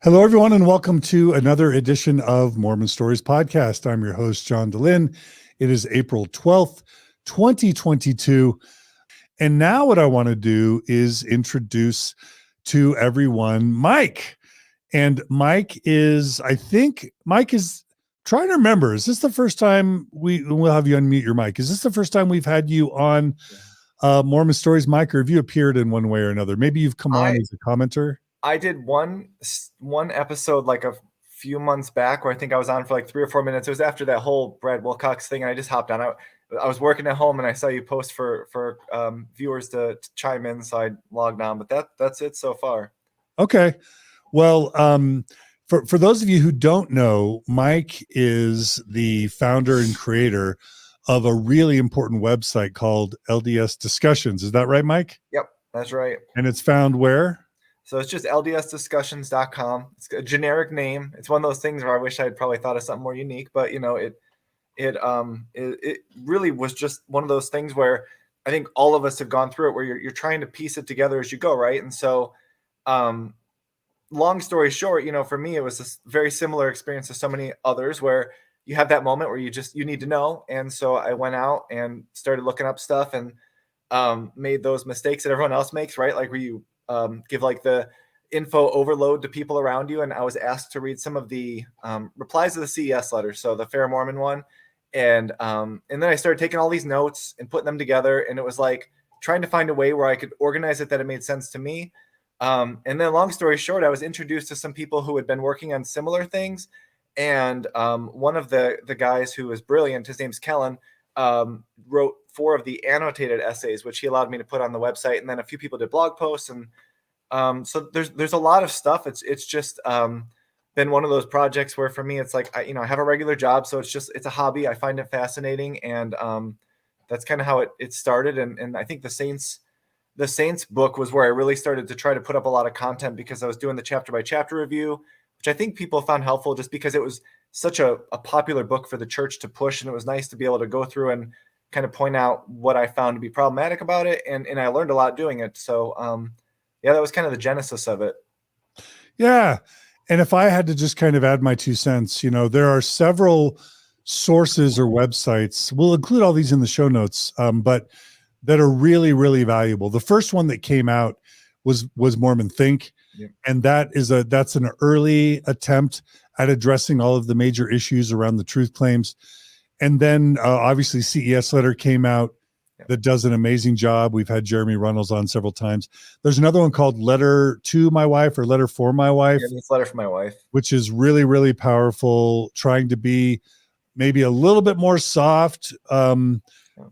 Hello, everyone, and welcome to another edition of Mormon Stories Podcast. I'm your host, John DeLynn. It is April 12th, 2022. And now what I want to do is introduce to everyone Mike. And Mike is, trying to remember, is this the first time we'll have you unmute your mic? Is this the first time we've had you on Mormon Stories, Mike, or have you appeared in one way or another? Maybe you've come on as a commenter? I did one episode like a few months back where I think I was on for like 3 or 4 minutes. It was after that whole Brad Wilcox thing, and I just hopped on. I was working at home and I saw you post for viewers to chime in, so I logged on. But that's it so far. Okay. Well, for those of you who don't know, Mike is the founder and creator of a really important website called LDS Discussions. Is that right, Mike? Yep, that's right. And it's found where? So it's just ldsdiscussions.com. It's a generic name. It's one of those things where I wish I had probably thought of something more unique, but you know, it really was just one of those things where I think all of us have gone through it, where you're trying to piece it together as you go, right? And so, long story short, you know, for me, it was a very similar experience to so many others where you have that moment where you need to know. And so I went out and started looking up stuff and made those mistakes that everyone else makes, right? Like where you give like the info overload to people around you. And I was asked to read some of the replies to the CES letter. So the Fair Mormon one. And then I started taking all these notes and putting them together. And it was like trying to find a way where I could organize it that it made sense to me. And then long story short, I was introduced to some people who had been working on similar things. And one of the guys who was brilliant, his name's Kellen, wrote 4 of the annotated essays, which he allowed me to put on the website. And then a few people did blog posts. And so there's a lot of stuff. It's just been one of those projects where for me, it's like, I have a regular job. So it's a hobby. I find it fascinating. And that's kind of how it started. And I think the Saints book was where I really started to try to put up a lot of content, because I was doing the chapter by chapter review, which I think people found helpful just because it was such a popular book for the church to push. And it was nice to be able to go through and kind of point out what I found to be problematic about it. And I learned a lot doing it. So, yeah, that was kind of the genesis of it. Yeah. And if I had to just kind of add my 2 cents, there are several sources or websites. We'll include all these in the show notes, but that are really, really valuable. The first one that came out was Mormon Think. Yeah. And that's an early attempt at addressing all of the major issues around the truth claims. And then obviously CES letter came out that does an amazing job. We've had Jeremy Runnels on several times. There's another one called Letter to My Wife or Letter for My Wife. Yeah, it's Letter for My Wife, which is really, really powerful, trying to be maybe a little bit more soft or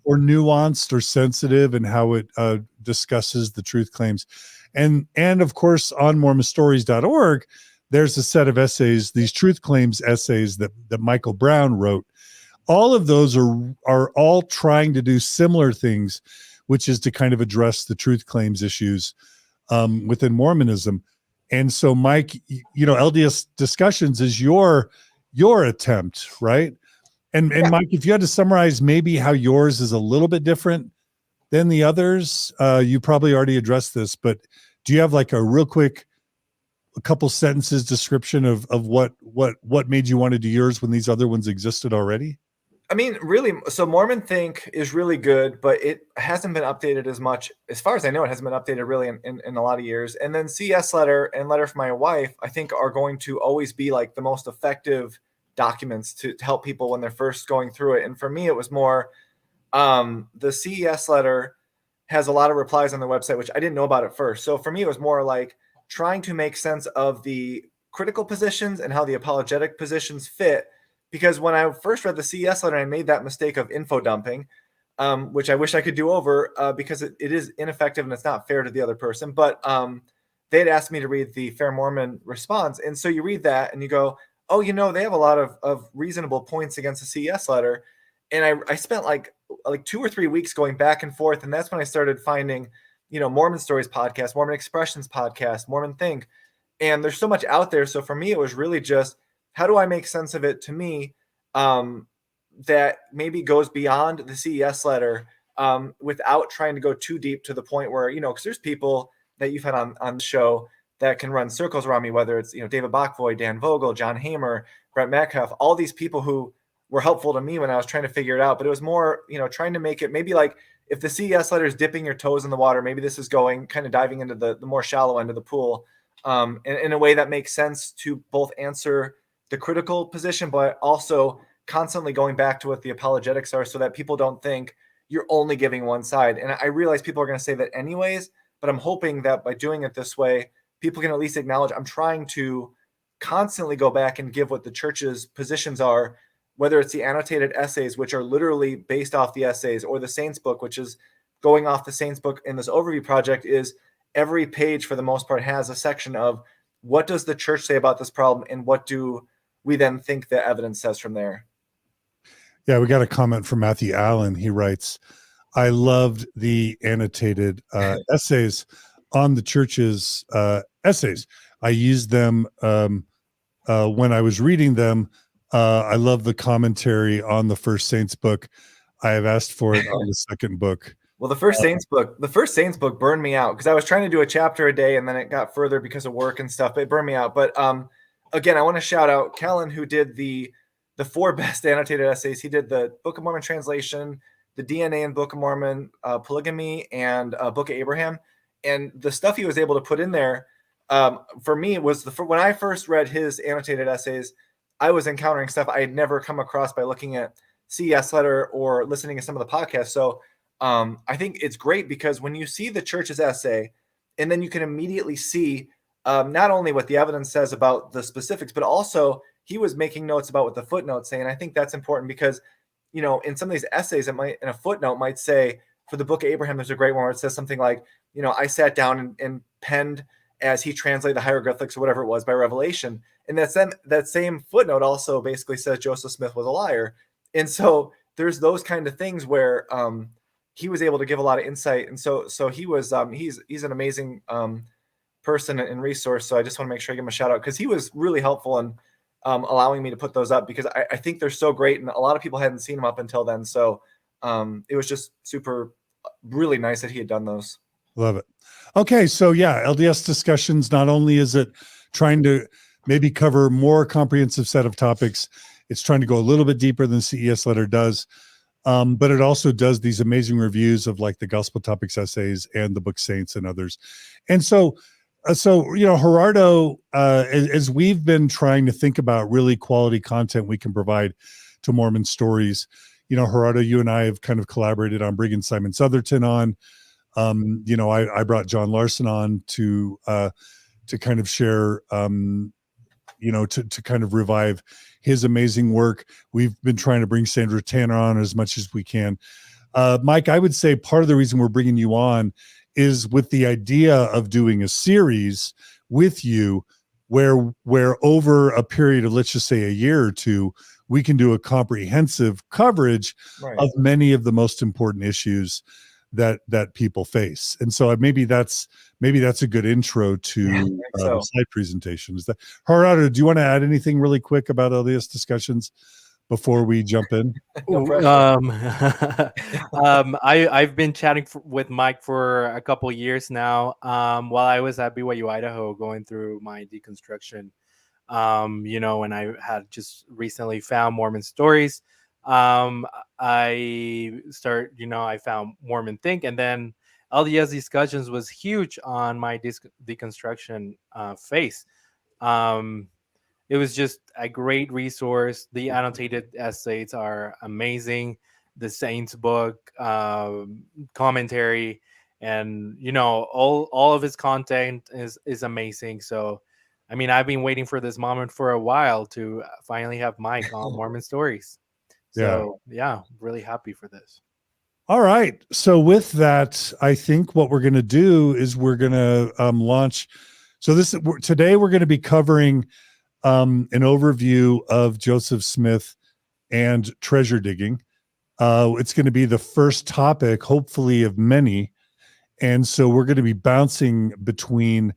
nuanced or sensitive in how it discusses the truth claims. And of course, on mormonstories.org, there's a set of essays, these truth claims essays that Michael Brown wrote. All of those are all trying to do similar things, which is to kind of address the truth claims issues within Mormonism. And so, Mike, LDS Discussions is your attempt, right? And Mike, if you had to summarize maybe how yours is a little bit different than the others, you probably already addressed this, but do you have like a real quick, a couple sentences description of what made you want to do yours when these other ones existed already? I mean, really, so Mormon Think is really good, but it hasn't been updated as much. As far as I know, it hasn't been updated really in a lot of years. And then CS letter and Letter for My Wife, I think, are going to always be like the most effective documents to help people when they're first going through it. And for me, it was more the CES letter has a lot of replies on the website, which I didn't know about at first. So for me, it was more like trying to make sense of the critical positions and how the apologetic positions fit. Because when I first read the CES letter, I made that mistake of info dumping, which I wish I could do over because it is ineffective and it's not fair to the other person. But they had asked me to read the Fair Mormon response. And so you read that and you go, oh, they have a lot of reasonable points against the CES letter. And I spent like 2 or 3 weeks going back and forth. And that's when I started finding, Mormon Stories podcast, Mormon Expressions podcast, Mormon Think. And there's so much out there. So for me, it was really just, how do I make sense of it to me that maybe goes beyond the CES letter without trying to go too deep to the point where, because there's people that you've had on the show that can run circles around me, whether it's, David Bachvoy, Dan Vogel, John Hamer, Brett Metcalf, all these people who were helpful to me when I was trying to figure it out. But it was more, trying to make it maybe like if the CES letter is dipping your toes in the water, maybe this is going kind of diving into the more shallow end of the pool, in a way that makes sense to both answer the critical position, but also constantly going back to what the apologetics are so that people don't think you're only giving one side. And I realize people are going to say that anyways, but I'm hoping that by doing it this way, people can at least acknowledge I'm trying to constantly go back and give what the church's positions are, whether it's the annotated essays, which are literally based off the essays, or the Saints book, which is going off the Saints book in this overview project. Is every page for the most part has a section of what does the church say about this problem and what do we then think the evidence says from there. Yeah, we got a comment from Matthew Allen. He writes, I loved the annotated essays on the church's essays. I used them when I was reading them. I love the commentary on the first Saints book. I have asked for it on the second book. Well, the first Saints book burned me out because I was trying to do a chapter a day and then it got further because of work and stuff. But it burned me out. But again, I want to shout out Kellen, who did the 4 best annotated essays. He did the Book of Mormon translation, the DNA in Book of Mormon, polygamy, and Book of Abraham. And the stuff he was able to put in there, for me, was when I first read his annotated essays, I was encountering stuff I had never come across by looking at CES letter or listening to some of the podcasts. So I think it's great because when you see the church's essay, and then you can immediately see not only what the evidence says about the specifics, but also he was making notes about what the footnotes say. And I think that's important because, in some of these essays, in a footnote might say, for the Book of Abraham, there's a great one where it says something like, I sat down and penned as he translated the hieroglyphics or whatever it was by revelation. And that same footnote also basically says Joseph Smith was a liar. And so there's those kind of things where he was able to give a lot of insight. And so he was he's an amazing person and resource. So I just want to make sure I give him a shout out because he was really helpful in allowing me to put those up because I think they're so great. And a lot of people hadn't seen them up until then. So it was just really nice that he had done those. Love it. Okay. So yeah, LDS Discussions, not only is it trying to maybe cover more comprehensive set of topics, it's trying to go a little bit deeper than CES letter does. But it also does these amazing reviews of like the Gospel Topics essays and the book Saints and others. And so Gerardo, as we've been trying to think about really quality content we can provide to Mormon stories, Gerardo, you and I have kind of collaborated on bringing Simon Southerton on. I brought John Larson on to kind of share, to kind of revive his amazing work. We've been trying to bring Sandra Tanner on as much as we can. Mike, I would say part of the reason we're bringing you on is with the idea of doing a series with you where over a period of, let's just say, a year or two, we can do a comprehensive coverage of many of the most important issues that people face. And so maybe that's a good intro to the slide presentation. Is that, Gerardo, do you want to add anything really quick about LDS Discussions before we jump in? I've been chatting with Mike for a couple of years now. While I was at BYU Idaho going through my deconstruction, and I had just recently found Mormon Stories. I found Mormon Think, and then LDS Discussions was huge on my deconstruction phase. It was just a great resource. The annotated essays are amazing. The Saints book, commentary, and all of his content is amazing. So, I mean, I've been waiting for this moment for a while to finally have Mike on Mormon Stories. So yeah, really happy for this. All right. So with that, I think what we're going to do is we're going to launch. So today we're going to be covering an overview of Joseph Smith and treasure digging. It's going to be the first topic, hopefully, of many. And so we're going to be bouncing between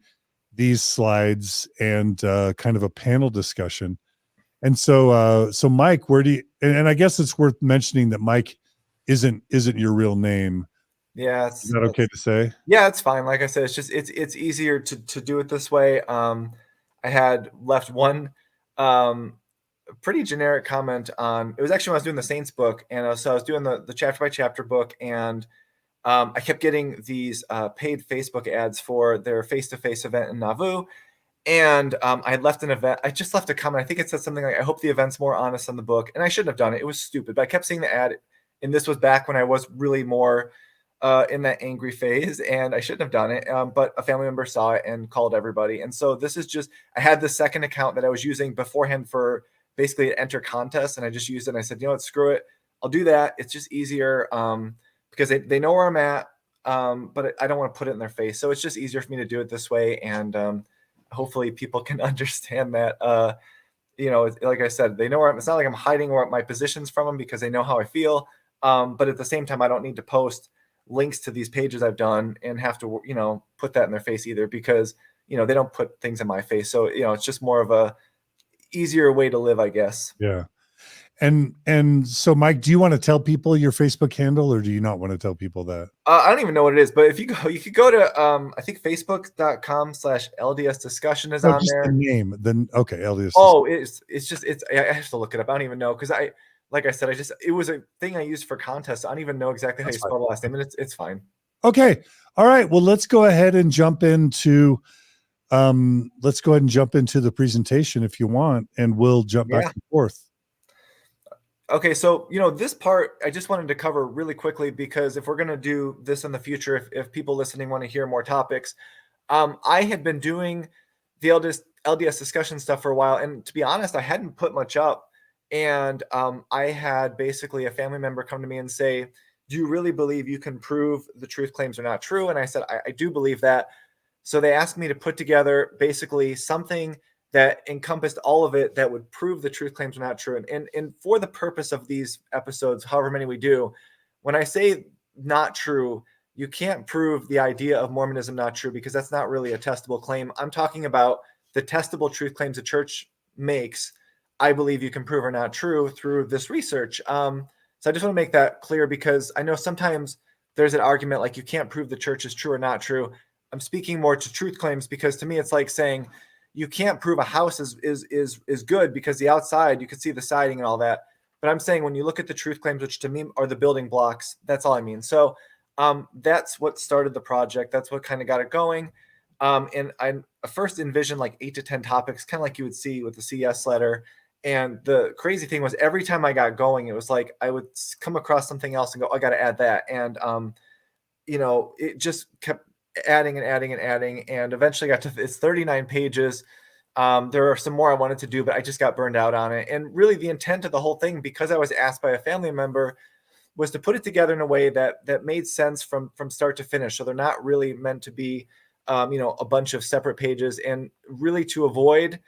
these slides and kind of a panel discussion. And so Mike, where do you, and I guess it's worth mentioning that Mike isn't your real name. Yeah, Is that okay to say? yeah, it's fine. Like I said, it's just it's easier to do it this way. I had left one pretty generic comment on, it was actually when I was doing the Saints book, and so I was doing the chapter by chapter book, and I kept getting these paid Facebook ads for their face-to-face event in Nauvoo. And I had left an event. I just left a comment. I think it said something like, I hope the event's more honest than the book. And I shouldn't have done it. It was stupid. But I kept seeing the ad. And this was back when I was really more in that angry phase. And I shouldn't have done it. But a family member saw it and called everybody. And so this is just, I had the second account that I was using beforehand for basically an enter contest. And I just used it. And I said, you know what, screw it. I'll do that. It's just easier because they know where I'm at. But I don't want to put it in their face. So it's just easier for me to do it this way. And hopefully people can understand that, like I said, they know where it's not like I'm hiding where my positions from them because they know how I feel. But at the same time, I don't need to post links to these pages I've done and have to, put that in their face either because, they don't put things in my face. So, it's just more of a easier way to live, I guess. Yeah. And so, Mike, do you want to tell people your Facebook handle, or do you not want to tell people that? I don't even know what it is, but if you could go to, I think facebook.com/LDS Discussion is on there. The name, then okay, LDS. Oh, it's I have to look it up. I don't even know because like I said, it was a thing I used for contests. I don't even know exactly how you spell the last name, and it's fine. Okay, all right. Well, let's go ahead and jump into the presentation if you want, and we'll jump back and forth. Okay, so this part I just wanted to cover really quickly because if we're going to do this in the future, if people listening want to hear more topics, I had been doing the LDS discussion stuff for a while, and to be honest, I hadn't put much up. And I had basically a family member come to me and say, "Do you really believe you can prove the truth claims are not true?" And I said, "I do believe that." So they asked me to put together basically something that encompassed all of it that would prove the truth claims are not true. And for the purpose of these episodes, however many we do, when I say not true, you can't prove the idea of Mormonism not true because that's not really a testable claim. I'm talking about the testable truth claims the church makes. I believe you can prove are not true through this research. So I just want to make that clear because I know sometimes there's an argument like you can't prove the church is true or not true. I'm speaking more to truth claims because to me it's like saying, you can't prove a house is good because the outside, you can see the siding and all that. But I'm saying when you look at the truth claims, which to me are the building blocks, that's all I mean. So that's what started the project. That's what kind of got it going. And I first envisioned like 8 to 10 topics, kind of like you would see with the CS letter. And the crazy thing was every time I got going, it was like I would come across something else and go, I got to add that. And, it just kept adding and adding and adding, and eventually got to it's 39 pages. There are some more I wanted to do, but I just got burned out on it. And really the intent of the whole thing, because I was asked by a family member, was to put it together in a way that made sense from start to finish. So they're not really meant to be, a bunch of separate pages, and really to avoid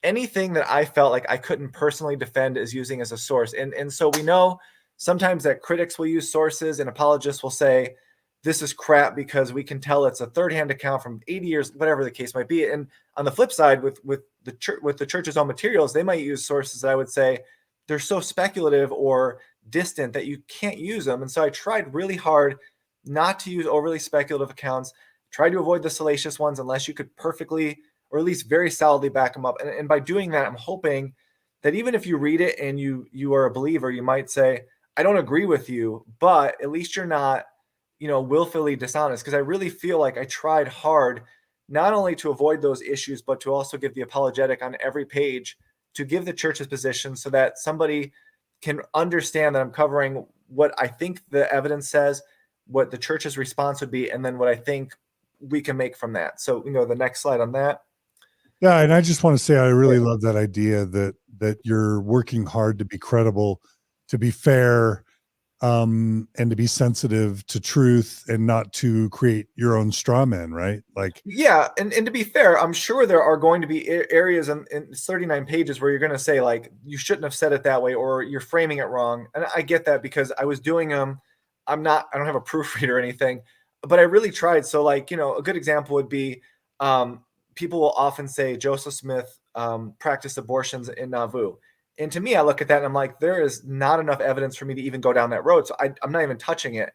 anything that I felt like I couldn't personally defend as using as a source. And so we know sometimes that critics will use sources and apologists will say, this is crap because we can tell it's a third-hand account from 80 years, whatever the case might be. And on the flip side, with the church's own materials, they might use sources that I would say they're so speculative or distant that you can't use them. And so I tried really hard not to use overly speculative accounts, tried to avoid the salacious ones unless you could perfectly or at least very solidly back them up. And by doing that, I'm hoping that even if you read it and you are a believer, you might say, I don't agree with you, but at least you're not willfully dishonest, because I really feel like I tried hard not only to avoid those issues, but to also give the apologetic on every page to give the church's position so that somebody can understand that I'm covering what I think the evidence says, what the church's response would be, and then what I think we can make from that. So, the next slide on that. Yeah. And I just want to say, I really love that idea that you're working hard to be credible, to be fair, and to be sensitive to truth and not to create your own straw man, right? Like, yeah. And to be fair, I'm sure there are going to be areas in 39 pages where you're going to say like, you shouldn't have said it that way, or you're framing it wrong. And I get that because I was doing them. I don't have a proofreader or anything, but I really tried. So like, a good example would be, people will often say Joseph Smith, practiced abortions in Nauvoo. And to me, I look at that and I'm like, there is not enough evidence for me to even go down that road. So I'm not even touching it.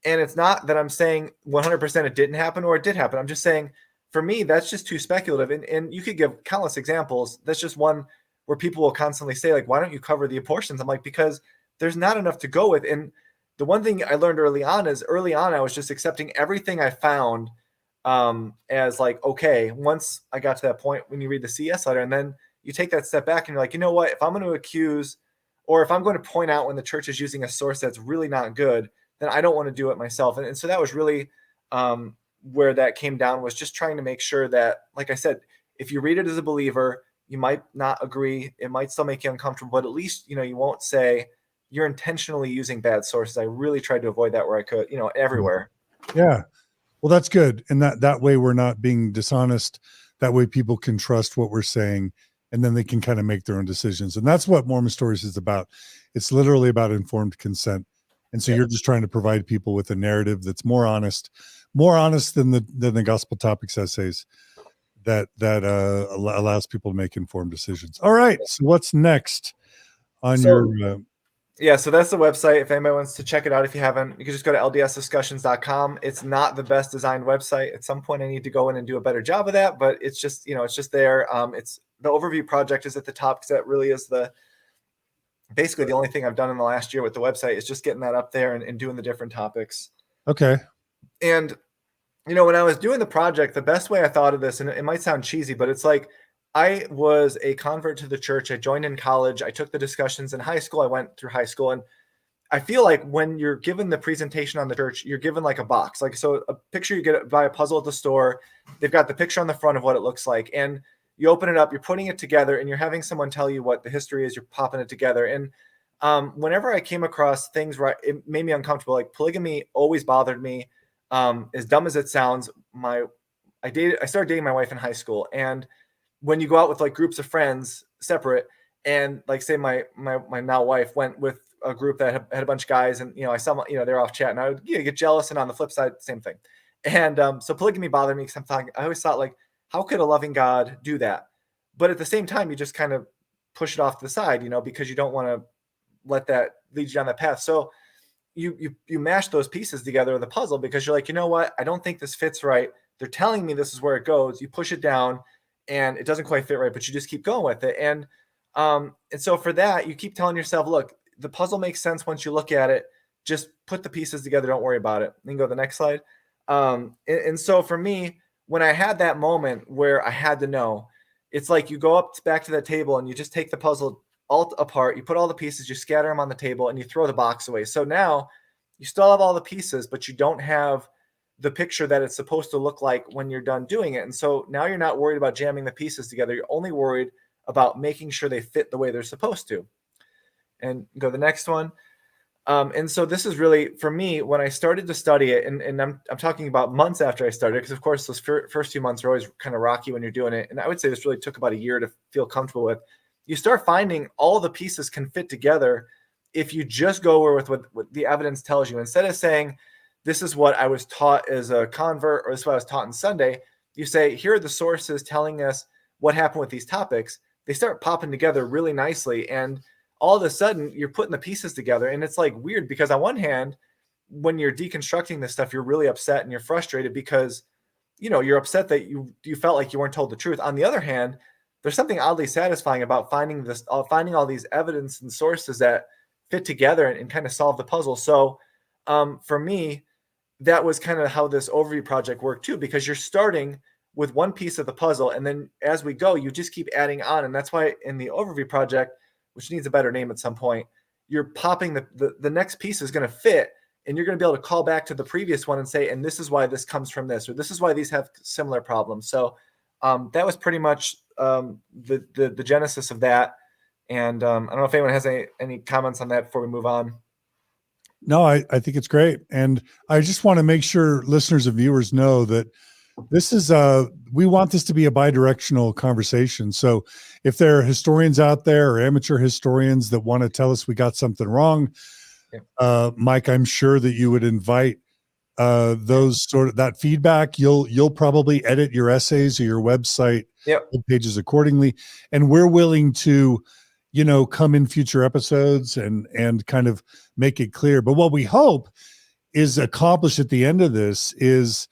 And it's not that I'm saying 100% it didn't happen or it did happen. I'm just saying, for me, that's just too speculative. And you could give countless examples. That's just one where people will constantly say, like, why don't you cover the abortions? I'm like, because there's not enough to go with. And the one thing I learned early on I was just accepting everything I found as like, okay, once I got to that point when you read the CS letter, and then you take that step back and you're like, you know what, if I'm going to accuse, or if I'm going to point out when the church is using a source that's really not good, then I don't want to do it myself. And so that was really where that came down, was just trying to make sure that, like I said, if you read it as a believer, you might not agree. It might still make you uncomfortable, but at least, you know, you won't say you're intentionally using bad sources. I really tried to avoid that where I could, you know, everywhere. Yeah. Well, that's good. And that way we're not being dishonest. That way people can trust what we're saying, and then they can kind of make their own decisions. And that's what Mormon Stories is about. It's literally about informed consent. And so you're just trying to provide people with a narrative that's more honest than the Gospel Topics essays that allows people to make informed decisions. All right. So what's next on your yeah, so that's the website. If anybody wants to check it out, if you haven't, you can just go to ldsdiscussions.com. It's not the best designed website. At some point I need to go in and do a better job of that, but it's just, you know, it's just there. It's the overview project is at the top, because that really is basically the only thing I've done in the last year with the website, is just getting that up there and doing the different topics. Okay. And, you know, when I was doing the project, the best way I thought of this, and it might sound cheesy, but it's like, I was a convert to the church. I joined in college. I took the discussions in high school. I went through high school. And I feel like when you're given the presentation on the church, you're given like a box. Like, so a picture, you get buy a puzzle at the store. They've got the picture on the front of what it looks like. And you open it up, you're putting it together, and you're having someone tell you what the history is. You're popping it together. And whenever I came across things, right, it made me uncomfortable. Like, polygamy always bothered me. As dumb as it sounds, I started dating my wife in high school. And when you go out with like groups of friends separate, and like say my now wife went with a group that had a bunch of guys, and, you know, I saw, you know, they're off chatting, I would get jealous. And on the flip side, same thing. And so polygamy bothered me, because I always thought, like, how could a loving God do that? But at the same time, you just kind of push it off to the side, you know, because you don't want to let that lead you down that path. So you mash those pieces together of the puzzle, because you're like, you know what, I don't think this fits right. They're telling me this is where it goes. You push it down, and it doesn't quite fit right, but you just keep going with it. And so for that, you keep telling yourself, look, the puzzle makes sense once you look at it. Just put the pieces together. Don't worry about it. Then go to the next slide. And so for me, when I had that moment where I had to know, it's like you go back to that table, and you just take the puzzle all apart. You put all the pieces, you scatter them on the table, and you throw the box away. So now you still have all the pieces, but you don't have the picture that it's supposed to look like when you're done doing it. And so now you're not worried about jamming the pieces together. You're only worried about making sure they fit the way they're supposed to. And go to the next one. And so this is really, for me, when I started to study it, and I'm talking about months after I started, because of course those first 2 months are always kind of rocky when you're doing it. And I would say this really took about a year to feel comfortable with. You start finding all the pieces can fit together if you just go with what the evidence tells you. Instead of saying, this is what I was taught as a convert, or this is what I was taught on Sunday, you say, here are the sources telling us what happened with these topics. They start popping together really nicely. And all of a sudden you're putting the pieces together. And it's like weird, because on one hand, when you're deconstructing this stuff, you're really upset and you're frustrated, because, you know, you're upset that you felt like you weren't told the truth. On the other hand, there's something oddly satisfying about finding all these evidence and sources that fit together and kind of solve the puzzle. So for me, that was kind of how this overview project worked too, because you're starting with one piece of the puzzle, and then as we go, you just keep adding on. And that's why in the overview project, which needs a better name at some point, you're popping the next piece is going to fit, and you're going to be able to call back to the previous one and say, and this is why this comes from this, or this is why these have similar problems. So that was pretty much the genesis of that. And I don't know if anyone has any comments on that before we move on. No, I think it's great. And I just want to make sure listeners and viewers know that this is we want this to be a bi-directional conversation. So if there are historians out there, or amateur historians, that want to tell us we got something wrong, Mike, I'm sure that you would invite that feedback. You'll probably edit your essays or your website pages accordingly. And we're willing to, you know, come in future episodes and kind of make it clear. But what we hope is accomplished at the end of this is,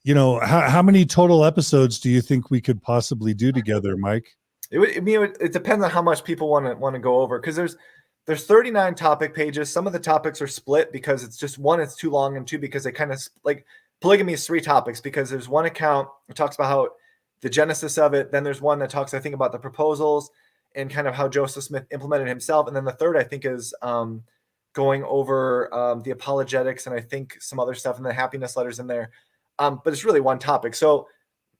how many total episodes do you think we could possibly do together, Mike? It depends on how much people want to go over, because there's 39 topic pages. Some of the topics are split because it's just, one, it's too long, and two, because they kind of like polygamy is 3 topics, because there's one account that talks about how the genesis of it. Then there's one that talks, I think, about the proposals and kind of how Joseph Smith implemented himself. And then the third, I think, is going over the apologetics, and I think some other stuff, and the happiness letters in there. But it's really one topic. So,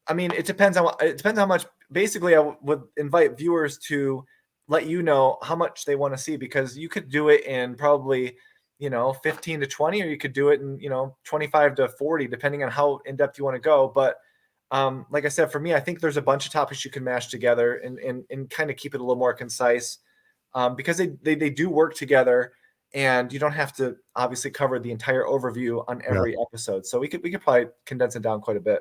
I mean, it depends how much. Basically, I would invite viewers to let you know how much they want to see, because you could do it in probably 15 to 20, or you could do it in 25 to 40, depending on how in depth you want to go. But like I said, for me, I think there's a bunch of topics you can mash together and kind of keep it a little more concise, because they do work together, and you don't have to obviously cover the entire overview on every episode. So we could probably condense it down quite a bit.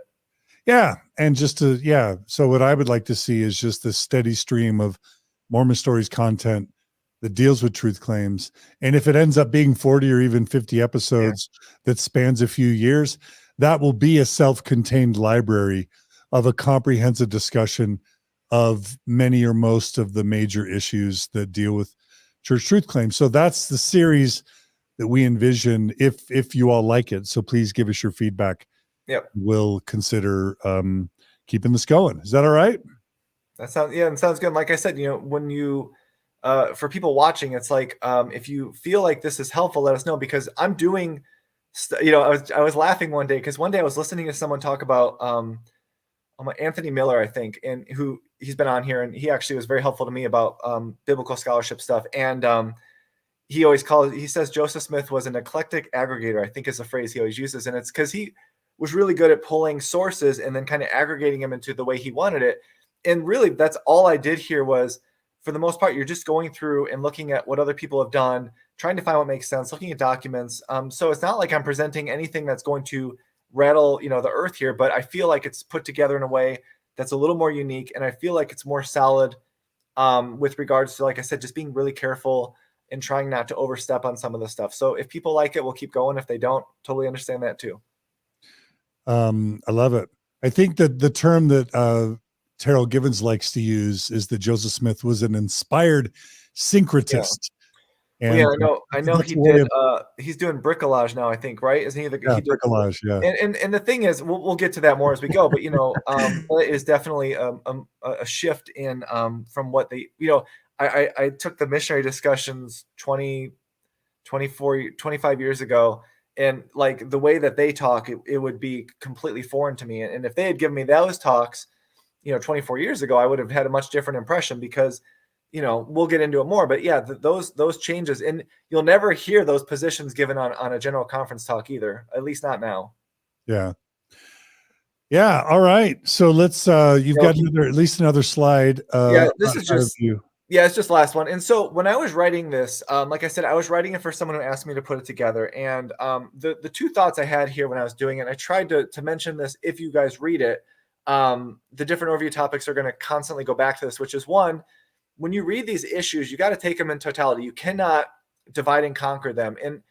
Yeah. And so what I would like to see is just the steady stream of Mormon Stories content that deals with truth claims. And if it ends up being 40 or even 50 episodes that spans a few years, that will be a self-contained library of a comprehensive discussion of many or most of the major issues that deal with church truth claims. So that's the series that we envision, if you all like it. So please give us your feedback. Yep. We'll consider keeping this going. Is that all right? That sounds good. Like I said, when you for people watching, it's like, if you feel like this is helpful, let us know, because I'm doing I was laughing one day, because one day I was listening to someone talk about Anthony Miller, I think, and he's been on here, and he actually was very helpful to me about biblical scholarship stuff. And he says Joseph Smith was an eclectic aggregator, I think is the phrase he always uses. And it's because he was really good at pulling sources and then kind of aggregating them into the way he wanted it. And really, that's all I did here was, for the most part, you're just going through and looking at what other people have done, trying to find what makes sense, looking at documents. So it's not like I'm presenting anything that's going to rattle, the earth here, but I feel like it's put together in a way that's a little more unique. And I feel like it's more solid with regards to, like I said, just being really careful and trying not to overstep on some of the stuff. So if people like it, we'll keep going. If they don't, totally understand that too. I love it. I think that the term that Terrell Givens likes to use is that Joseph Smith was an inspired syncretist. And I know he did. He's doing bricolage now, I think, right? Isn't he? He did bricolage, yeah. And the thing is, we'll get to that more as we go. But it is definitely a shift in from what they. I took the missionary discussions 25 years ago, and like the way that they talk, it would be completely foreign to me. And if they had given me those talks, 24 years ago, I would have had a much different impression, because we'll get into it more, but those changes, and you'll never hear those positions given on a general conference talk either, at least not now. Yeah. All right. So let's, you've got at least another slide. This is just, it's just last one. And so when I was writing this, like I said, I was writing it for someone who asked me to put it together. And the two thoughts I had here when I was doing it, I tried to mention this, if you guys read it, the different overview topics are going to constantly go back to this, which is, one, when you read these issues, you got to take them in totality. You cannot divide and conquer them. And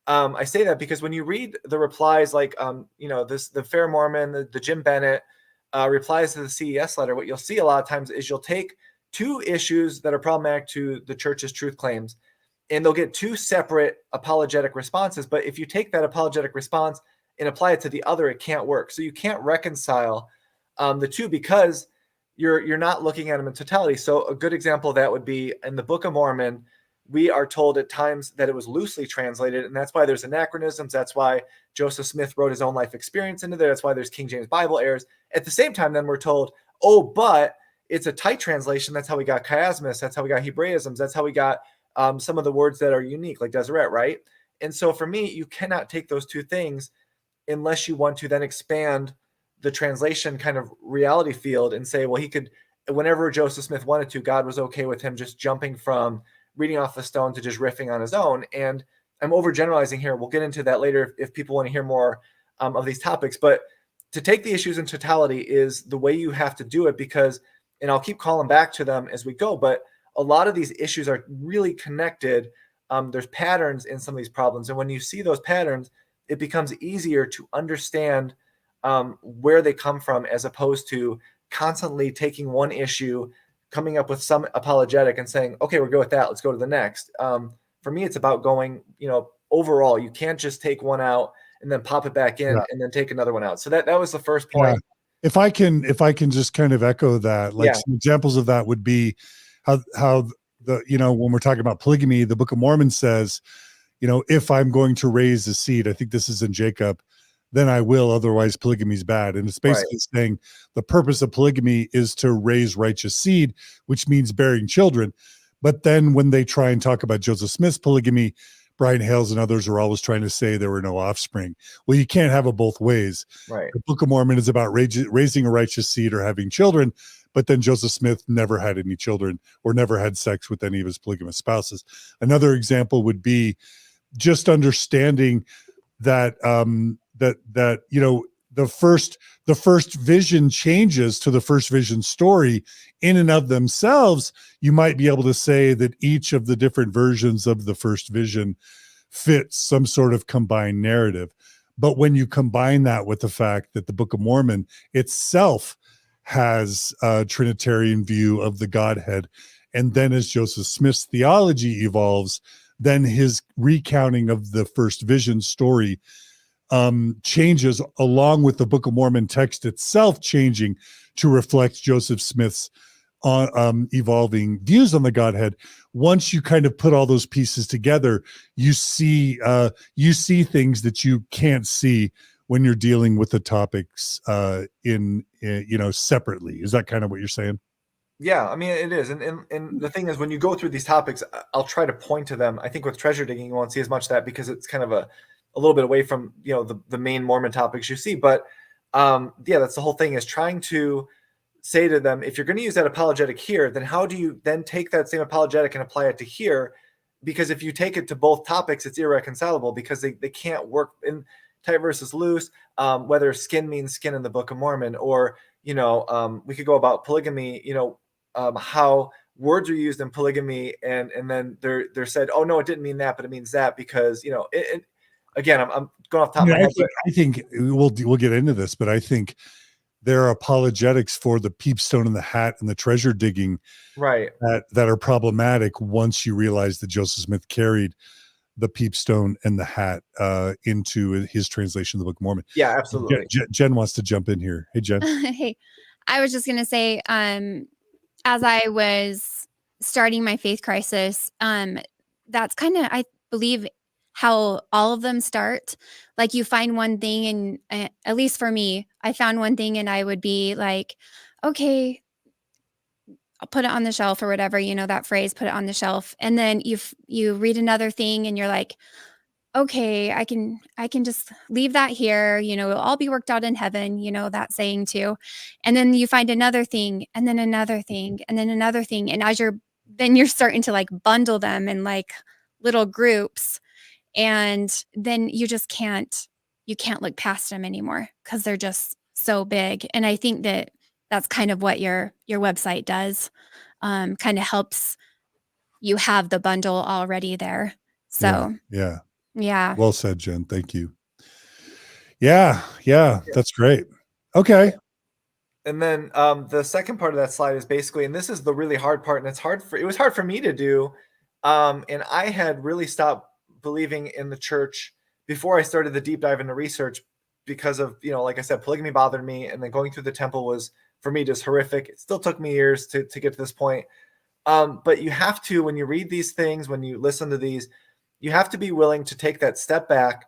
I say that because when you read the replies, like, the Fair Mormon, the Jim Bennett replies to the CES letter, what you'll see a lot of times is you'll take two issues that are problematic to the church's truth claims, and they'll get two separate apologetic responses. But if you take that apologetic response and apply it to the other, it can't work. So you can't reconcile the two, because you're not looking at them in totality. So a good example of that would be in the Book of Mormon. We are told at times that it was loosely translated, and that's why there's anachronisms. That's why Joseph Smith wrote his own life experience into there. That's why there's King James Bible errors. At the same time, then we're told, but it's a tight translation. That's how we got chiasmus. That's how we got Hebraisms. That's how we got some of the words that are unique, like Deseret, right? And so for me, you cannot take those two things unless you want to then expand the translation kind of reality field and say, well, he could, whenever Joseph Smith wanted to, God was okay with him just jumping from reading off the stone to just riffing on his own. And I'm overgeneralizing here. We'll get into that later if people want to hear more of these topics. But to take the issues in totality is the way you have to do it, because, and I'll keep calling back to them as we go, but a lot of these issues are really connected. There's patterns in some of these problems. And when you see those patterns, it becomes easier to understand where they come from, as opposed to constantly taking one issue, coming up with some apologetic and saying, okay, we're good with that, let's go to the next. For me, it's about going, overall. You can't just take one out and then pop it back in and then take another one out. So that was the first point. If I can just kind of echo that, like some examples of that would be how the, when we're talking about polygamy, the Book of Mormon says, if I'm going to raise a seed, I think this is in Jacob, then I will, otherwise polygamy is bad. And it's basically saying the purpose of polygamy is to raise righteous seed, which means bearing children. But then when they try and talk about Joseph Smith's polygamy, Brian Hales and others are always trying to say there were no offspring. Well, you can't have it both ways. Right. The Book of Mormon is about raising a righteous seed or having children, but then Joseph Smith never had any children or never had sex with any of his polygamous spouses. Another example would be just understanding that the first vision changes to the first vision story in and of themselves. You might be able to say that each of the different versions of the first vision fits some sort of combined narrative. But when you combine that with the fact that the Book of Mormon itself has a Trinitarian view of the Godhead, and then as Joseph Smith's theology evolves, then his recounting of the first vision story changes along with the Book of Mormon text itself changing to reflect Joseph Smith's evolving views on the Godhead. Once you kind of put all those pieces together, you see things that you can't see when you're dealing with the topics separately. Is that kind of what you're saying? Yeah, I mean, it is. And the thing is, when you go through these topics, I'll try to point to them. I think with treasure digging, you won't see as much of that because it's kind of a little bit away from, the main Mormon topics you see. But that's the whole thing, is trying to say to them, if you're going to use that apologetic here, then how do you then take that same apologetic and apply it to here? Because if you take it to both topics, it's irreconcilable because they can't work in tight versus loose, whether skin means skin in the Book of Mormon, or, we could go about polygamy, how words are used in polygamy, and then they're said, oh no, it didn't mean that, but it means that, because, again, I'm going off the top of my head. I think we'll get into this, but I think there are apologetics for the peepstone and the hat and the treasure digging, right, that are problematic once you realize that Joseph Smith carried the peepstone and the hat into his translation of the Book of Mormon. Yeah, absolutely. Jen wants to jump in here. Hey, Jen. Hey, I was just going to say, as I was starting my faith crisis, that's kind of, I believe, how all of them start. Like, you find one thing, and at least for me, I found one thing and I would be like, okay, I'll put it on the shelf or whatever, that phrase, put it on the shelf. And then you read another thing and you're like, okay, I can just leave that here, it'll all be worked out in heaven, that saying too. And then you find another thing, and then another thing, and then another thing. And you're starting to like bundle them in like little groups. And then you can't look past them anymore because they're just so big. And I think that's kind of what your website does, kind of helps you have the bundle already there. So yeah. Well said, Jen. Thank you. Yeah, that's great. Okay. And then the second part of that slide is basically, and this is the really hard part, and it was hard for me to do. And I had really stopped believing in the church before I started the deep dive into research because of, like I said, polygamy bothered me. And then going through the temple was, for me, just horrific. It still took me years to get to this point. But you have to, when you read these things, when you listen to these, you have to be willing to take that step back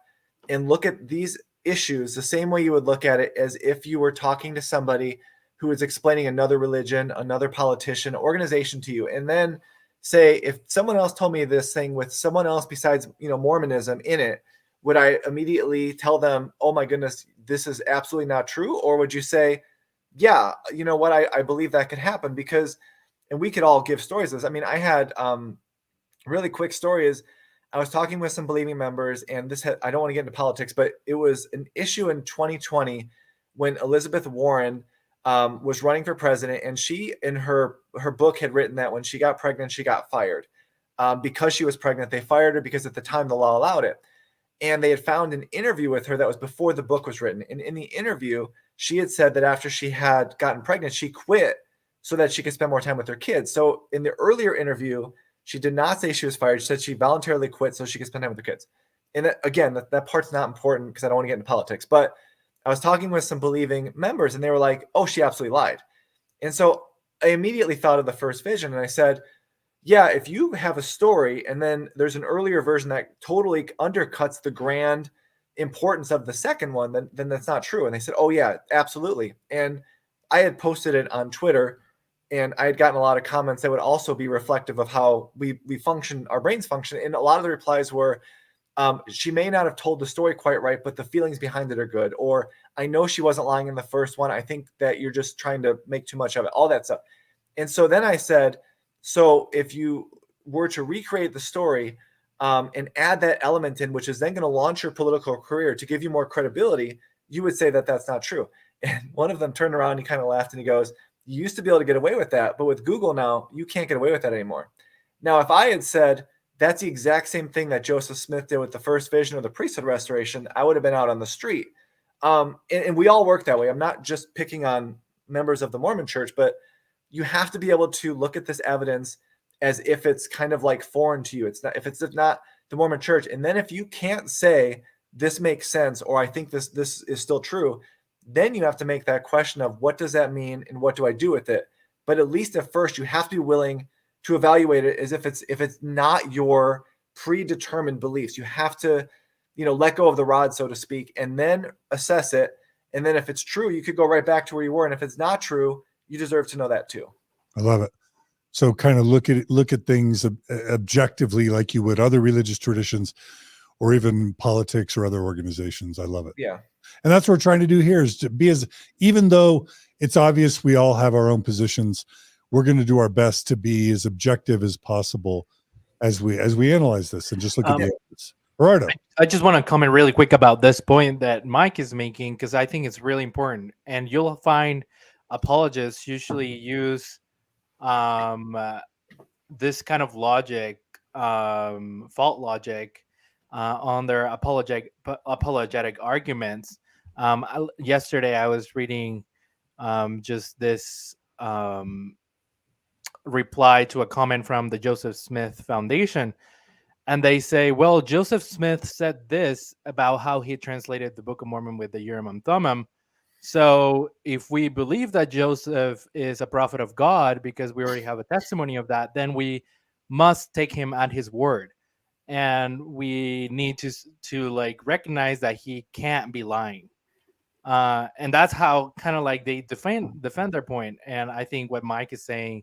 and look at these issues the same way you would look at it as if you were talking to somebody who is explaining another religion, another politician, organization to you. And then say, if someone else told me this thing with someone else besides, Mormonism in it, would I immediately tell them, oh my goodness, this is absolutely not true? Or would you say, yeah, you know what, I believe that could happen? Because, and we could all give stories of this. I mean, I had really quick stories. I was talking with some believing members, and I don't want to get into politics, but it was an issue in 2020 when Elizabeth Warren was running for president, and she, in her book, had written that when she got pregnant, she got fired because she was pregnant. They fired her because at the time the law allowed it. and they had found an interview with her that was before the book was written. And in the interview, she had said that after she had gotten pregnant, she quit so that she could spend more time with her kids. So in the earlier interview, she did not say she was fired. She said she voluntarily quit so she could spend time with her kids. And again, that part's not important because I don't want to get into politics. But I was talking with some believing members, and they were like, oh, she absolutely lied. And so I immediately thought of the first vision, and I said, yeah, if you have a story and then there's an earlier version that totally undercuts the grand importance of the second one, then that's not true. And they said, oh, yeah, absolutely. And I had posted it on Twitter, and I had gotten a lot of comments that would also be reflective of how we function, our brains function. And a lot of the replies were, she may not have told the story quite right, but the feelings behind it are good. Or I know she wasn't lying in the first one. I think that you're just trying to make too much of it, all that stuff. And so then I said, so if you were to recreate the story and add that element in, which is then going to launch your political career to give you more credibility, you would say that that's not true. And one of them turned around and he kind of laughed and he goes, you used to be able to get away with that, but with Google now, you can't get away with that anymore. Now, if I had said that's the exact same thing that Joseph Smith did with the first vision of the priesthood restoration, I would have been out on the street. And we all work that way. I'm not just picking on members of the Mormon Church, but you have to be able to look at this evidence as if it's kind of like foreign to you. It's not, if it's not the Mormon Church. And then if you can't say this makes sense, or I think this is still true, then you have to make that question of what does that mean and what do I do with it? But at least at first, you have to be willing to evaluate it as if it's not your predetermined beliefs. You have to, let go of the rod, so to speak, and then assess it. And then if it's true, you could go right back to where you were. And if it's not true, you deserve to know that too. I love it. So kind of look at things objectively, like you would other religious traditions, or even politics or other organizations. I love it. Yeah. And that's what we're trying to do here, is to be even though it's obvious we all have our own positions, we're going to do our best to be as objective as possible as we analyze this and just look at the evidence. Gerardo. I just want to comment really quick about this point that Mike is making, because I think it's really important. And you'll find apologists usually use this kind of logic, fault logic, on their apologetic arguments. Yesterday, I was reading just this reply to a comment from the Joseph Smith Foundation. And they say, well, Joseph Smith said this about how he translated the Book of Mormon with the Urim and Thummim. So if we believe that Joseph is a prophet of God, because we already have a testimony of that, then we must take him at his word. And we need to like recognize that he can't be lying. And that's how kind of like they defend their point. And I think what Mike is saying,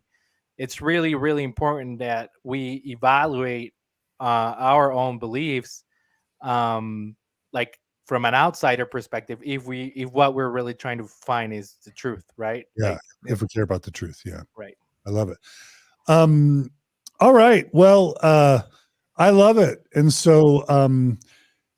it's really, really important that we evaluate our own beliefs, like from an outsider perspective, if what we're really trying to find is the truth, right? Yeah, like, if we care about the truth. Yeah, right. I love it. All right. Well, I love it. And so,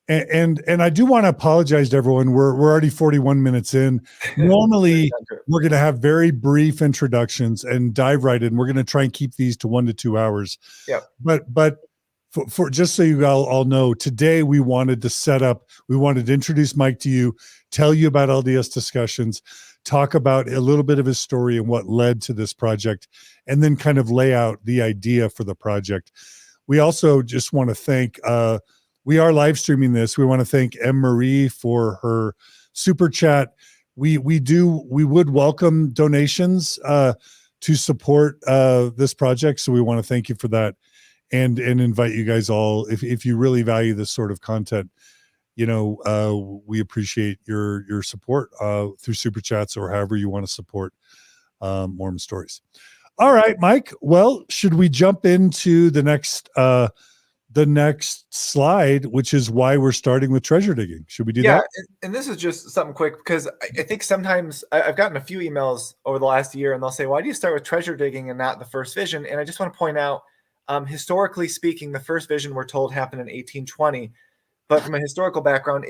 and I do want to apologize to everyone. We're already 41 minutes in. Normally, we're going to have very brief introductions and dive right in. We're going to try and keep these to 1 to 2 hours. Yeah. But for just so you all know, today we wanted to introduce Mike to you, tell you about LDS Discussions, talk about a little bit of his story and what led to this project, and then kind of lay out the idea for the project. We also just want to thank, we are live streaming this. We want to thank M. Marie for her super chat. We would welcome donations to support this project. So we want to thank you for that. And invite you guys all, if you really value this sort of content, we appreciate your support through super chats or however you want to support Mormon Stories. All right, Mike. Well, should we jump into the next slide, which is why we're starting with treasure digging? Should we do that? Yeah, and this is just something quick, because I think sometimes I've gotten a few emails over the last year, and they'll say, why do you start with treasure digging and not the first vision? And I just want to point out, historically speaking, the first vision, we're told, happened in 1820. But from a historical background,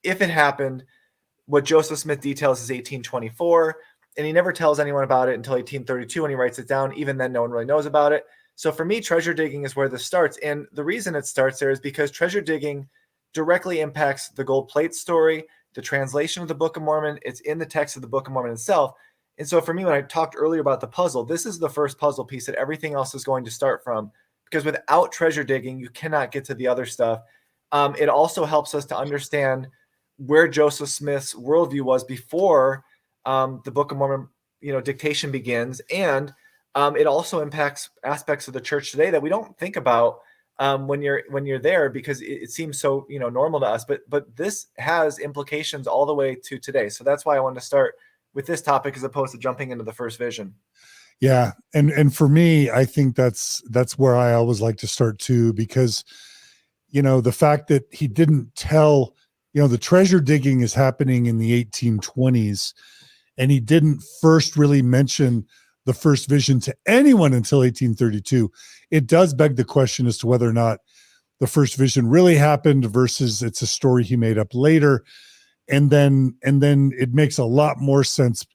if it happened, what Joseph Smith details is 1824, and he never tells anyone about it until 1832 when he writes it down. Even then, no one really knows about it. So for me, treasure digging is where this starts. And the reason it starts there is because treasure digging directly impacts the gold plate story, the translation of the Book of Mormon. It's in the text of the Book of Mormon itself. And so for me, when I talked earlier about the puzzle, this is the first puzzle piece that everything else is going to start from, because without treasure digging, you cannot get to the other stuff. It also helps us to understand where Joseph Smith's worldview was before the Book of Mormon, dictation begins. And it also impacts aspects of the church today that we don't think about when you're there, because it seems so normal to us. But this has implications all the way to today. So that's why I wanted to start with this topic as opposed to jumping into the first vision. Yeah, and for me, I think that's where I always like to start too, because the fact that he didn't tell, the treasure digging is happening in the 1820s, and he didn't first really mention the first vision to anyone until 1832. It does beg the question as to whether or not the first vision really happened versus it's a story he made up later. And then it makes a lot more sense.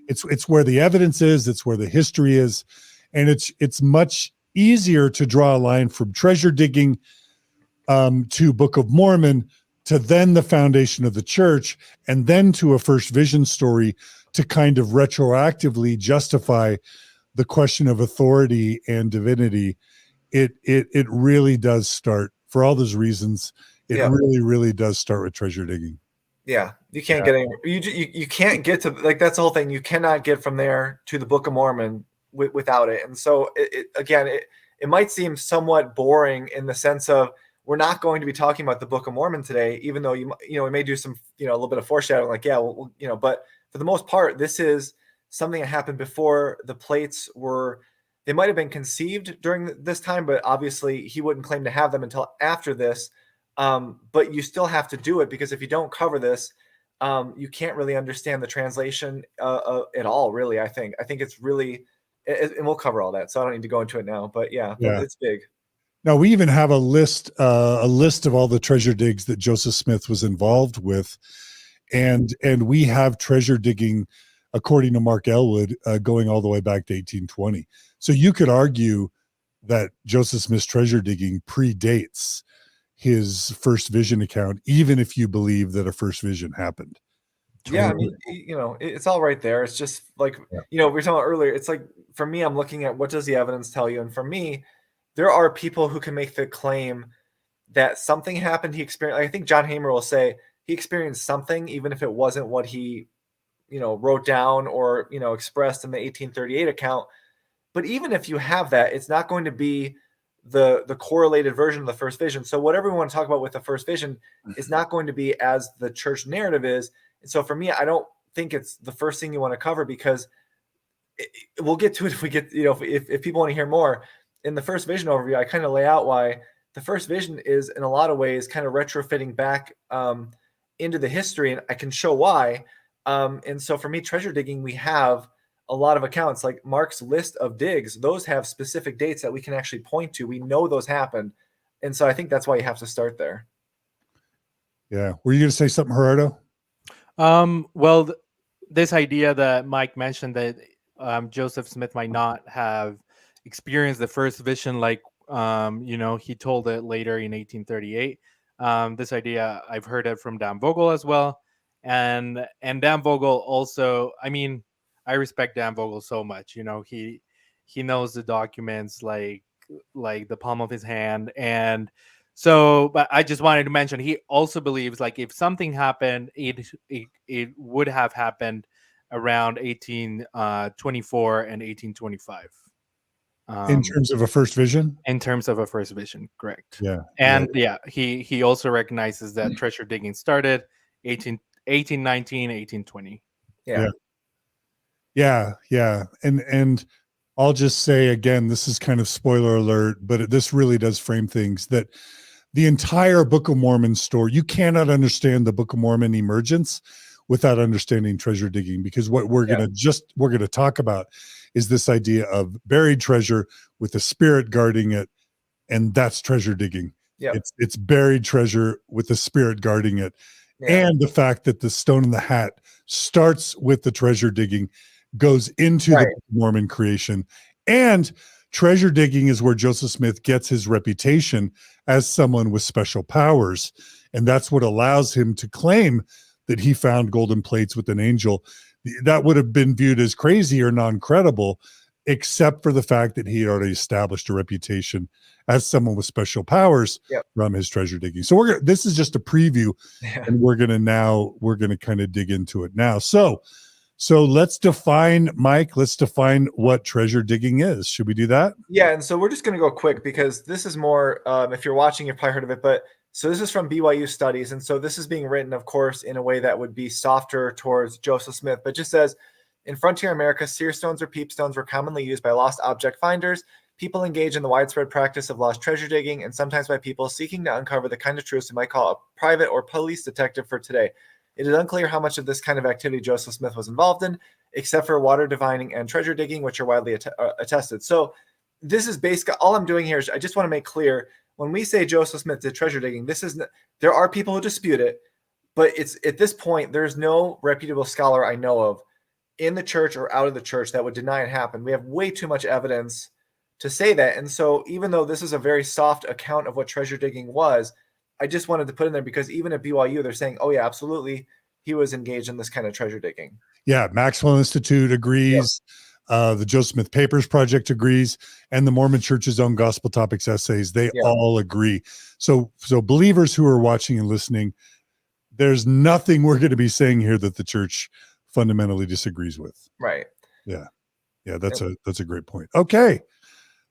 It's where the evidence is, it's where the history is, and it's much easier to draw a line from treasure digging to Book of Mormon to then the foundation of the church, and then to a first vision story to kind of retroactively justify the question of authority and divinity. It really does start, for all those reasons, it really does start with treasure digging. Yeah, you can't get anywhere. You can't get to, that's the whole thing. You cannot get from there to the Book of Mormon without it. And so it might seem somewhat boring in the sense of we're not going to be talking about the Book of Mormon today, even though we may do some a little bit of foreshadowing, but for the most part, this is something that happened before the plates were. They might have been conceived during this time, but obviously he wouldn't claim to have them until after this. But you still have to do it, because if you don't cover this, you can't really understand the translation at all, really. I think it's really, and we'll cover all that, so I don't need to go into it now, but it's big. Now, we even have a list of all the treasure digs that Joseph Smith was involved with, and we have treasure digging, according to Mark Elwood, going all the way back to 1820. So you could argue that Joseph Smith's treasure digging predates his first vision account, even if you believe that a first vision happened. Yeah, I mean, it's all right there. It's just like, we were talking about earlier, it's like, for me, I'm looking at what does the evidence tell you? And for me, there are people who can make the claim that something happened. He experienced, I think John Hamer will say he experienced something, even if it wasn't what he, wrote down or, expressed in the 1838 account. But even if you have that, it's not going to be the correlated version of the first vision. So whatever we want to talk about with the first vision is not going to be as the church narrative is. And so for me, I don't think it's the first thing you want to cover, because we'll get to it if we get, if people want to hear more. In the first vision overview, I kind of lay out why the first vision is in a lot of ways kind of retrofitting back into the history, and I can show why. And so for me, treasure digging, we have a lot of accounts like Mark's list of digs. Those have specific dates that we can actually point to. We know those happened. And so I think that's why you have to start there. Yeah. Were you going to say something, Gerardo? Well, this idea that Mike mentioned that Joseph Smith might not have experienced the first vision, like, he told it later in 1838. This idea, I've heard it from Dan Vogal as well. And Dan Vogal also, I mean, I respect Dan Vogal so much. He knows the documents like the palm of his hand. And so, but I just wanted to mention, he also believes like if something happened, it would have happened around 1824 and 1825. In terms of a first vision? In terms of a first vision, correct. Yeah. And he also recognizes that treasure digging started 1819, 1820. Yeah. And I'll just say again, this is kind of spoiler alert, but this really does frame things, that the entire Book of Mormon story, you cannot understand the Book of Mormon emergence without understanding treasure digging, because what we're going to talk about is this idea of buried treasure with the spirit guarding it. And that's treasure digging. Yeah. It's buried treasure with the spirit guarding it. Yeah. And the fact that the stone in the hat starts with the treasure digging, goes into the Mormon creation, and treasure digging is where Joseph Smith gets his reputation as someone with special powers. And that's what allows him to claim that he found golden plates with an angel. That would have been viewed as crazy or non-credible, except for the fact that he had already established a reputation as someone with special powers from his treasure digging. So this is just a preview, and we're gonna kind of dig into it now. So let's define, Mike, what treasure digging is. Should we do that? Yeah, and so we're just going to go quick because this is more, if you're watching, you've probably heard of it, but so this is from BYU Studies, and so this is being written, of course, in a way that would be softer towards Joseph Smith, but just says, in frontier America, seer stones or peepstones were commonly used by lost object finders. People engage in the widespread practice of lost treasure digging, and sometimes by people seeking to uncover the kind of truths we might call a private or police detective for today. It is unclear how much of this kind of activity Joseph Smith was involved in, except for water divining and treasure digging, which are widely attested. So this is basically all I'm doing here is I just want to make clear, when we say Joseph Smith did treasure digging, there are people who dispute it, but it's at this point, there's no reputable scholar I know of in the church or out of the church that would deny it happened. We have way too much evidence to say that. And so even though this is a very soft account of what treasure digging was, I just wanted to put in there because even at BYU, they're saying, oh yeah, absolutely, he was engaged in this kind of treasure digging. Yeah, Maxwell Institute agrees. The Joseph Smith Papers Project agrees, and the Mormon Church's own Gospel Topics essays, they all agree. So believers who are watching and listening, there's nothing we're going to be saying here that the church fundamentally disagrees with. Right. Yeah, that's a great point. Okay,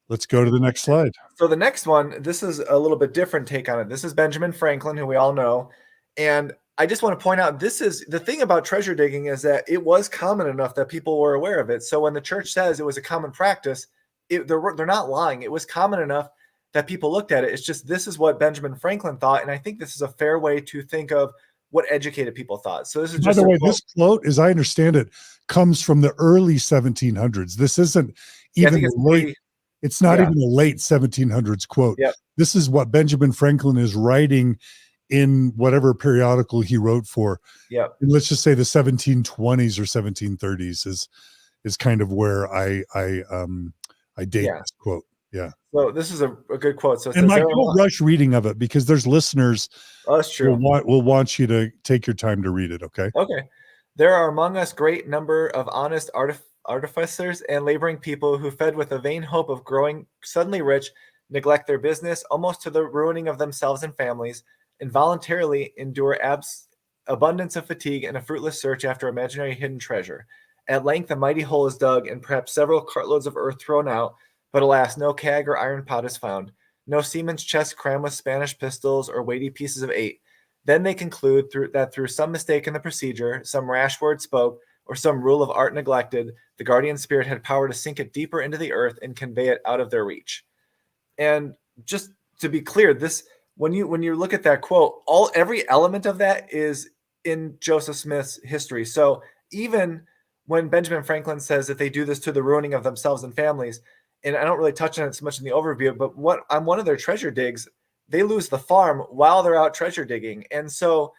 let's go to the next slide. So the next one, this is a little bit different take on it. This is Benjamin Franklin, who we all know. And I just want to point out, this is the thing about treasure digging is that it was common enough that people were aware of it. So when the church says it was a common practice, they're not lying. It was common enough that people looked at it. It's just, this is what Benjamin Franklin thought. And I think this is a fair way to think of what educated people thought. So this is just, by the way, this quote, as I understand it, comes from the early 1700s. This isn't even late. It's not even a late 1700s quote. This is what Benjamin Franklin is writing in whatever periodical he wrote for. And let's just say the 1720s or 1730s is kind of where I date this quote. Yeah. So this is a good quote. So it and says, Mike, don't rush reading of it because there's listeners that's true. Will want you to take your time to read it. Okay. Okay. There are among us great number of honest artificers and laboring people who, fed with a vain hope of growing suddenly rich, neglect their business almost to the ruining of themselves and families, and voluntarily endure abundance of fatigue and a fruitless search after imaginary hidden treasure. At length a mighty hole is dug and perhaps several cartloads of earth thrown out, but alas, no keg or iron pot is found, no seaman's chest crammed with Spanish pistols or weighty pieces of 8. Then they conclude that through some mistake in the procedure, some rash word spoke, or some rule of art neglected, the guardian spirit had power to sink it deeper into the earth and convey it out of their reach. And just to be clear, this when you look at that quote, every element of that is in Joseph Smith's history. So even when Benjamin Franklin says that they do this to the ruining of themselves and families, and I don't really touch on it so much in the overview, but on one of their treasure digs, they lose the farm while they're out treasure digging. And so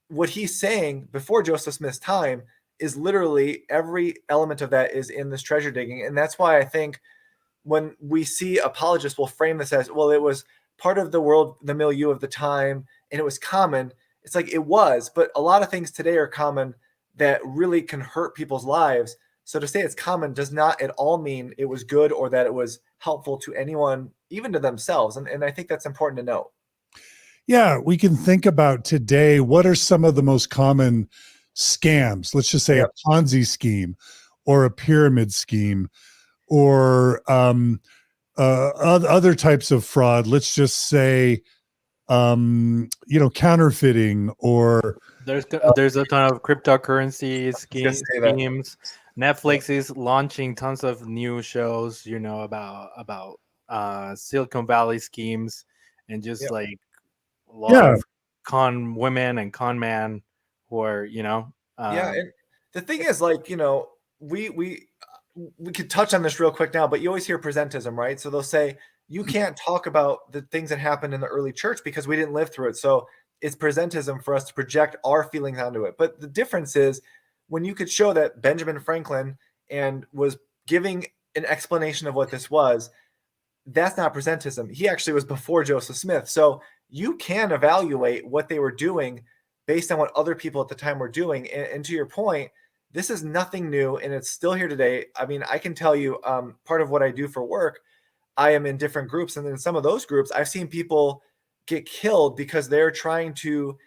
what he's saying before Joseph Smith's time is literally every element of that is in this treasure digging. And that's why I think when we see apologists will frame this as, well, it was part of the milieu of the time, and it was common. It's like it was, but a lot of things today are common that really can hurt people's lives. So to say it's common does not at all mean it was good or that it was helpful to anyone, even to themselves. And I think that's important to note. Yeah, we can think about today, what are some of the most common scams? Let's just say a Ponzi scheme or a pyramid scheme or other types of fraud. Let's just say, counterfeiting or there's a ton of cryptocurrency schemes. Netflix is launching tons of new shows, about Silicon Valley schemes and just like a lot of con women and con men who are, and the thing is, we could touch on this real quick now, but you always hear presentism, right? So they'll say, you can't talk about the things that happened in the early church because we didn't live through it. So it's presentism for us to project our feelings onto it. But the difference is when you could show that Benjamin Franklin and was giving an explanation of what this was, that's not presentism. He actually was before Joseph Smith. So you can evaluate what they were doing based on what other people at the time were doing. And to your point, this is nothing new, and it's still here today. I mean, I can tell you, part of what I do for work, I am in different groups, and in some of those groups, I've seen people get killed because they're trying to,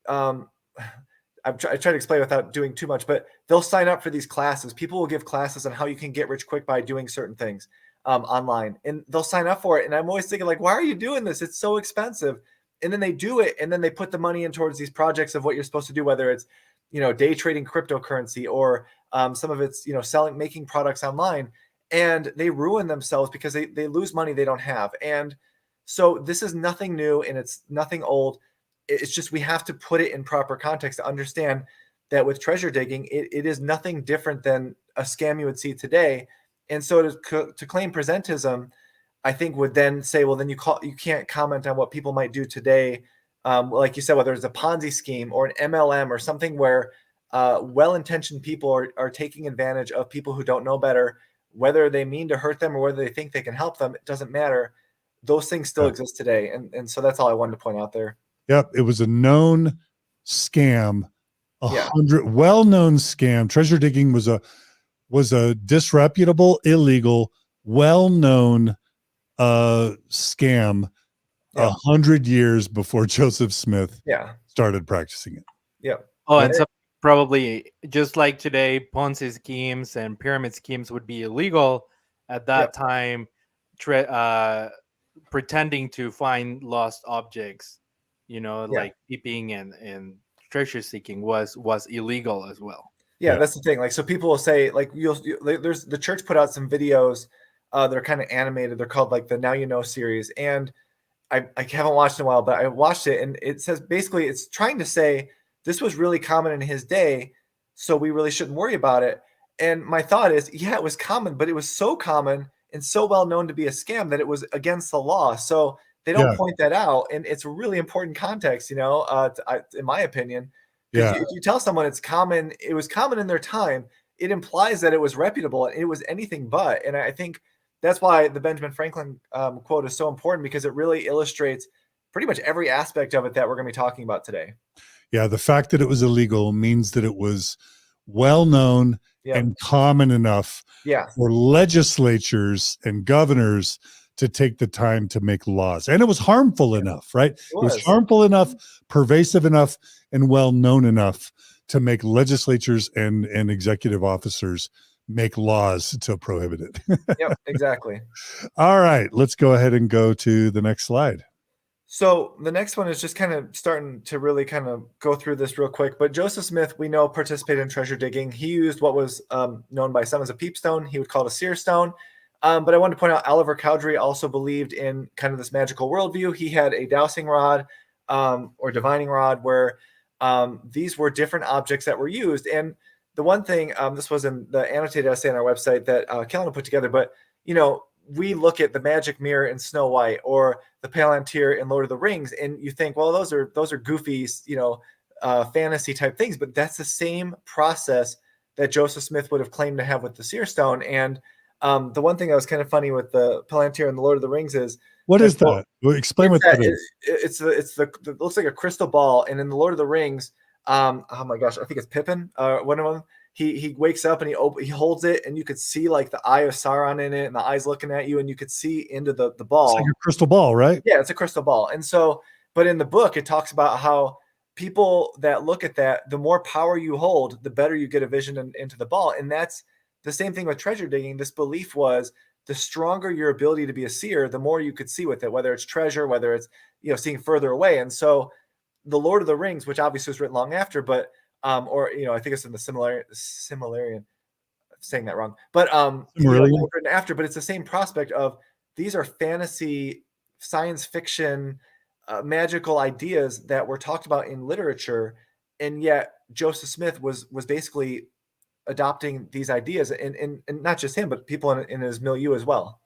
I try to explain without doing too much, but they'll sign up for these classes. People will give classes on how you can get rich quick by doing certain things online, and they'll sign up for it. And I'm always thinking, like, why are you doing this? It's so expensive. And then they do it, and then they put the money in towards these projects of what you're supposed to do, whether it's, day trading cryptocurrency or some of it's, making products online, and they ruin themselves because they lose money they don't have. And so this is nothing new, and it's nothing old. It's just, we have to put it in proper context to understand that with treasure digging, it is nothing different than a scam you would see today. And so to claim presentism, I think would then say, well, then you can't comment on what people might do today. Like you said, whether it's a Ponzi scheme or an MLM or something where well-intentioned people are taking advantage of people who don't know better, whether they mean to hurt them or whether they think they can help them, it doesn't matter. Those things still exist today. And so that's all I wanted to point out there. Yep. It was a known scam, well-known scam. Treasure digging was a disreputable, illegal, well-known scam 100 years before Joseph Smith started practicing it. Yeah. Oh, and so probably just like today, Ponzi schemes and pyramid schemes would be illegal at that time. Pretending to find lost objects, like peeping and treasure seeking was illegal as well. Yeah, that's the thing. Like, so people will say, like, there's the church put out some videos that are kind of animated. They're called like the Now You Know series, and I haven't watched in a while, but I watched it, and it says basically it's trying to say this was really common in his day, so we really shouldn't worry about it. And my thought is, it was common, but it was so common and so well known to be a scam that it was against the law. So they don't point that out, and it's a really important context, in my opinion. If you tell someone it was common in their time, it implies that it was reputable, and it was anything but. And I think that's why the Benjamin Franklin quote is so important, because it really illustrates pretty much every aspect of it that we're going to be talking about today. Yeah, the fact that it was illegal means that it was well-known and common enough for legislatures and governors to take the time to make laws. And it was harmful enough, right? It was harmful enough, pervasive enough, and well-known enough to make legislatures and executive officers make laws to prohibit it. Yep, exactly. All right, let's go ahead and go to the next slide. So the next one is just kind of starting to really kind of go through this real quick. But Joseph Smith, we know, participated in treasure digging. He used what was known by some as a peepstone. He would call it a seer stone. But I wanted to point out Oliver Cowdery also believed in kind of this magical worldview. He had a dowsing rod or divining rod where these were different objects that were used. And the one thing, this was in the annotated essay on our website that Kellen put together, but, we look at the magic mirror in Snow White or the Palantir in Lord of the Rings, and you think, well, those are goofy, fantasy type things, but that's the same process that Joseph Smith would have claimed to have with the seer stone. And the one thing that was kind of funny with the Palantir and the Lord of the Rings is, what is that? Explain what that is. It looks like a crystal ball, and in the Lord of the Rings, oh my gosh, I think it's Pippin, one of them. He wakes up and he holds it, and you could see like the eye of Sauron in it, and the eyes looking at you, and you could see into the ball. It's like a crystal ball, right? Yeah, it's a crystal ball. And so, but in the book, it talks about how people that look at that, the more power you hold, the better you get a vision into the ball. And that's the same thing with treasure digging. This belief was the stronger your ability to be a seer, the more you could see with it, whether it's treasure, whether it's seeing further away. And so, the Lord of the Rings, which obviously was written long after, but I think it's in the Silmarillion, saying that wrong, but written after, but it's the same prospect of these are fantasy, science fiction, magical ideas that were talked about in literature, and yet Joseph Smith was basically adopting these ideas, and not just him, but people in his milieu as well.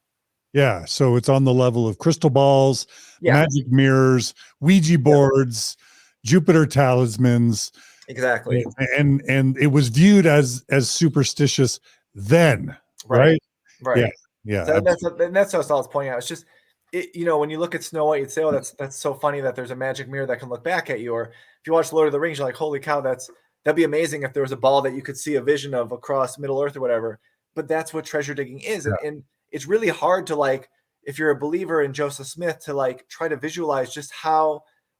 Yeah, so it's on the level of crystal balls, magic mirrors, Ouija boards, Jupiter talismans. Exactly. And it was viewed as superstitious then, right? Right. Yeah. So that's what I was pointing out. It's just when you look at Snow White, you'd say, oh, that's so funny that there's a magic mirror that can look back at you. Or if you watch Lord of the Rings, you're like, holy cow, that'd be amazing if there was a ball that you could see a vision of across Middle Earth or whatever. But that's what treasure digging is. Yeah. And it's really hard to, like, if you're a believer in Joseph Smith, to like try to visualize just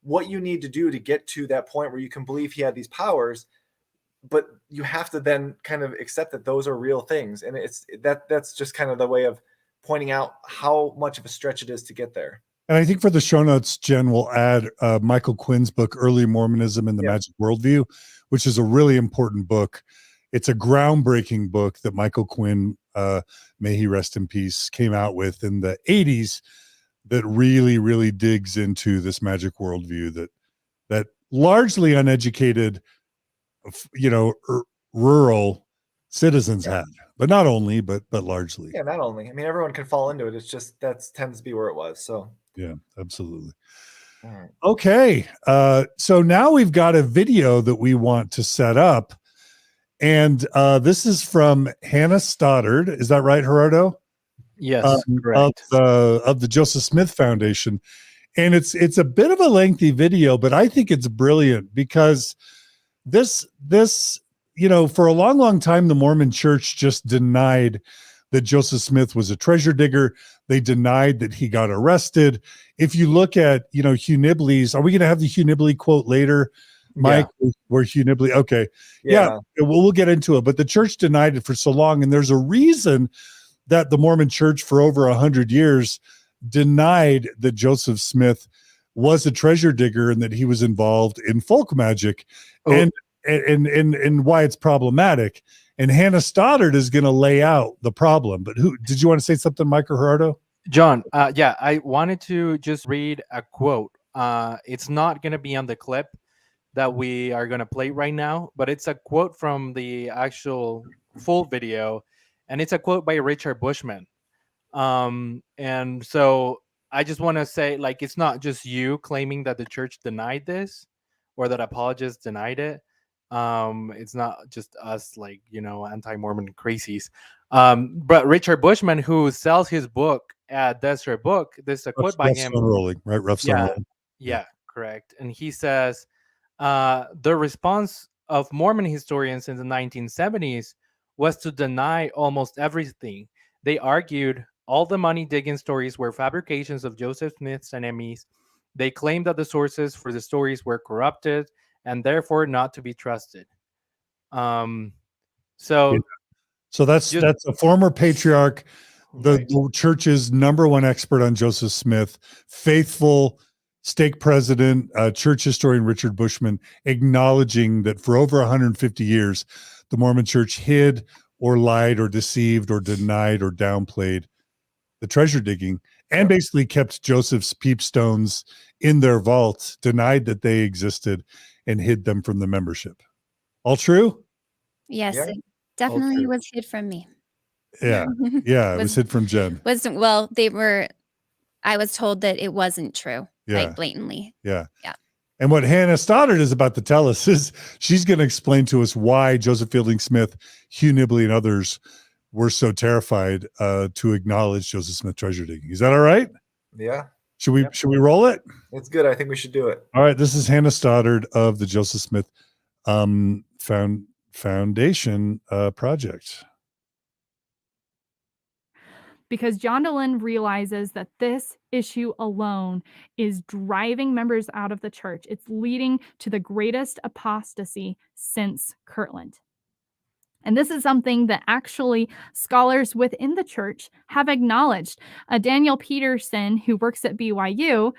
what you need to do to get to that point where you can believe he had these powers. But you have to then kind of accept that those are real things. And that's just kind of the way of pointing out how much of a stretch it is to get there. And I think for the show notes, Jen will add Michael Quinn's book, Early Mormonism and the Magic Worldview, which is a really important book. It's a groundbreaking book that Michael Quinn, may he rest in peace, came out with in the 80s that really, really digs into this magic worldview that largely uneducated, rural citizens had, but not only, but largely. Yeah, not only. I mean, everyone can fall into it. It's just that tends to be where it was. So yeah, absolutely. all right. Okay. So now we've got a video that we want to set up. And this is from Hannah Stoddard. Is that right, Gerardo? Yes, correct. Of the Joseph Smith Foundation. And it's a bit of a lengthy video, but I think it's brilliant because this for a long, long time, the Mormon Church just denied that Joseph Smith was a treasure digger. They denied that he got arrested. If you look at, Hugh Nibley's, are we going to have the Hugh Nibley quote later, Mike? Yeah. Where Hugh Nibley, okay. Yeah, we'll get into it. But the church denied it for so long. And there's a reason that the Mormon Church for over 100 years denied that Joseph Smith was a treasure digger and that he was involved in folk magic. And why it's problematic. And Hannah Stoddard is going to lay out the problem. But did you want to say something, Mike or Gerardo? John, I wanted to just read a quote. It's not going to be on the clip that we are going to play right now, but it's a quote from the actual full video, and it's a quote by Richard Bushman. And so I just want to say, like, it's not just you claiming that the church denied this or that apologists denied it. It's not just us, like, anti-Mormon crazies. But Richard Bushman, who sells his book at Desert Book, there's a quote by him. Rolling, right? Rough Stone Rolling. Yeah, correct. And he says, the response of Mormon historians in the 1970s was to deny almost everything. They argued all the money digging stories were fabrications of Joseph Smith's enemies. They claimed that the sources for the stories were corrupted and therefore not to be trusted. So that's a former patriarch, the church's number one expert on Joseph Smith, faithful stake president, church historian Richard Bushman, acknowledging that for over 150 years, the Mormon Church hid or lied or deceived or denied or downplayed the treasure digging and basically kept Joseph's peepstones in their vault, denied that they existed, and hid them from the membership. All true? Yes, it definitely was hid from me. Yeah, it was hid from Jen. I was told that it wasn't true, like blatantly. Yeah. And what Hannah Stoddard is about to tell us is she's going to explain to us why Joseph Fielding Smith, Hugh Nibley, and others were so terrified to acknowledge Joseph Smith treasure digging. Is that all right? Yeah. Should we roll it? It's good. I think we should do it. All right. This is Hannah Stoddard of the Joseph Smith Foundation project. Because John Dolan realizes that this issue alone is driving members out of the church. It's leading to the greatest apostasy since Kirtland. And this is something that actually scholars within the church have acknowledged. Daniel Peterson, who works at BYU,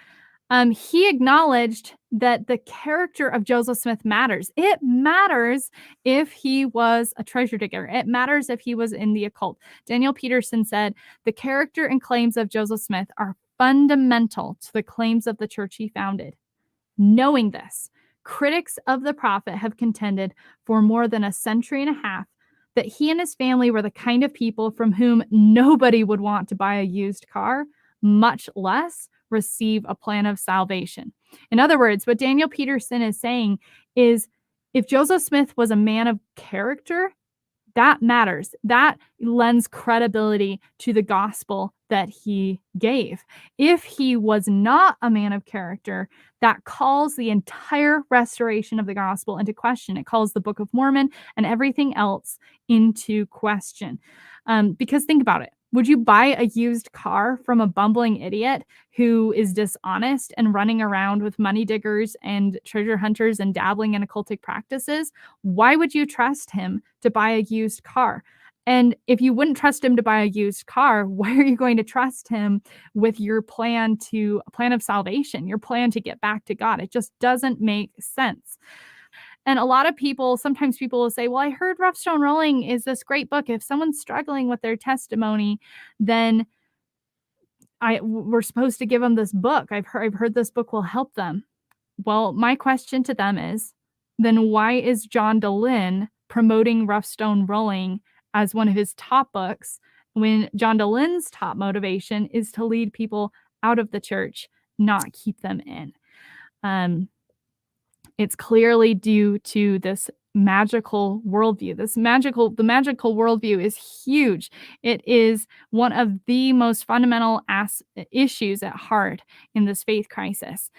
he acknowledged that the character of Joseph Smith matters. It matters if he was a treasure digger. It matters if he was in the occult. Daniel Peterson said, the character and claims of Joseph Smith are fundamental to the claims of the church he founded. Knowing this, critics of the prophet have contended for more than a century and a half that he and his family were the kind of people from whom nobody would want to buy a used car, much less receive a plan of salvation. In other words, what Daniel Peterson is saying is if Joseph Smith was a man of character, That matters. That lends credibility to the gospel that he gave. If he was not a man of character, that calls the entire restoration of the gospel into question. It calls the Book of Mormon and everything else into question. Because think about it. Would you buy a used car from a bumbling idiot who is dishonest and running around with money diggers and treasure hunters and dabbling in occultic practices? Why would you trust him to buy a used car? And if you wouldn't trust him to buy a used car, why are you going to trust him with your plan of salvation, your plan to get back to God? It just doesn't make sense. And a lot of people, sometimes people will say, well, I heard Rough Stone Rolling is this great book. If someone's struggling with their testimony, then we're supposed to give them this book. I've heard this book will help them. Well, my question to them is, then why is John DeLynn promoting Rough Stone Rolling as one of his top books when John DeLynn's top motivation is to lead people out of the church, not keep them in? It's clearly due to this magical worldview. The magical worldview is huge. It is one of the most fundamental issues at heart in this faith crisis.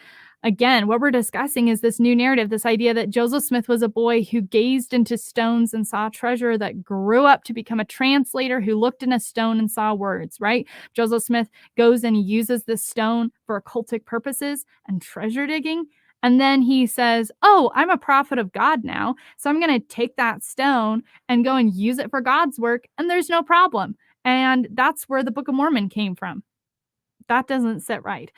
Again, what we're discussing is this new narrative, this idea that Joseph Smith was a boy who gazed into stones and saw treasure, that grew up to become a translator who looked in a stone and saw words, right? Joseph Smith goes and uses this stone for occultic purposes and treasure digging. And then he says, oh, I'm a prophet of God now, so I'm going to take that stone and go and use it for God's work, and there's no problem. And that's where the Book of Mormon came from. That doesn't sit right.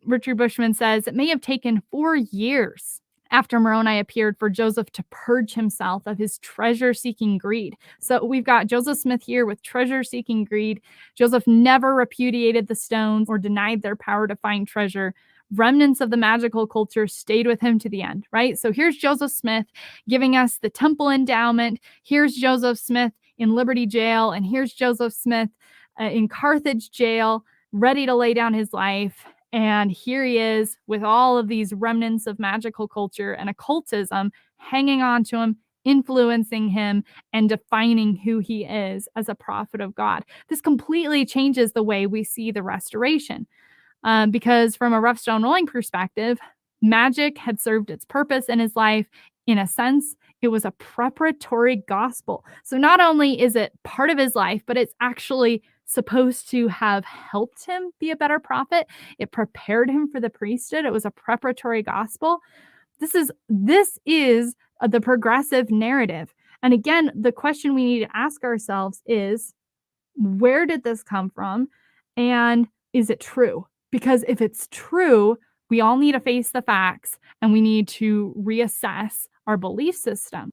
Richard Bushman says, it may have taken 4 years after Moroni appeared for Joseph to purge himself of his treasure-seeking greed. So we've got Joseph Smith here with treasure-seeking greed. Joseph never repudiated the stones or denied their power to find treasure. Remnants of the magical culture stayed with him to the end, right? So here's Joseph Smith giving us the temple endowment. Here's Joseph Smith in Liberty Jail, and here's Joseph Smith in Carthage Jail, ready to lay down his life. And here he is with all of these remnants of magical culture and occultism hanging on to him, influencing him, and defining who he is as a prophet of God. This completely changes the way we see the restoration. Because from a Rough Stone Rolling perspective, magic had served its purpose in his life. In a sense, it was a preparatory gospel. So not only is it part of his life, but it's actually supposed to have helped him be a better prophet. It prepared him for the priesthood. It was a preparatory gospel. This is the progressive narrative. And again, the question we need to ask ourselves is, where did this come from? And is it true? Because if it's true, we all need to face the facts and we need to reassess our belief system.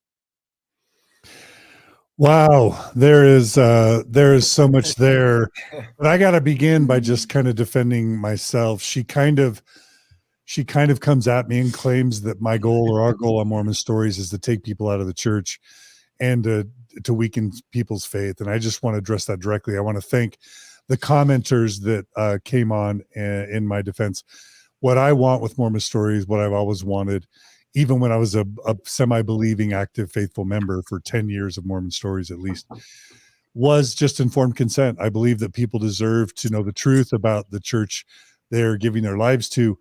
Wow, there is so much there, but I got to begin by just kind of defending myself. She kind of comes at me and claims that my goal or our goal on Mormon Stories is to take people out of the church and to weaken people's faith. And I just want to address that directly. I want to thank the commenters that came on in my defense. What I want with Mormon Stories, what I've always wanted, even when I was a semi-believing, active, faithful member for 10 years of Mormon Stories at least, was just informed consent. I believe that people deserve to know the truth about the church they're giving their lives to.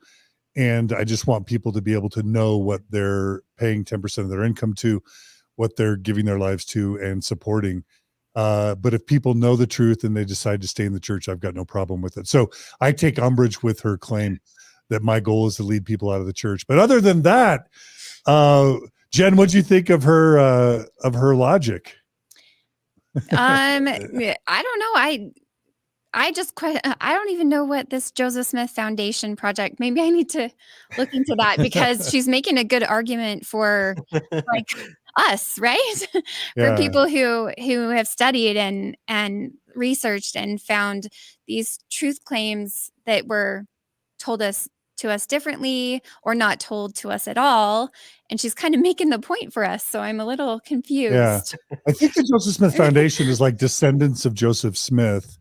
And I just want people to be able to know what they're paying 10% of their income to, what they're giving their lives to and supporting. But if people know the truth and they decide to stay in the church, I've got no problem with it. So I take umbrage with her claim that my goal is to lead people out of the church. But other than that, Jen, what'd you think of her logic? I don't know. I don't even know what this Joseph Smith Foundation project. Maybe I need to look into that because she's making a good argument for like us, right? For people who have studied and researched and found these truth claims that were told to us differently or not told to us at all. And she's kind of making the point for us. So I'm a little confused. Yeah. I think the Joseph Smith Foundation is like descendants of Joseph Smith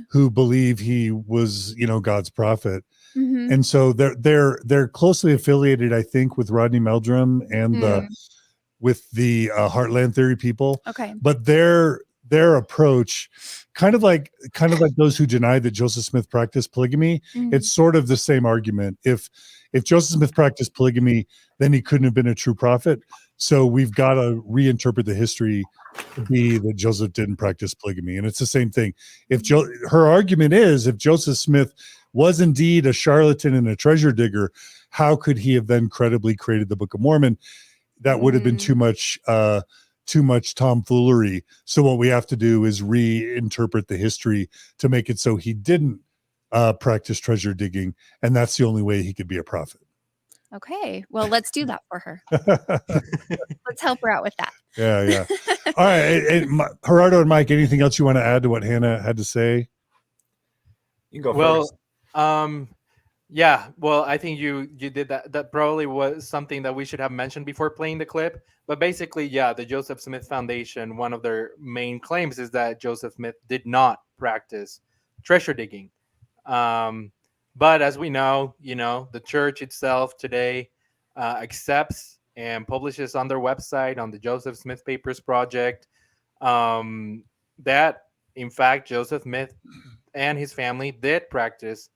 who believe he was, God's prophet. Mm-hmm. And so they're closely affiliated, I think, with Rodney Meldrum and with the Heartland Theory people. Okay. But their approach, kind of like those who deny that Joseph Smith practiced polygamy, Mhm. it's sort of the same argument. If Joseph Smith practiced polygamy, then he couldn't have been a true prophet. So we've got to reinterpret the history to be that Joseph didn't practice polygamy. And it's the same thing. Her argument is, if Joseph Smith was indeed a charlatan and a treasure digger, how could he have then credibly created the Book of Mormon? That would have been too much tomfoolery. So what we have to do is reinterpret the history to make it so he didn't practice treasure digging, and that's the only way he could be a prophet. Okay. Well, let's do that for her. Let's help her out with that. Yeah. All right. Gerardo and Mike, anything else you want to add to what Hannah had to say? You can go Well, first. yeah. Well, I think you did that. That probably was something that we should have mentioned before playing the clip. But basically, yeah, the Joseph Smith Foundation, one of their main claims is that Joseph Smith did not practice treasure digging. But as we know, the church itself today accepts and publishes on their website, on the Joseph Smith Papers Project, that in fact Joseph Smith and his family did practice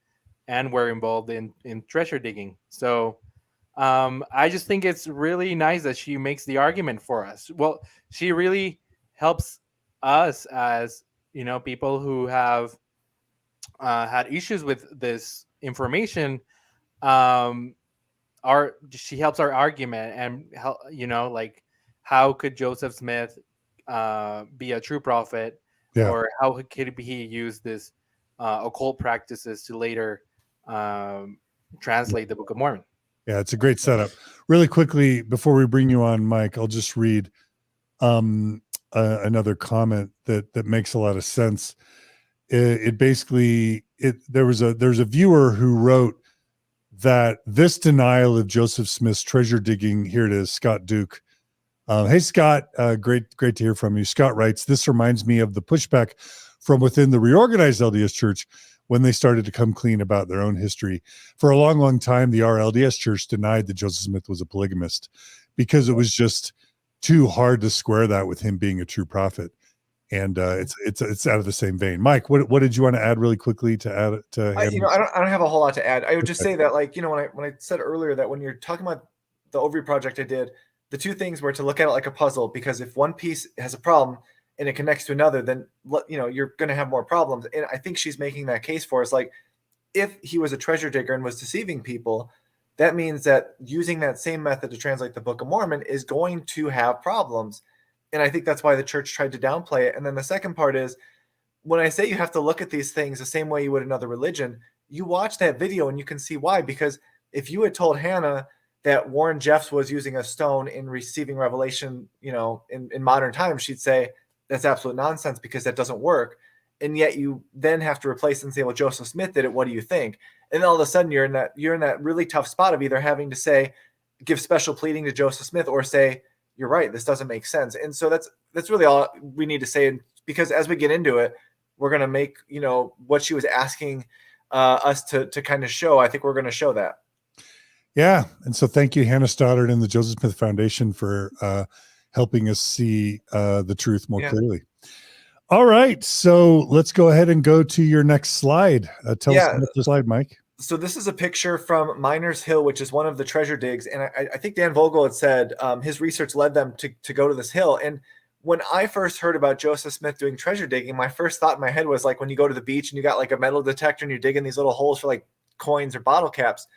and were involved in treasure digging. So I just think it's really nice that she makes the argument for us. Well, she really helps us as people who have had issues with this information. She helps our argument, and like, how could Joseph Smith be a true prophet, or how could he use this occult practices to later translate the Book of Mormon? Yeah, it's a great setup. Really quickly, before we bring you on, Mike, I'll just read another comment that makes a lot of sense. There's a viewer who wrote that this denial of Joseph Smith's treasure digging, here it is, Scott Duke. Hey, Scott, great to hear from you. Scott writes, this reminds me of the pushback from within the reorganized LDS Church when they started to come clean about their own history. For a long, long time, the RLDS Church denied that Joseph Smith was a polygamist because it was just too hard to square that with him being a true prophet. And it's out of the same vein. Mike, what did you want to add really quickly to add to? I don't have a whole lot to add. I would just say that, like, when I said earlier that when you're talking about the ovary project I did, the two things were to look at it like a puzzle, because if one piece has a problem and it connects to another, then you're going to have more problems. And I think she's making that case for us. Like, if he was a treasure digger and was deceiving people, that means that using that same method to translate the Book of Mormon is going to have problems. And I think that's why the church tried to downplay it. And then the second part is, when I say you have to look at these things the same way you would another religion, you watch that video and you can see why. Because if you had told Hannah that Warren Jeffs was using a stone in receiving revelation, in modern times, she'd say that's absolute nonsense because that doesn't work. And yet you then have to replace and say, well, Joseph Smith did it. What do you think? And then all of a sudden you're in that really tough spot of either having to say, give special pleading to Joseph Smith, or say, you're right, this doesn't make sense. And so that's really all we need to say, because as we get into it, we're going to make, what she was asking us to kind of show. I think we're going to show that. Yeah. And so thank you, Hannah Stoddard and the Joseph Smith Foundation, for helping us see the truth more clearly. All right. So let's go ahead and go to your next slide. Tell us about the slide, Mike. So this is a picture from Miners Hill, which is one of the treasure digs. And I think Dan Vogal had said his research led them to go to this hill. And when I first heard about Joseph Smith doing treasure digging, my first thought in my head was like when you go to the beach and you got like a metal detector and you're digging these little holes for like coins or bottle caps.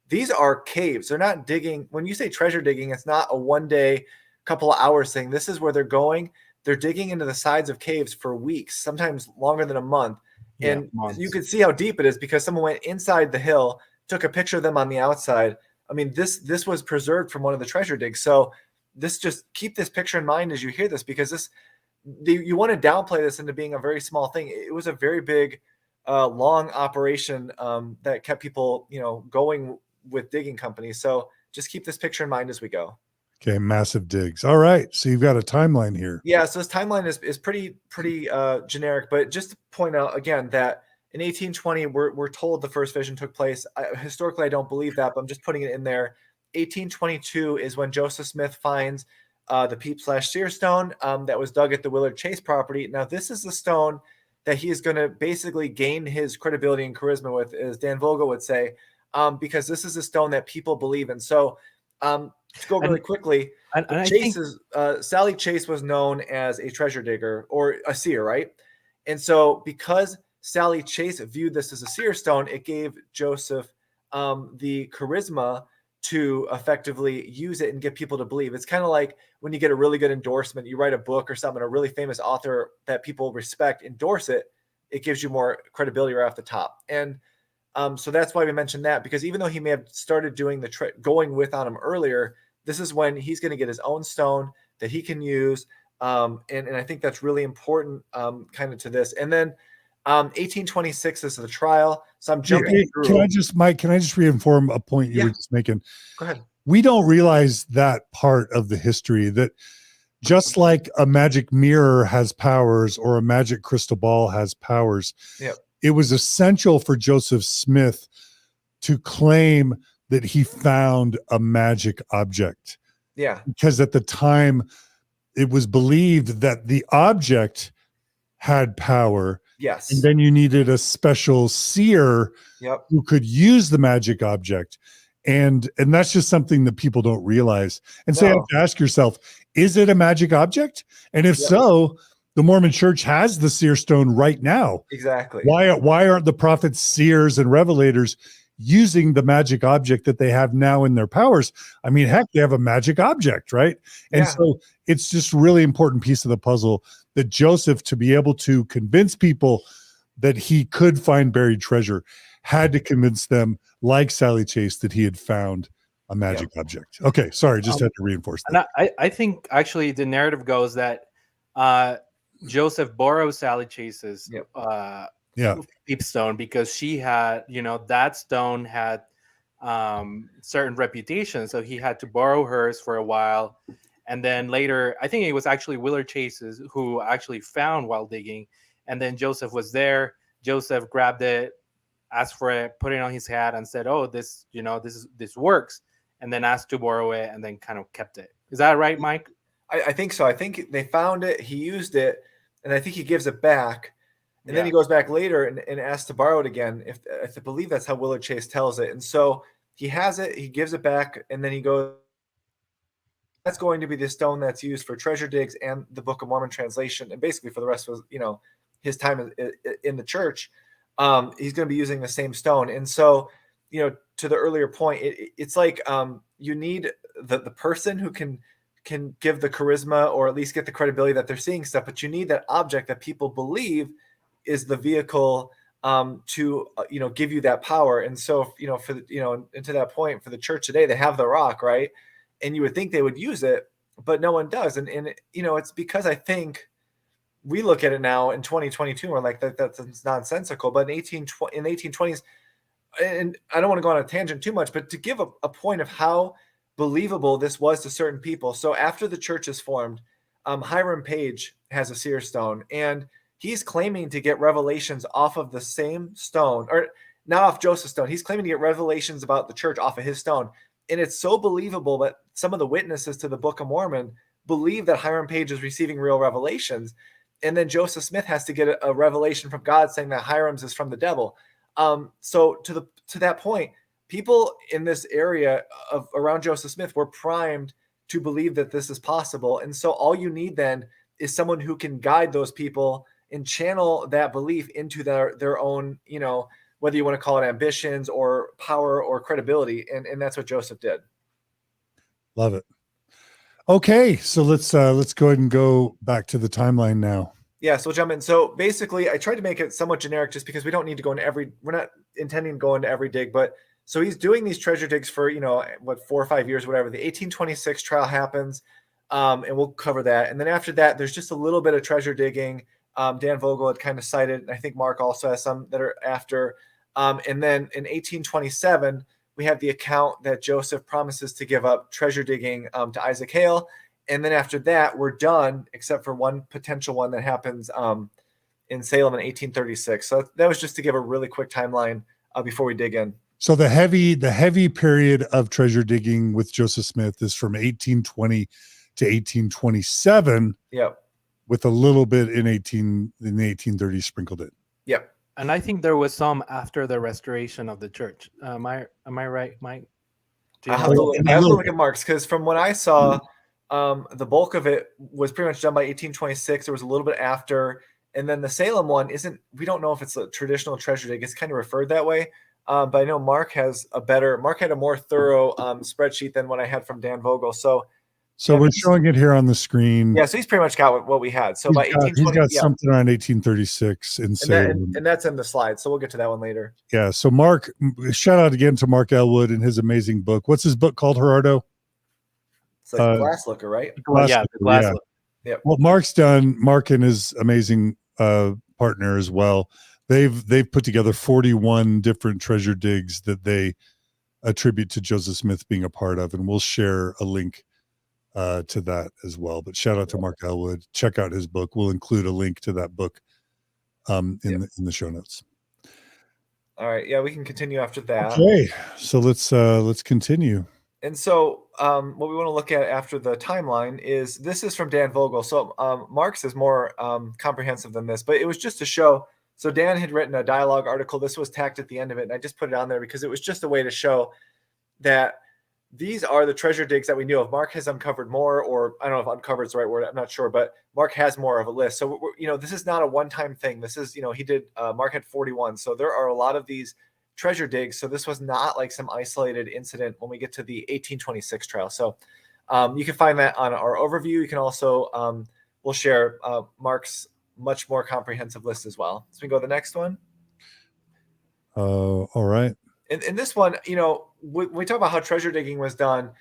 These are caves. They're not digging. When you say treasure digging, it's not a one day, couple of hours thing. This is where they're going. They're digging into the sides of caves for weeks, sometimes longer than a month. And you could see how deep it is because someone went inside the hill, took a picture of them on the outside. I mean, this was preserved from one of the treasure digs. So just keep this picture in mind as you hear this, because you want to downplay this into being a very small thing. It was a very big, long operation that kept people, going with digging companies. So just keep this picture in mind as we go. Okay, massive digs. All right, so you've got a timeline here. Yeah, so this timeline is pretty generic, but just to point out again that in 1820 we're told the first vision took place. Historically, I don't believe that, but I'm just putting it in there. 1822 is when Joseph Smith finds the peep/seer stone that was dug at the Willard Chase property. Now, this is the stone that he is going to basically gain his credibility and charisma with, as Dan Vogel would say, because this is a stone that people believe in. So to go really quickly, and I Chase think, is Sally Chase was known as a treasure digger or a seer, right? And so because Sally Chase viewed this as a seer stone, it gave Joseph the charisma to effectively use it and get people to believe. It's kind of like when you get a really good endorsement, you write a book or something, a really famous author that people respect, endorse it, it gives you more credibility right off the top. And so that's why we mentioned that, because even though he may have started doing the going with on him earlier, this is when he's going to get his own stone that he can use. And I think that's really important kind of to this. And then 1826 is the trial. So I'm jumping through. Can I just, Mike, can I just reinform a point you were just making? Go ahead. We don't realize that part of the history, that just like a magic mirror has powers or a magic crystal ball has powers, it was essential for Joseph Smith to claim that he found a magic object. Yeah. Because at the time, it was believed that the object had power. Yes. And then you needed a special seer who could use the magic object. And that's just something that people don't realize. And so you have to ask yourself, is it a magic object? And if so, the Mormon Church has the seer stone right now. Exactly. Why aren't the prophets, seers, and revelators using the magic object that they have now in their powers? I mean, heck, they have a magic object, right? And so it's just really important piece of the puzzle that Joseph, to be able to convince people that he could find buried treasure, had to convince them, like Sally Chase, that he had found a magic object. Okay, sorry, just had to reinforce that. And I think actually the narrative goes that Joseph borrowed Sally Chase's peep stone because she had, that stone had certain reputation, so he had to borrow hers for a while. And then later, I think it was actually Willard Chase's who actually found while digging. And then Joseph was there. Joseph grabbed it, asked for it, put it on his hat, and said, "Oh, this works." And then asked to borrow it, and then kind of kept it. Is that right, Mike? I think so. I think they found it, he used it, and I think he gives it back. And then he goes back later and asks to borrow it again. If I believe that's how Willard Chase tells it. And so he has it, he gives it back, and then he goes, that's going to be the stone that's used for treasure digs and the Book of Mormon translation. And basically for the rest of his time in the church, he's going to be using the same stone. And so, to the earlier point, it's like you need the person who can give the charisma or at least get the credibility that they're seeing stuff, but you need that object that people believe is the vehicle to give you that power. And so and to that point, for the church today, they have the rock, right? And you would think they would use it, but no one does. And it's because I think we look at it now in 2022, we're like, that's nonsensical. But in the 1820s, and I don't want to go on a tangent too much, but to give a point of how believable this was to certain people. So after the church is formed, Hiram Page has a seer stone, and he's claiming to get revelations off of the same stone, or not off Joseph's stone. He's claiming to get revelations about the church off of his stone. And it's so believable that some of the witnesses to the Book of Mormon believe that Hiram Page is receiving real revelations. And then Joseph Smith has to get a revelation from God saying that Hiram's is from the devil. So to that point, people in this area of around Joseph Smith were primed to believe that this is possible. And so all you need then is someone who can guide those people and channel that belief into their own, whether you want to call it ambitions or power or credibility. And that's what Joseph did. Love it. Okay. So let's go ahead and go back to the timeline now. Yeah. So we'll jump in. So basically I tried to make it somewhat generic just because we don't need to go into we're not intending to go into every dig, but so he's doing these treasure digs for, 4 or 5 years, whatever. The 1826 trial happens. And we'll cover that. And then after that, there's just a little bit of treasure digging. Dan Vogel had kind of cited, and I think Mark also has some that are after. And then in 1827, we have the account that Joseph promises to give up treasure digging to Isaac Hale. And then after that, we're done, except for one potential one that happens in Salem in 1836. So that was just to give a really quick timeline before we dig in. So the heavy period of treasure digging with Joseph Smith is from 1820 to 1827, Yep. with a little bit in the 1830s sprinkled in. Yep. And I think there was some after the restoration of the church. Am I right, Mike? Do you I have know? to look, In I a have to little look at Mark's, because from what I saw, the bulk of it was pretty much done by 1826. There was a little bit after, and then the Salem one isn't. We don't know if it's a traditional treasure dig. It's kind of referred that way, but I know Mark had a more thorough spreadsheet than what I had from Dan Vogel. So So yeah, we're he's- showing it here on the screen. yeah, so he's pretty much got what we had. So by He's 1820, got yeah, something around 1836 in and, Salem. and that's in the slide. So we'll get to that one later. Yeah. So Mark, shout out again to Mark Elwood and his amazing book. What's his book called, Gerardo? It's like Glass Looker, right? Glass Yeah, Looker, the glass yeah. look. What Mark's done, Mark and his amazing partner as well, they've put together 41 different treasure digs that they attribute to Joseph Smith being a part of, and we'll share a link to that as well. But shout out to Mark Elwood. Check out his book. We'll include a link to that book in the show notes. All right. Yeah, we can continue after that. Okay, so let's continue. And so what we want to look at after the timeline is, this is from Dan Vogel. So Mark's is more comprehensive than this, but it was just to show. So Dan had written a dialogue article. This was tacked at the end of it, and I just put it on there because it was just a way to show that these are the treasure digs that we knew of. Mark has uncovered more, or I don't know if uncovered is the right word. I'm not sure, but Mark has more of a list. So, this is not a one-time thing. This is, he did, Mark had 41. So there are a lot of these treasure digs. So this was not like some isolated incident when we get to the 1826 trial. So you can find that on our overview. You can also, we'll share Mark's much more comprehensive list as well. So we go to the next one. All right. In this one, we talk about how treasure digging was done.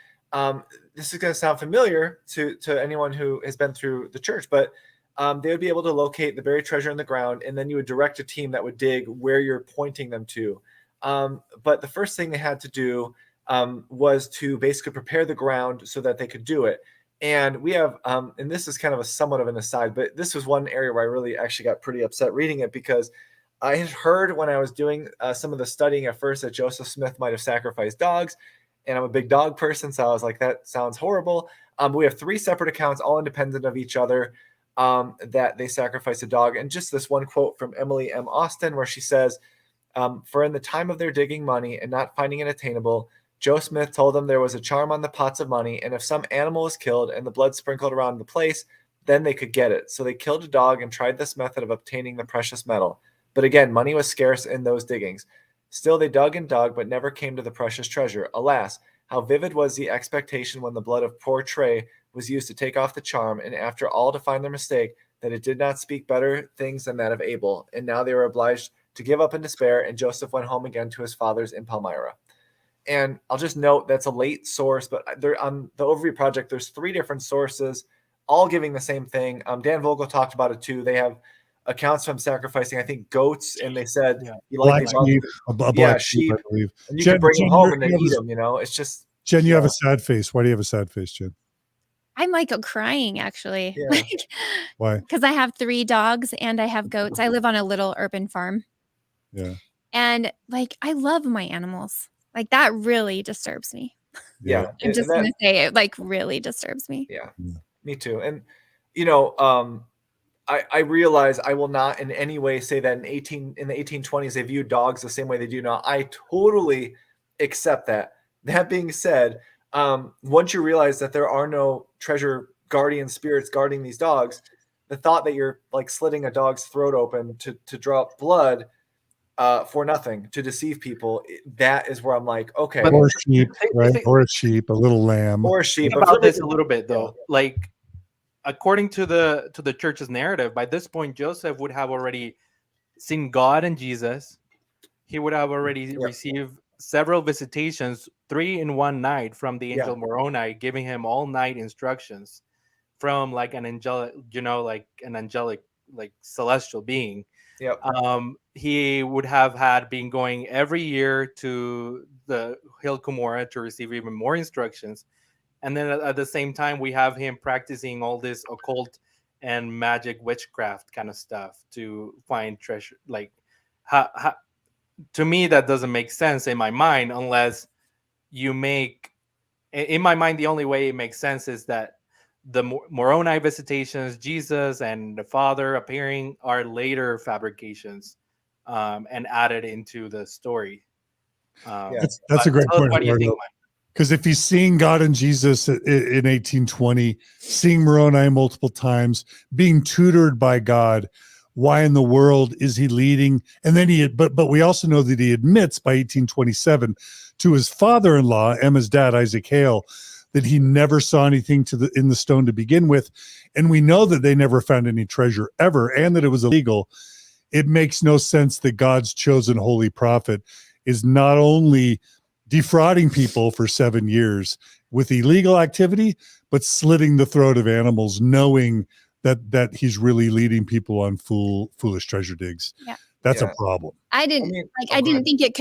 This is going to sound familiar to anyone who has been through the church, but they would be able to locate the buried treasure in the ground, and then you would direct a team that would dig where you're pointing them to. But the first thing they had to do was to basically prepare the ground so that they could do it. And we have, and this is kind of a somewhat of an aside, but this was one area where I really actually got pretty upset reading it, because I had heard when I was doing some of the studying at first that Joseph Smith might have sacrificed dogs, and I'm a big dog person, so I was like, that sounds horrible. We have 3 separate accounts, all independent of each other, that they sacrificed a dog. And just this one quote from Emily M. Austin, where she says, for in the time of their digging money and not finding it attainable, Joe Smith told them there was a charm on the pots of money, and if some animal was killed and the blood sprinkled around the place, then they could get it. So they killed a dog and tried this method of obtaining the precious metal. But again, money was scarce in those diggings. Still they dug and dug, but never came to the precious treasure. Alas, how vivid was the expectation when the blood of poor Trey was used to take off the charm, and after all to find their mistake, that it did not speak better things than that of Abel. And now they were obliged to give up in despair, and Joseph went home again to his fathers in Palmyra. And I'll just note that's a late source, but there on the Overview Project, there's 3 different sources, all giving the same thing. Dan Vogel talked about it too. They have accounts from sacrificing, I think, goats, and they said he Black likely sheep, a black sheep, I believe. and you Jen- can bring Jen, them home you're- and then you have eat a- them. It's just Jen, you have a sad face. Why do you have a sad face, Jen? I'm like crying actually. Yeah. Why? Because I have 3 dogs and I have goats. I live on a little urban farm. Yeah. And like, I love my animals. Like, that really disturbs me. yeah. I'm just going to say it like really disturbs me. Yeah, Yeah. me too. And I realize I will not in any way say that in the 1820s they viewed dogs the same way they do now. I totally accept that. That being said, once you realize that there are no treasure guardian spirits guarding these dogs, the thought that you're like slitting a dog's throat open to draw up blood for nothing, to deceive people, that is where I'm like, okay. Or a sheep, right? Or a sheep, a little lamb. Or a sheep. Think about this a little bit though. Like, according to the church's narrative, by this point Joseph would have already seen God and Jesus. He would have already received several visitations, 3 in one night, from the angel Moroni, giving him all night instructions from like an angelic, like celestial being. Yep. He would have had been going every year to the Hill Cumorah to receive even more instructions. And then at the same time, we have him practicing all this occult and magic witchcraft kind of stuff to find treasure. Like, to me, that doesn't make sense in my mind unless you make. In my mind, the only way it makes sense is that the Moroni visitations, Jesus and the Father appearing are later fabrications and added into the story. That's a great tell us, point, what do you think, Eduardo. Mike? Because if he's seeing God and Jesus in 1820, seeing Moroni multiple times, being tutored by God, why in the world is he leading? And then but we also know that he admits by 1827 to his father-in-law, Emma's dad, Isaac Hale, that he never saw anything in the stone to begin with. And we know that they never found any treasure ever, and that it was illegal. It makes no sense that God's chosen holy prophet is not only defrauding people for 7 years with illegal activity, but slitting the throat of animals, knowing that he's really leading people on foolish treasure digs. Yeah. That's a problem. I didn't think it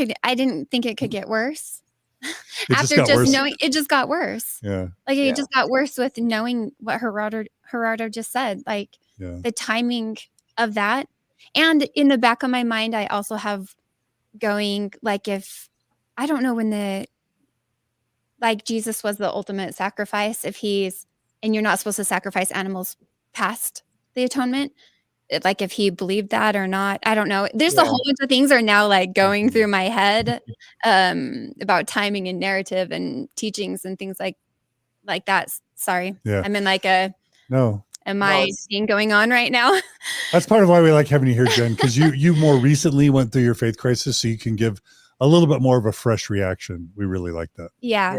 could get worse. It After just got worse. knowing, it just got worse. Yeah. Like it just got worse with knowing what Gerardo just said, like the timing of that. And in the back of my mind, I also have going, like, if I don't know when like Jesus was the ultimate sacrifice, and you're not supposed to sacrifice animals past the atonement, like if he believed that or not, I don't know. There's a whole bunch of things are now like going through my head about timing and narrative and teachings and things like that. Sorry. Yeah. I'm in like a thing going on right now. That's part of why we like having you here, Jen, because you more recently went through your faith crisis, so you can give a little bit more of a fresh reaction. We really like that. Yeah.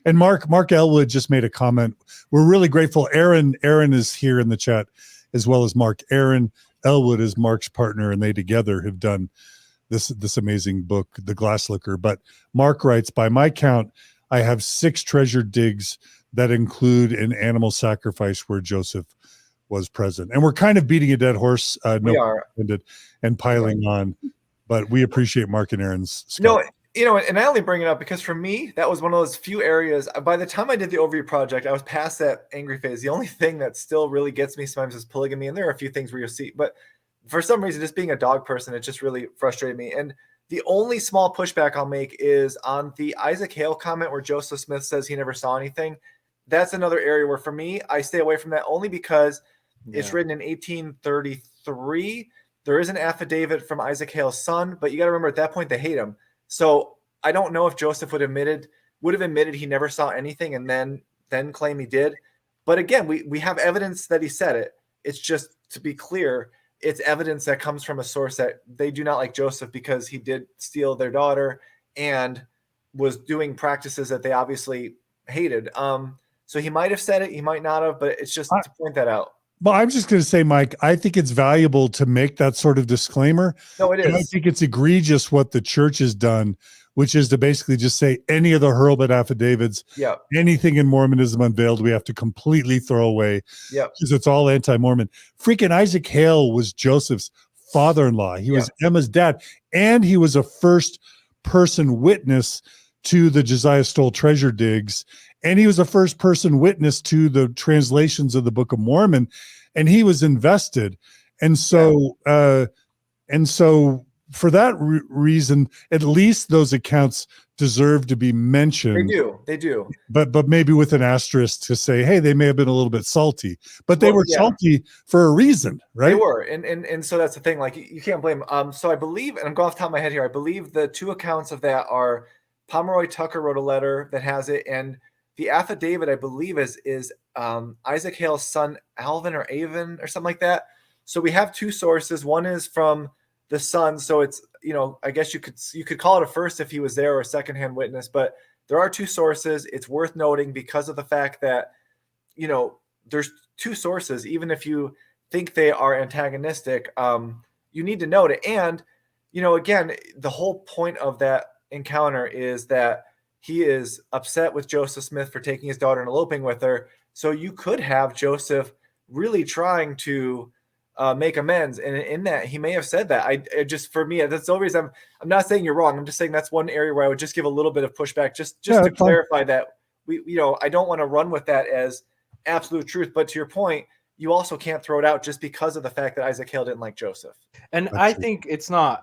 And Mark Elwood just made a comment. We're really grateful. Aaron is here in the chat, as well as Mark. Aaron Elwood is Mark's partner, and they together have done this amazing book, The Glass Looker. But Mark writes, by my count, I have 6 treasure digs that include an animal sacrifice where Joseph was present. And we're kind of beating a dead horse, and piling on, but we appreciate Mark and Aaron's scholarship. No, and I only bring it up because for me, that was one of those few areas. By the time I did the overview project, I was past that angry phase. The only thing that still really gets me sometimes is polygamy. And there are a few things where you'll see, but for some reason, just being a dog person, it just really frustrated me. And the only small pushback I'll make is on the Isaac Hale comment where Joseph Smith says he never saw anything. That's another area where for me, I stay away from that only because it's written in 1833. There is an affidavit from Isaac Hale's son, but you got to remember at that point, they hate him. So I don't know if Joseph would have admitted he never saw anything and then claim he did. But again, we have evidence that he said it. It's just, to be clear, it's evidence that comes from a source that they do not like Joseph because he did steal their daughter and was doing practices that they obviously hated. So he might have said it, he might not have, but it's just to point that out. Well, I'm just going to say, Mike, I think it's valuable to make that sort of disclaimer. No, it is. And I think it's egregious what the church has done, which is to basically just say any of the Hurlbut affidavits, anything in Mormonism unveiled, we have to completely throw away because it's all anti-Mormon. Freaking Isaac Hale was Joseph's father-in-law. He was Emma's dad, and he was a first-person witness to the Josiah Stoll treasure digs, and he was a first-person witness to the translations of the Book of Mormon, and he was invested. And so, for that reason, at least those accounts deserve to be mentioned. They do. But maybe with an asterisk to say, hey, they may have been a little bit salty, but they were salty for a reason, right? They were, and so that's the thing. Like you can't blame. So I believe, and I'm going off the top of my head here. I believe the 2 accounts of that are Pomeroy Tucker wrote a letter that has it, and the affidavit I believe is Isaac Hale's son Alvin or Avon or something like that. So we have 2 sources. One is from the son, so it's, I guess you could call it a first if he was there or a secondhand witness, but there are 2 sources. It's worth noting because of the fact that there's 2 sources. Even if you think they are antagonistic, you need to note it. And again, the whole point of that encounter is that he is upset with Joseph Smith for taking his daughter and eloping with her. So you could have Joseph really trying to make amends, and in that he may have said that. I just, for me, that's the reason I'm not saying you're wrong. I'm just saying that's one area where I would just give a little bit of pushback, just to clarify that I don't want to run with that as absolute truth. But to your point, you also can't throw it out just because of the fact that Isaac Hale didn't like Joseph. And I think it's not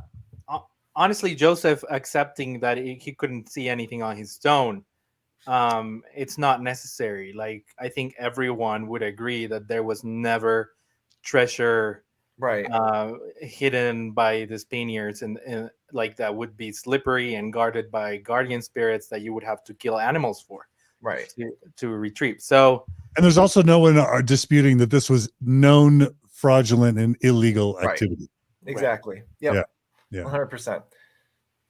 honestly Joseph accepting that he couldn't see anything on his stone it's not necessary. Like, I think everyone would agree that there was never treasure Right. hidden by the Spaniards, and like that would be slippery and guarded by guardian spirits that you would have to kill animals for Right. to retrieve. So And there's also no one disputing that this was known fraudulent and illegal Right. activity. Exactly. Yep. Yeah. 100%.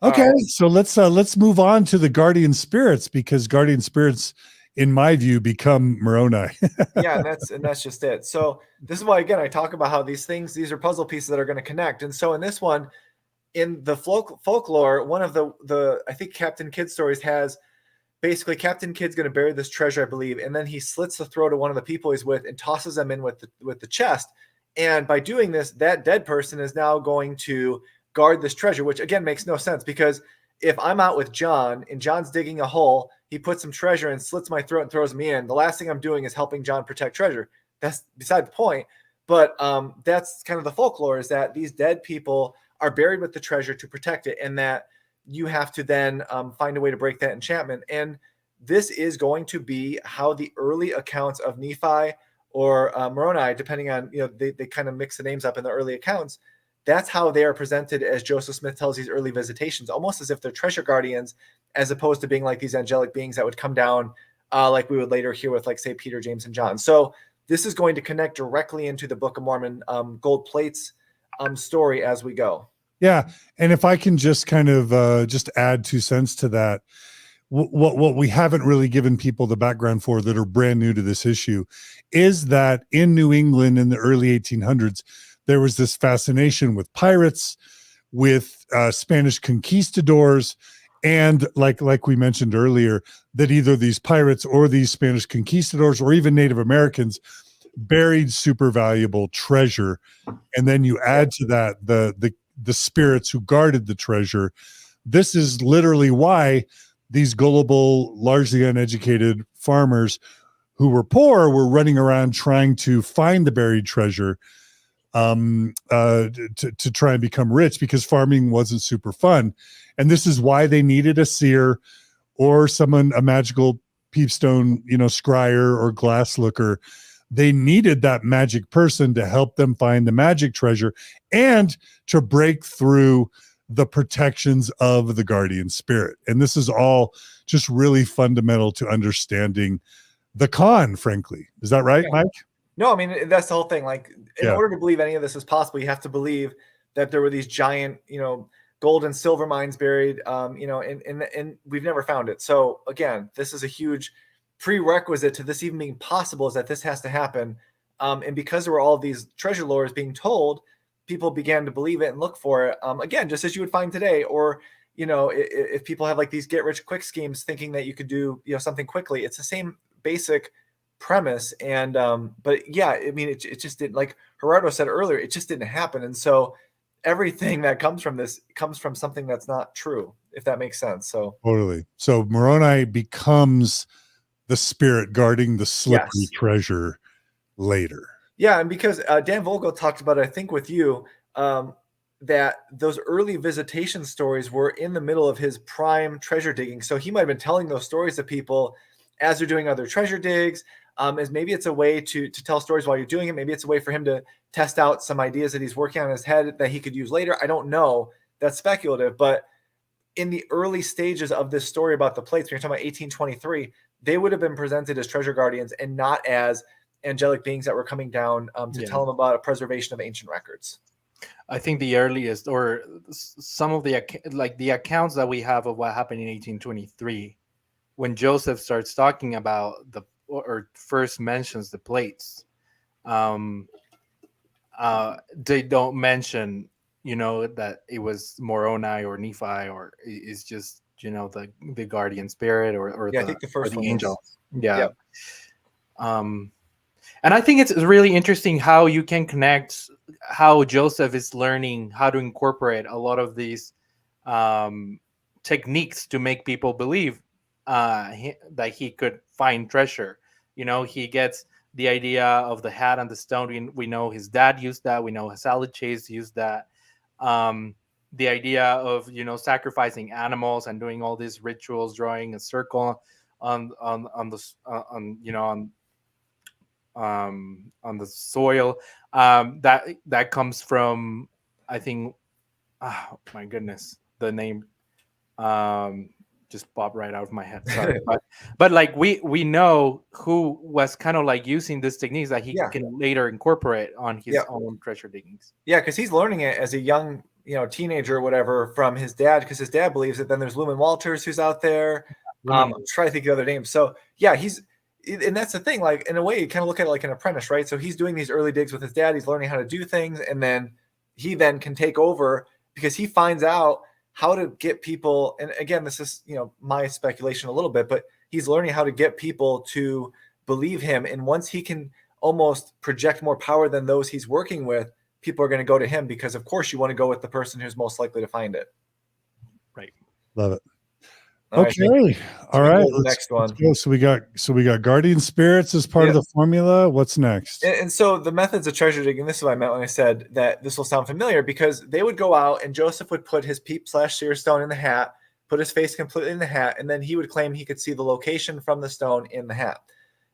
Okay, Alright. so let's move on to the guardian spirits, because guardian spirits, in my view, become Moroni. Yeah, and that's just it. So this is why, again, I talk about how these are puzzle pieces that are going to connect. And so in this one, in the folklore, one of the I think Captain Kidd stories has basically Captain Kidd's going to bury this treasure, I believe, and then he slits the throat of one of the people he's with and tosses them in with the chest. And by doing this, that dead person is now going to guard this treasure, which again makes no sense, because if I'm out with John and John's digging a hole, he puts some treasure and slits my throat and throws me in, the last thing I'm doing is helping John protect treasure. That's beside the point. But that's kind of the folklore, is that these dead people are buried with the treasure to protect it, and that you have to then find a way to break that enchantment. And this is going to be how the early accounts of Nephi or Moroni, depending on, they kind of mix the names up in the early accounts. That's how they are presented, as Joseph Smith tells these early visitations, almost as if they're treasure guardians, as opposed to being like these angelic beings that would come down, like we would later hear with, like, say, Peter, James, and John. So this is going to connect directly into the Book of Mormon gold plates story as we go. Yeah, and if I can just kind of just add 2 cents to that, what we haven't really given people the background for that are brand new to this issue is that in New England in the early 1800s, there was this fascination with pirates, with Spanish conquistadors, and like we mentioned earlier, that either these pirates or these Spanish conquistadors or even Native Americans buried super valuable treasure. And then you add to that the spirits who guarded the treasure. This is literally why these gullible, largely uneducated farmers who were poor were running around trying to find the buried treasure to try and become rich, because farming wasn't super fun. And this is why they needed a seer or someone, a magical peepstone, scryer or glass looker. They needed that magic person to help them find the magic treasure and to break through the protections of the guardian spirit. And this is all just really fundamental to understanding the con, frankly. Is that right, Mike? No, I mean, that's the whole thing. Like, in order to believe any of this is possible, you have to believe that there were these giant, gold and silver mines buried, and we've never found it. So again, this is a huge prerequisite to this even being possible, is that this has to happen. And because there were all these treasure lores being told, people began to believe it and look for it. Again, just as you would find today, or, if people have like these get rich quick schemes thinking that you could do, something quickly, it's the same basic premise. And but yeah, I mean, it just didn't, like Gerardo said earlier, it just didn't happen. And so everything that comes from this comes from something that's not true, if that makes sense. So totally. So Moroni becomes the spirit guarding the slippery treasure later. Yeah, and because Dan Vogel talked about it, I think with you, that those early visitation stories were in the middle of his prime treasure digging. So he might have been telling those stories to people as they're doing other treasure digs. As maybe it's a way to tell stories while you're doing it. Maybe it's a way for him to test out some ideas that he's working on in his head that he could use later. I don't know. That's speculative. But in the early stages of this story about the plates, when you're talking about 1823, they would have been presented as treasure guardians and not as angelic beings that were coming down to tell them about a preservation of ancient records. I think the earliest, or some of the accounts that we have of what happened in 1823, when Joseph starts talking about or first mentions the plates, they don't mention, that it was Moroni or Nephi, or it's just, the guardian spirit or I think the first one angel. Yep. And I think it's really interesting how you can connect how Joseph is learning how to incorporate a lot of these techniques to make people believe that he could find treasure. He gets the idea of the hat and the stone. We know his dad used that. We know Salad Chase used that. The idea of, sacrificing animals and doing all these rituals, drawing a circle on the soil. That comes from, I think, oh my goodness, the name just popped right out of my head. Sorry, but like we know who was kind of like using these techniques that he can later incorporate on his own treasure diggings. Yeah, because he's learning it as a young, teenager or whatever from his dad, because his dad believes it. Then there's Lumen Walters who's out there. I'm trying to think of the other names. So yeah, and that's the thing. Like, in a way, you kind of look at it like an apprentice, right? So he's doing these early digs with his dad. He's learning how to do things, and then he then can take over because he finds out how to get people. And again, this is my speculation a little bit, but he's learning how to get people to believe him. And once he can almost project more power than those he's working with, people are going to go to him, because of course you want to go with the person who's most likely to find it. Right. Love it. All Okay. right. All right. The next one. Let's go. So we got guardian spirits as part of the formula. What's next? And so the methods of treasure digging, this is what I meant when I said that this will sound familiar, because they would go out and Joseph would put his peep/seer stone in the hat, put his face completely in the hat, and then he would claim he could see the location from the stone in the hat.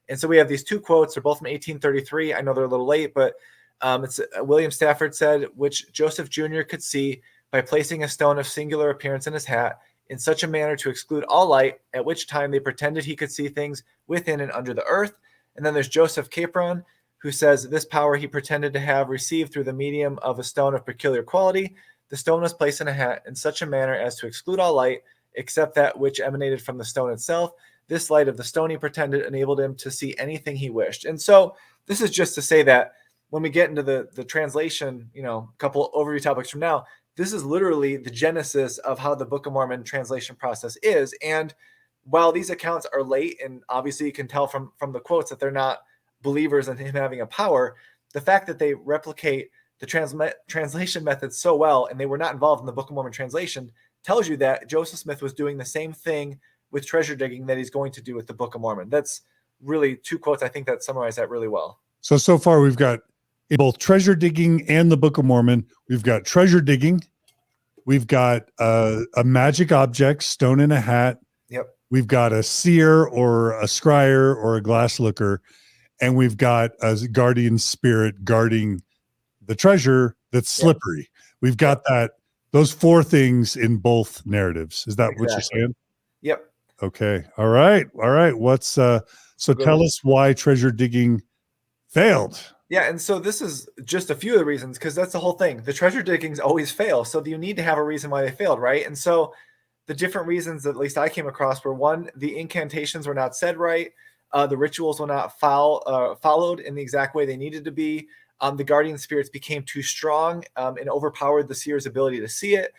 And so we have these two quotes. They're both from 1833. I know they're a little late, but it's William Stafford said, which Joseph Jr. could see by placing a stone of singular appearance in his hat in such a manner to exclude all light, at which time they pretended he could see things within and under the earth. And then there's Joseph Capron, who says this power he pretended to have received through the medium of a stone of peculiar quality. The stone was placed in a hat in such a manner as to exclude all light, except that which emanated from the stone itself. This light of the stone, he pretended, enabled him to see anything he wished. And so this is just to say that when we get into the translation, a couple overview topics from now, this is literally the genesis of how the Book of Mormon translation process is. And while these accounts are late, and obviously you can tell from the quotes that they're not believers in him having a power, the fact that they replicate the translation methods so well, and they were not involved in the Book of Mormon translation, tells you that Joseph Smith was doing the same thing with treasure digging that he's going to do with the Book of Mormon. That's really two quotes, I think, that summarize that really well. So far we've got both treasure digging and the Book of Mormon. We've got treasure digging. We've got a magic object, stone in a hat. Yep. We've got a seer or a scryer or a glass looker. And we've got a guardian spirit guarding the treasure that's slippery. Yep. We've got those four things in both narratives. Is that what you're saying? Yep. Okay. All right. What's so tell us why treasure digging failed. Yeah, and so this is just a few of the reasons, because that's the whole thing. The treasure diggings always fail, so you need to have a reason why they failed, right? And so the different reasons, at least I came across, were: one, the incantations were not said right, the rituals were not followed in the exact way they needed to be, the guardian spirits became too strong and overpowered the seer's ability to see it.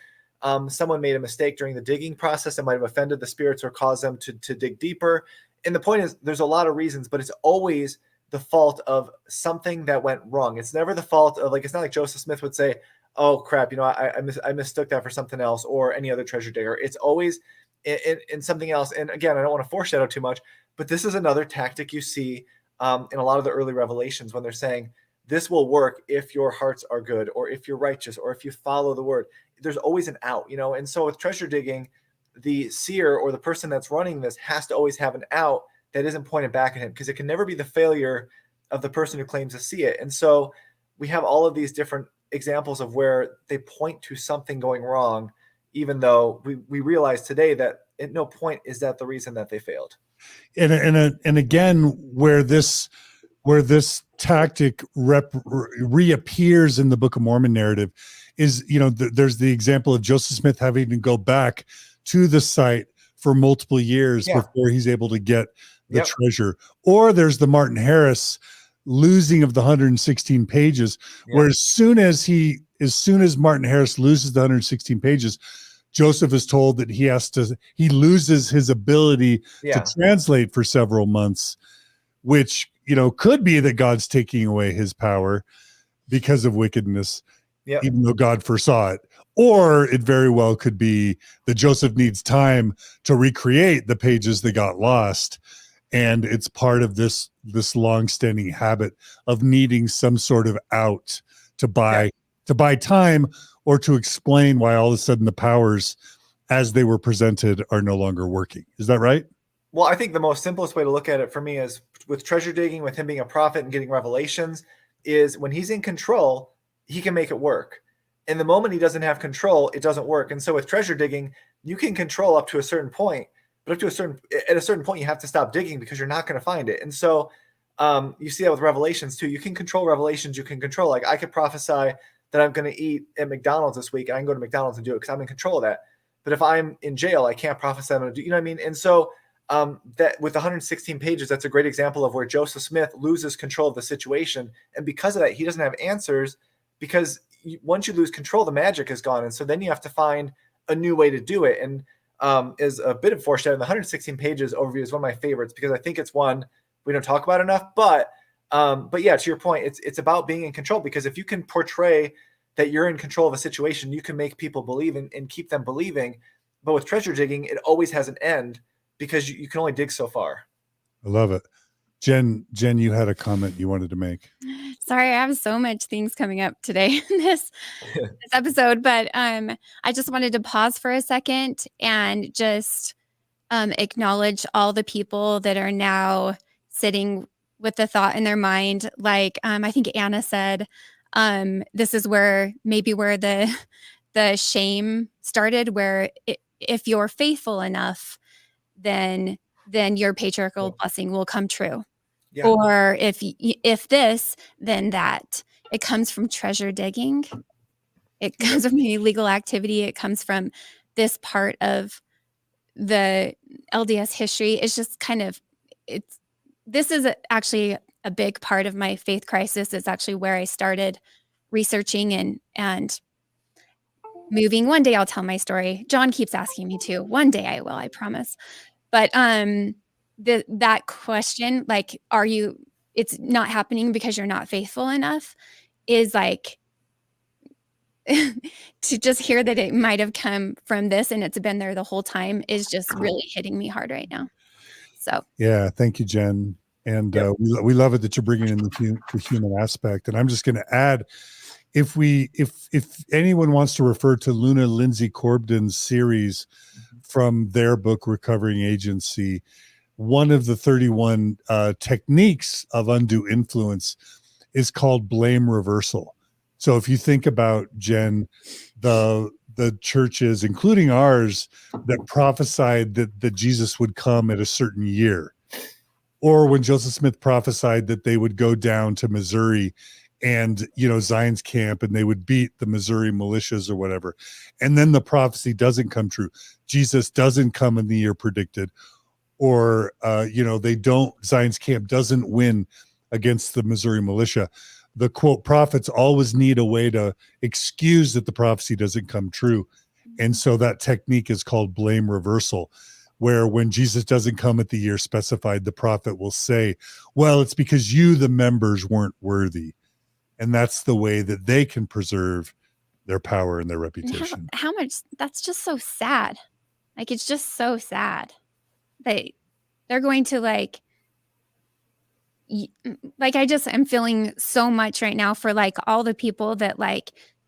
Someone made a mistake during the digging process that might have offended the spirits or caused them to dig deeper. And the point is, there's a lot of reasons, but it's always the fault of something that went wrong. It's never the fault of, like, it's not like Joseph Smith would say, oh crap, I mistook that for something else, or any other treasure digger. It's always in something else. And again, I don't want to foreshadow too much, but this is another tactic you see in a lot of the early revelations, when they're saying this will work if your hearts are good, or if you're righteous, or if you follow the word. There's always an out, and so with treasure digging, the seer or the person that's running this has to always have an out that isn't pointed back at him, because it can never be the failure of the person who claims to see it. And so we have all of these different examples of where they point to something going wrong, even though we realize today that at no point is that the reason that they failed. And again, where this tactic reappears in the Book of Mormon narrative is, there's the example of Joseph Smith having to go back to the site for multiple years before he's able to get the treasure. Or there's the Martin Harris losing of the 116 pages, where as soon as Martin Harris loses the 116 pages, Joseph is told that he loses his ability to translate for several months, which, could be that God's taking away his power because of wickedness, even though God foresaw it. Or it very well could be that Joseph needs time to recreate the pages that got lost. And it's part of this long-standing habit of needing some sort of out to buy time, or to explain why all of a sudden the powers as they were presented are no longer working. Is that right? Well, I think the most simplest way to look at it for me is with treasure digging, with him being a prophet and getting revelations, is when he's in control, he can make it work. And the moment he doesn't have control, it doesn't work. And so with treasure digging, you can control up to a certain point, but at a certain point, you have to stop digging because you're not going to find it. And so you see that with revelations too. You can control revelations. You can control, like I could prophesy that I'm going to eat at McDonald's this week, and I can go to McDonald's and do it because I'm in control of that. But if I'm in jail, I can't prophesy I'm going to do, you know what I mean? And so that with 116 pages, that's a great example of where Joseph Smith loses control of the situation. And because of that, he doesn't have answers, because once you lose control, the magic is gone. And so then you have to find a new way to do it. And is a bit of foreshadowing. The 116 pages overview is one of my favorites because I think it's one we don't talk about enough. But yeah, to your point, it's about being in control, because if you can portray that you're in control of a situation, you can make people believe and keep them believing. But with treasure digging, it always has an end, because you can only dig so far. I love it. Jen, you had a comment you wanted to make. Sorry, I have so much things coming up today in this episode, but I just wanted to pause for a second and just acknowledge all the people that are now sitting with the thought in their mind. Like I think Anna said, this is where the shame started, where if you're faithful enough, then your patriarchal blessing will come true. Yeah. Or if this, then that. It comes from treasure digging. It comes from illegal activity. It comes from this part of the LDS history. It's just kind of, this is actually a big part of my faith crisis. It's actually where I started researching and moving. One day I'll tell my story. John keeps asking me to. One day I will, I promise. But that question, like, it's not happening because you're not faithful enough, is like to just hear that it might have come from this and it's been there the whole time is just really hitting me hard right now. So yeah, thank you, Jen. And we love it that you're bringing in the human aspect. And I'm just going to add, if anyone wants to refer to Luna Lindsay Corbden's series from their book Recovering Agency, one of the 31 techniques of undue influence is called blame reversal. So if you think about, Jen, the churches, including ours, that prophesied that Jesus would come at a certain year, or when Joseph Smith prophesied that they would go down to Missouri and, Zion's camp, and they would beat the Missouri militias or whatever. And then the prophecy doesn't come true. Jesus doesn't come in the year predicted, or, Zion's camp doesn't win against the Missouri militia. The quote prophets always need a way to excuse that the prophecy doesn't come true. And so that technique is called blame reversal, where when Jesus doesn't come at the year specified, the prophet will say, well, it's because you, the members, weren't worthy. And that's the way that they can preserve their power and their reputation. How much, that's just so sad. Like, it's just so sad. They're going to I'm feeling so much right now for all the people that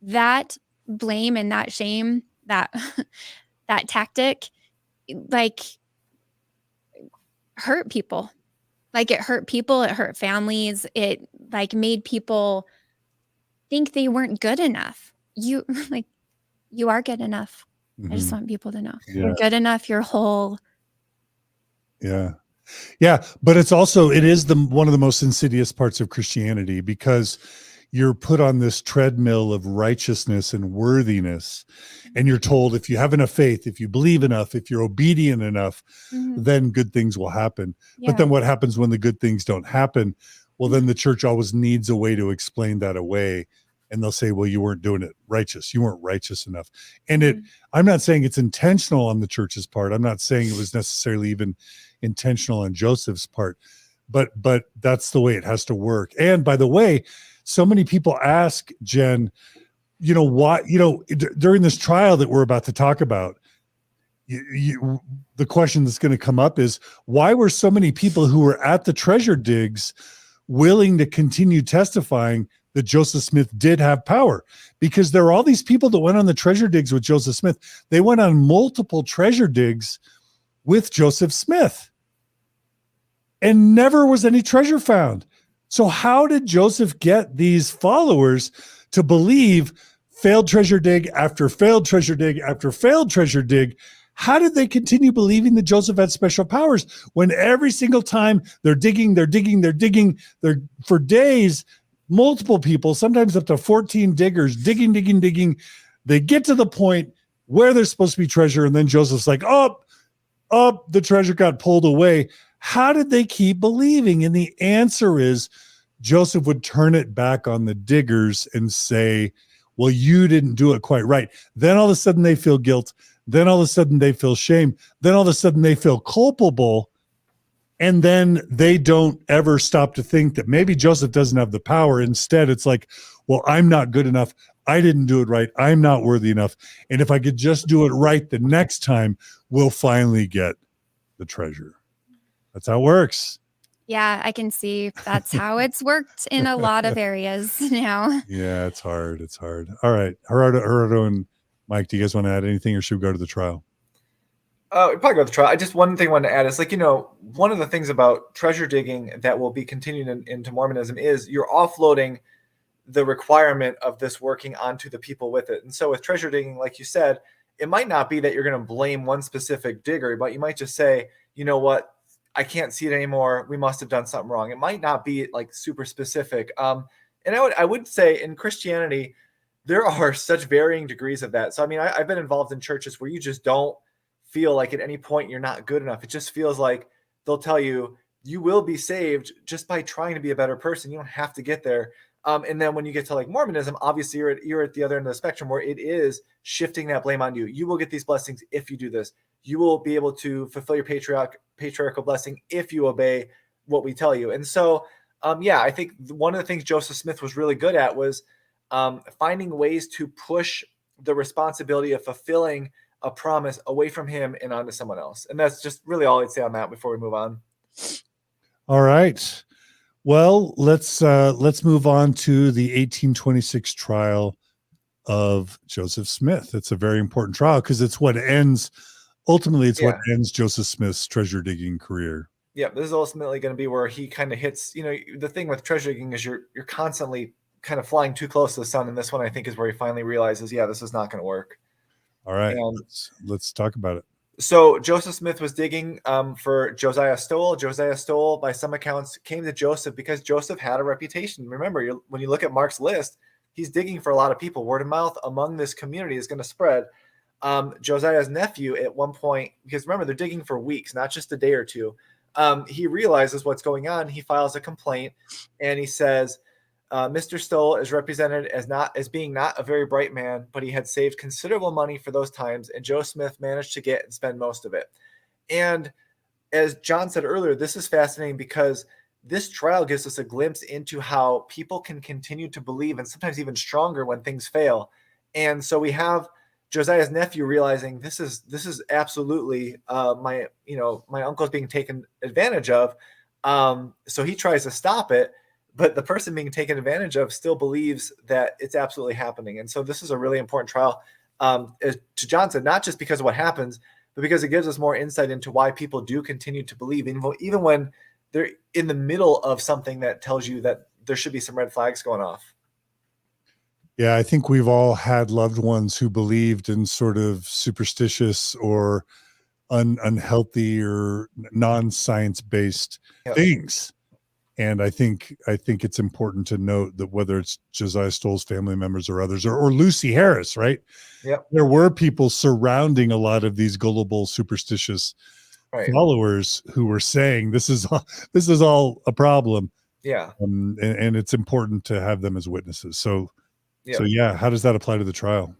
that blame and that shame, that tactic, hurt people. It hurt people, it hurt families. It made people think they weren't good enough. You are good enough. Mm-hmm. I just want people to know you're good enough. You're whole. Yeah. But it is one of the most insidious parts of Christianity, because you're put on this treadmill of righteousness and worthiness. And you're told, if you have enough faith, if you believe enough, if you're obedient enough, then good things will happen. Yeah. But then what happens when the good things don't happen? Well, then the church always needs a way to explain that away. And they'll say, well, you weren't doing it righteous. You weren't righteous enough. And I'm not saying it's intentional on the church's part. I'm not saying it was necessarily even intentional on Joseph's part, but that's the way it has to work. And by the way, so many people ask, Jen, why, during this trial that we're about to talk about, the question that's going to come up is, why were so many people who were at the treasure digs willing to continue testifying that Joseph Smith did have power? Because there are all these people that went on the treasure digs with Joseph Smith. They went on multiple treasure digs with Joseph Smith. and never was any treasure found. So how did Joseph get these followers to believe failed treasure dig after failed treasure dig after failed treasure dig? How did they continue believing that Joseph had special powers when every single time they're digging for days, multiple people, sometimes up to 14 diggers, digging. They get to the point where there's supposed to be treasure, and then Joseph's like, oh, the treasure got pulled away. How did they keep believing? And the answer is Joseph would turn it back on the diggers and say, well, you didn't do it quite right. Then all of a sudden they feel guilt. Then all of a sudden they feel shame. Then all of a sudden they feel culpable. And then they don't ever stop to think that maybe Joseph doesn't have the power. Instead, it's like, well, I'm not good enough. I didn't do it right. I'm not worthy enough. And if I could just do it right the next time, we'll finally get the treasure. That's how it works. Yeah, I can see that's how it's worked in a lot of areas now. Yeah, it's hard. It's hard. All right. Gerardo and Mike, do you guys want to add anything, or should we go to the trial? Probably go to the trial. One thing I wanted to add is, like, one of the things about treasure digging that will be continued into Mormonism is you're offloading the requirement of this working onto the people with it. And so with treasure digging, like you said, it might not be that you're going to blame one specific digger, but you might just say, you know what, I can't see it anymore. We must have done something wrong. It might not be like super specific. And I would say in Christianity, there are such varying degrees of that. So, I mean, I've been involved in churches where you just don't feel like at any point you're not good enough. It just feels like they'll tell you, you will be saved just by trying to be a better person. You don't have to get there. And then when you get to like Mormonism, obviously you're at the other end of the spectrum where it is shifting that blame on you. You will get these blessings if you do this. You will be able to fulfill your patriarchal blessing if you obey what we tell you. And so, I think one of the things Joseph Smith was really good at was finding ways to push the responsibility of fulfilling a promise away from him and onto someone else. And that's just really all I'd say on that before we move on. All right. Well, let's move on to the 1826 trial of Joseph Smith. It's a very important trial because it's what ends Joseph Smith's treasure digging career. Yeah, this is ultimately going to be where he kind of hits, the thing with treasure digging is you're constantly kind of flying too close to the sun. And this one, I think, is where he finally realizes, this is not going to work. All right, let's talk about it. So Joseph Smith was digging for Josiah Stowell. Josiah Stowell, by some accounts, came to Joseph because Joseph had a reputation. Remember, when you look at Mark's list, he's digging for a lot of people. Word of mouth among this community is going to spread. Josiah's nephew at one point, because remember, they're digging for weeks, not just a day or two. He realizes what's going on. He files a complaint, and he says, Mr. Stowell is represented as being not a very bright man, but he had saved considerable money for those times, and Joe Smith managed to get and spend most of it. And as John said earlier, this is fascinating because this trial gives us a glimpse into how people can continue to believe, and sometimes even stronger when things fail. And so we have Josiah's nephew realizing this is absolutely my uncle's being taken advantage of. So he tries to stop it. But the person being taken advantage of still believes that it's absolutely happening. And so this is a really important trial, as to John said, not just because of what happens, but because it gives us more insight into why people do continue to believe, even when they're in the middle of something that tells you that there should be some red flags going off. Yeah, I think we've all had loved ones who believed in sort of superstitious or unhealthy or non-science-based things. And I think it's important to note that whether it's Josiah Stowell's family members or others, or Lucy Harris, right? Yep. There were people surrounding a lot of these gullible, superstitious followers who were saying this is all a problem. Yeah. And it's important to have them as witnesses. So how does that apply to the trial?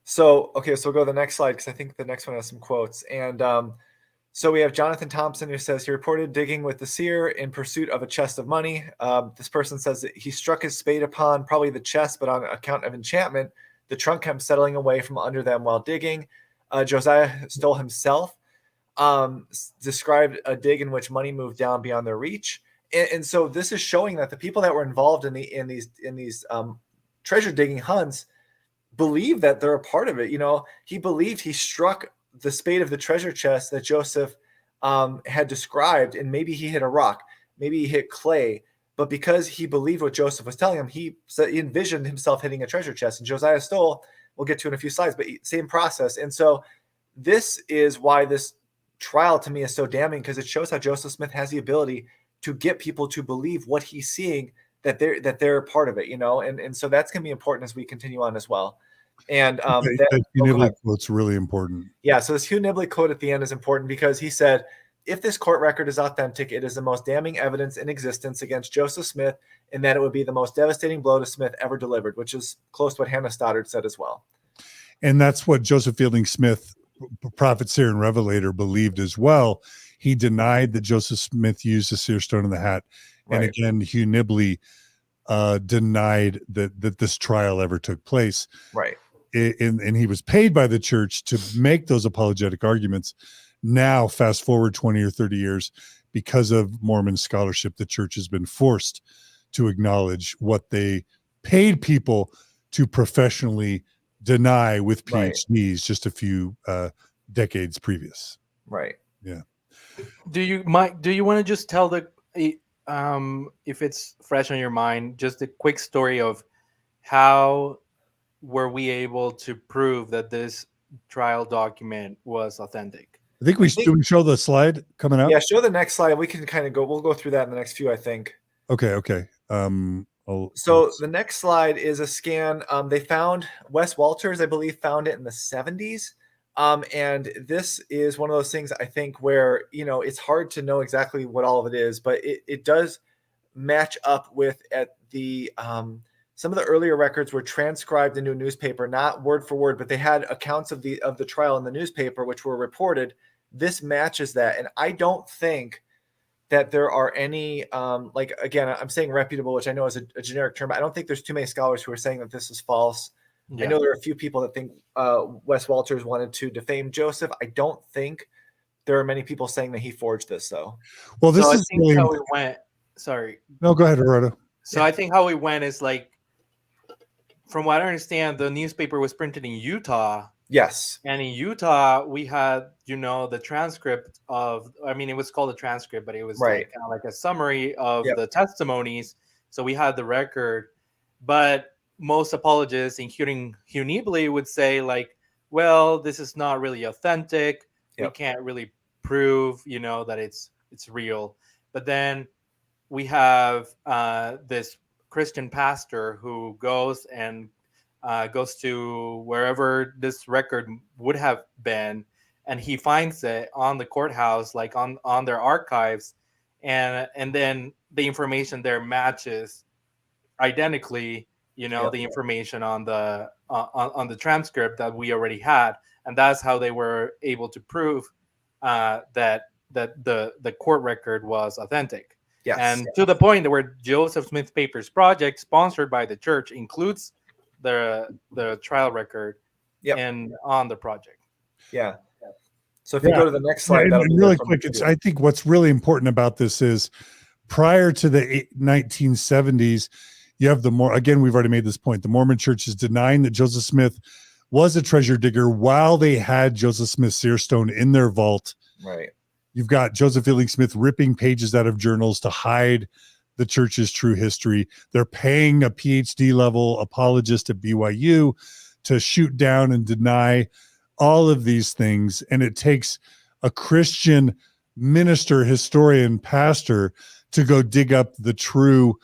So we'll go to the next slide because I think the next one has some quotes. And so we have Jonathan Thompson, who says he reported digging with the seer in pursuit of a chest of money. This person says that he struck his spade upon probably the chest, but on account of enchantment, the trunk kept settling away from under them while digging. Josiah Stowell himself described a dig in which money moved down beyond their reach. And so this is showing that the people that were involved in these treasure digging hunts believe that they're a part of it. He believed he struck the spade of the treasure chest that Joseph had described, and maybe he hit a rock, maybe he hit clay, but because he believed what Joseph was telling him, he envisioned himself hitting a treasure chest. And Josiah Stoll, we'll get to in a few slides, but same process. And so this is why this trial to me is so damning, because it shows how Joseph Smith has the ability to get people to believe what he's seeing, that they're a part of it, and so that's going to be important as we continue on as well. And that Hugh Nibley quote's really important. Yeah, so this Hugh Nibley quote at the end is important because he said, "If this court record is authentic, it is the most damning evidence in existence against Joseph Smith, and that it would be the most devastating blow to Smith ever delivered," which is close to what Hannah Stoddard said as well. And that's what Joseph Fielding Smith, prophet, seer, and revelator, believed as well. He denied that Joseph Smith used a seer stone in the hat. And Right. again, Hugh Nibley denied that this trial ever took place. Right. And he was paid by the church to make those apologetic arguments. Now, fast forward 20 or 30 years, because of Mormon scholarship, the church has been forced to acknowledge what they paid people to professionally deny with PhDs just a few decades previous. Right. Yeah. Do you want to just tell if it's fresh on your mind, just a quick story of how were we able to prove that this trial document was authentic? I think we show the slide coming up. Yeah, show the next slide. We can kind of we'll go through that in the next few, I think. Okay. So the next slide is a scan. They found Wes Walters, I believe, found it in the 70s. And this is one of those things, I think, where, it's hard to know exactly what all of it is, but it does match up with some of the earlier records were transcribed into a newspaper, not word for word, but they had accounts of the trial in the newspaper, which were reported. This matches that. And I don't think that there are any, again, I'm saying reputable, which I know is a generic term. I don't think there's too many scholars who are saying that this is false. Yeah. I know there are a few people that think Wes Walters wanted to defame Joseph. I don't think there are many people saying that he forged this, though. Well, this is I think how we went. Sorry. No, go ahead, Gerardo. So yeah. I think how we went is from what I understand, the newspaper was printed in Utah. Yes. And in Utah, we had, the transcript of, it was called a transcript, but it was right. kind of like a summary of the testimonies. So we had the record, but most apologists, including Hugh Nibley, would say well, this is not really authentic. We can't really prove, that it's real. But then we have this Christian pastor who goes to wherever this record would have been, and he finds it on the courthouse, on their archives, and then the information there matches identically, the information on the transcript that we already had, and that's how they were able to prove that the court record was authentic. Yes. And to the point where Joseph Smith Papers Project, sponsored by the church, includes the trial record on the project. Yeah. So if you go to the next slide, that'll be really quick. I think what's really important about this is prior to the 1970s, you have again, we've already made this point. The Mormon Church is denying that Joseph Smith was a treasure digger while they had Joseph Smith's seer stone in their vault. Right. You've got Joseph Fielding Smith ripping pages out of journals to hide the church's true history. They're paying a PhD level apologist at BYU to shoot down and deny all of these things. And it takes a Christian minister, historian, pastor to go dig up the true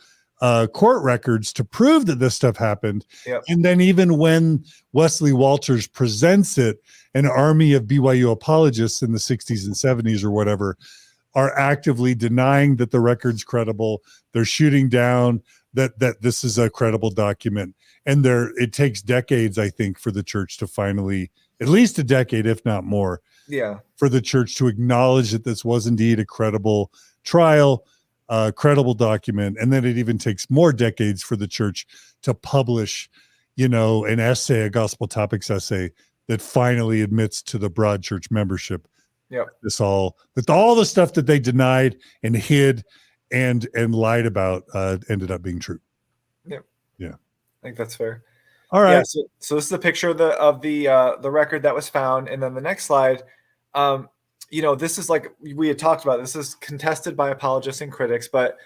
court records to prove that this stuff happened. Yep. And then even when Wesley Walters presents it, an army of BYU apologists in the 60s and 70s or whatever are actively denying that the record's credible. They're shooting down that this is a credible document. And it takes decades, I think, for the church to finally, at least a decade, if not more, for the church to acknowledge that this was indeed a credible trial, credible document. And then it even takes more decades for the church to publish, an essay, a gospel topics essay that finally admits to the broad church membership with all the stuff that they denied and hid and lied about ended up being true. Yeah. I think that's fair. All right. Yeah, so this is a picture of the record that was found, and then the next slide this is like we had talked about. This is contested by apologists and critics, but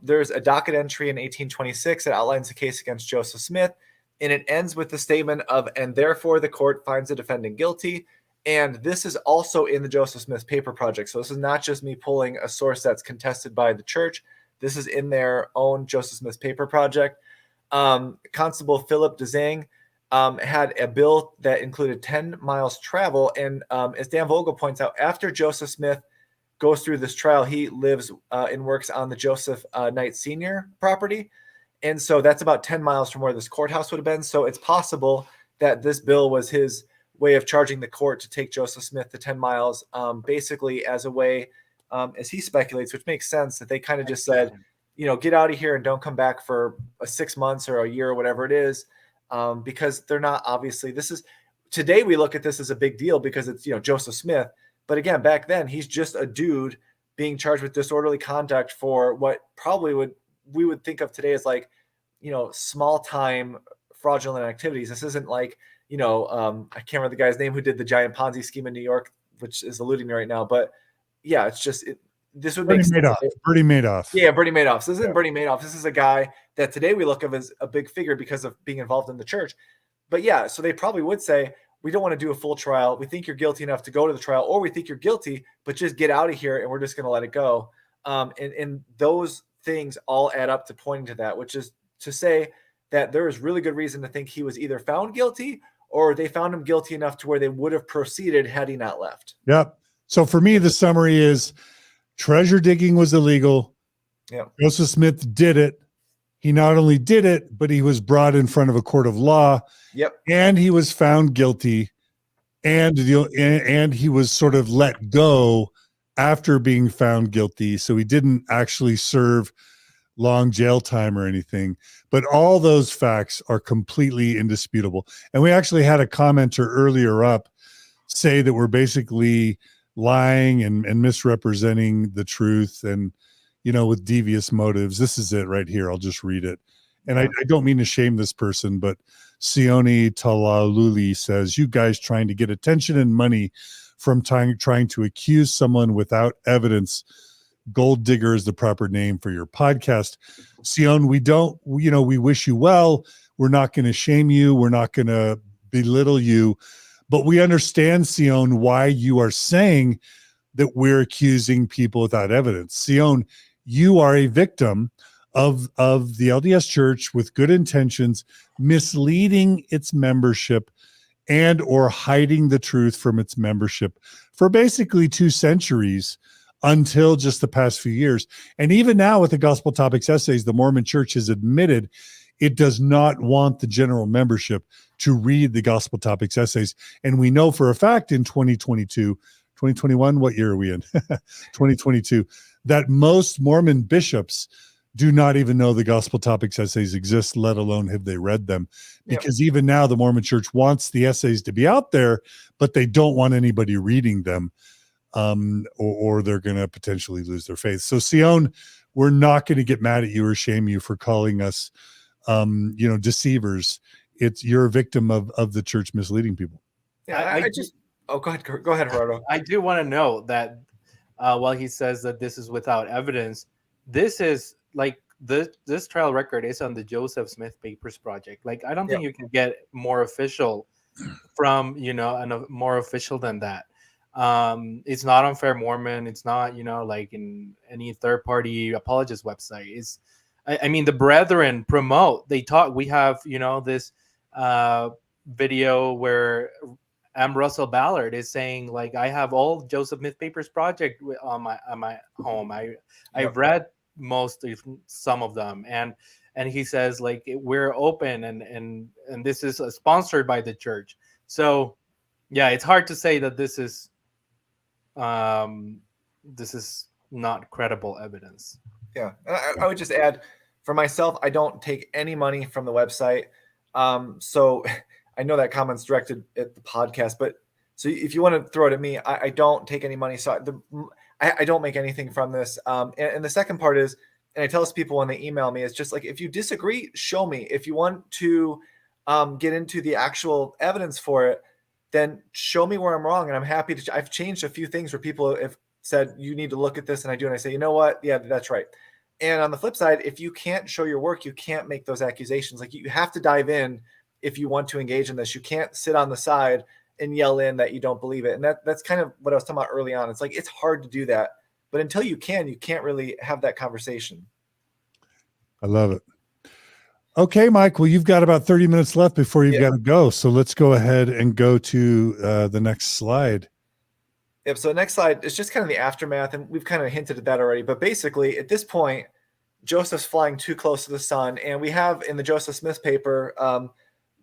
there's a docket entry in 1826 that outlines the case against Joseph Smith, and it ends with the statement of, and therefore the court finds the defendant guilty. And this is also in the Joseph Smith paper project. So this is not just me pulling a source that's contested by the church. This is in their own Joseph Smith paper project. Constable Philip Dzang had a bill that included 10 miles travel. And as Dan Vogel points out, after Joseph Smith goes through this trial, he lives and works on the Joseph Knight Sr. property. And so that's about 10 miles from where this courthouse would have been. So it's possible that this bill was his way of charging the court to take Joseph Smith the 10 miles, basically as a way, as he speculates, which makes sense, that they kind of just said, get out of here and don't come back for 6 months or a year or whatever it is, because they're not, obviously, today we look at this as a big deal because it's, Joseph Smith. But again, back then, he's just a dude being charged with disorderly conduct for what probably we would think of today as like, small time fraudulent activities. This isn't like, I can't remember the guy's name who did the giant Ponzi scheme in New York, which is eluding me right now. But yeah, it's just, this would make sense. Bernie Madoff. Yeah, Bernie Madoff. So this isn't Bernie Madoff. This is a guy that today we look of as a big figure because of being involved in the church. But yeah, so they probably would say, we don't want to do a full trial. We think you're guilty enough to go to the trial, or we think you're guilty, but just get out of here and we're just going to let it go. And those things all add up to pointing to that, which is to say that there is really good reason to think he was either found guilty or they found him guilty enough to where they would have proceeded had he not left. Yep. So for me, the summary is treasure digging was illegal. Yep. Joseph Smith did it. He not only did it, but he was brought in front of a court of law. Yep. And he was found guilty, and he was sort of let go after being found guilty. So he didn't actually serve long jail time or anything. But all those facts are completely indisputable. And we actually had a commenter earlier up say that we're basically lying and misrepresenting the truth and, with devious motives. This is it right here. I'll just read it. And I don't mean to shame this person, but Sione Talaluli says, you guys trying to get attention and money from trying to accuse someone without evidence. Gold digger is the proper name for your podcast. Sion, we wish you well. We're not going to shame you. We're not going to belittle you, but we understand, Sion, why you are saying that we're accusing people without evidence. Sion, you are a victim of the LDS Church with good intentions, misleading its membership and or hiding the truth from its membership for basically 2 centuries until just the past few years. And even now with the Gospel Topics essays, the Mormon Church has admitted it does not want the general membership to read the Gospel Topics essays. And we know for a fact in 2021, what year are we in? 2022, that most Mormon bishops do not even know the Gospel Topics essays exist, let alone have they read them. Because even now the Mormon Church wants the essays to be out there, but they don't want anybody reading them, or they're going to potentially lose their faith. So Sion, we're not going to get mad at you or shame you for calling us, deceivers. You're a victim of the church misleading people. Yeah, go ahead, Gerardo. I do want to know that while he says that this is without evidence, this is like this trial record is on the Joseph Smith Papers Project. Like, I don't think you can get more official from, and more official than that. It's not on Fair Mormon. It's not, like in any third party apologist website. I mean, the Brethren promote, they talk, we have, this video where Russell Ballard is saying, like, I have all Joseph Smith Papers Project on my home. I've read some of them, and he says, like, we're open and this is sponsored by the church. So yeah, it's hard to say that this is not credible evidence. Yeah, I would just add, for myself, I don't take any money from the website. So I know that comment's directed at the podcast, but so if you want to throw it at me, I don't take any money. So I don't make anything from this. And the second part is, and I tell this people when they email me, it's just like, if you disagree, show me. If you want to get into the actual evidence for it, then show me where I'm wrong. And I'm happy to, I've changed a few things where people have said, you need to look at this. And I do. And I say, you know what? Yeah, that's right. And on the flip side, if you can't show your work, you can't make those accusations. Like, you have to dive in if you want to engage in this. You can't sit on the side and yell in that you don't believe it. And that's kind of what I was talking about early on. It's like, it's hard to do that, but until you can't really have that conversation. I love it. Okay, Mike. Well, you've got about 30 minutes left before you've got to go. So let's go ahead and go to the next slide. Yep. So the next slide is just kind of the aftermath, and we've kind of hinted at that already. But basically, at this point, Joseph's flying too close to the sun, and we have in the Joseph Smith paper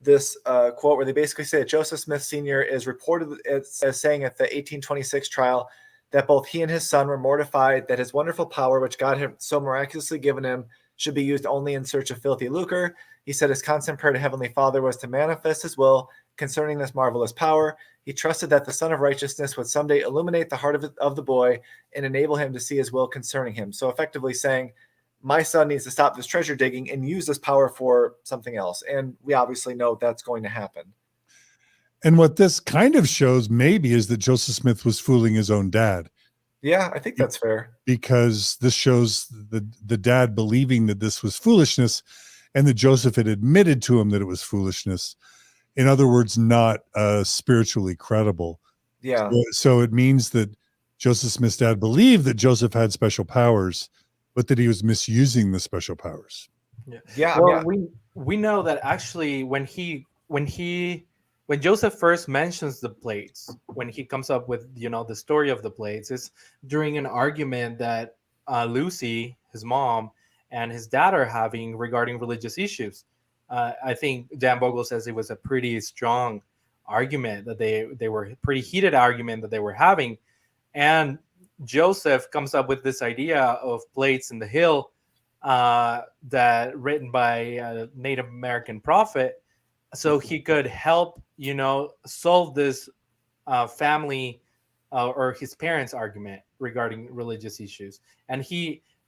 this quote where they basically say that Joseph Smith Sr. is reported as saying at the 1826 trial that both he and his son were mortified that his wonderful power, which God had so miraculously given him, should be used only in search of filthy lucre. He said his constant prayer to Heavenly Father was to manifest his will concerning this marvelous power. He trusted that the Son of Righteousness would someday illuminate the heart of the boy and enable him to see his will concerning him. So effectively saying, my son needs to stop this treasure digging and use this power for something else. And we obviously know that's going to happen. And what this kind of shows maybe is that Joseph Smith was fooling his own dad. Yeah, I think that's fair. Because this shows the dad believing that this was foolishness, and that Joseph had admitted to him that it was foolishness. In other words, not spiritually credible. Yeah. So it means that Joseph Smith's dad believed that Joseph had special powers, but that he was misusing the special powers. Yeah. Well, we know that actually when Joseph first mentions the plates, when he comes up with, the story of the plates, it's during an argument that Lucy, his mom, and his dad are having regarding religious issues. I think Dan Bogle says it was a pretty strong argument that they were pretty heated argument that they were having. And Joseph comes up with this idea of plates in the hill that written by a Native American prophet, so he could help, solve this family or his parents' argument regarding religious issues. And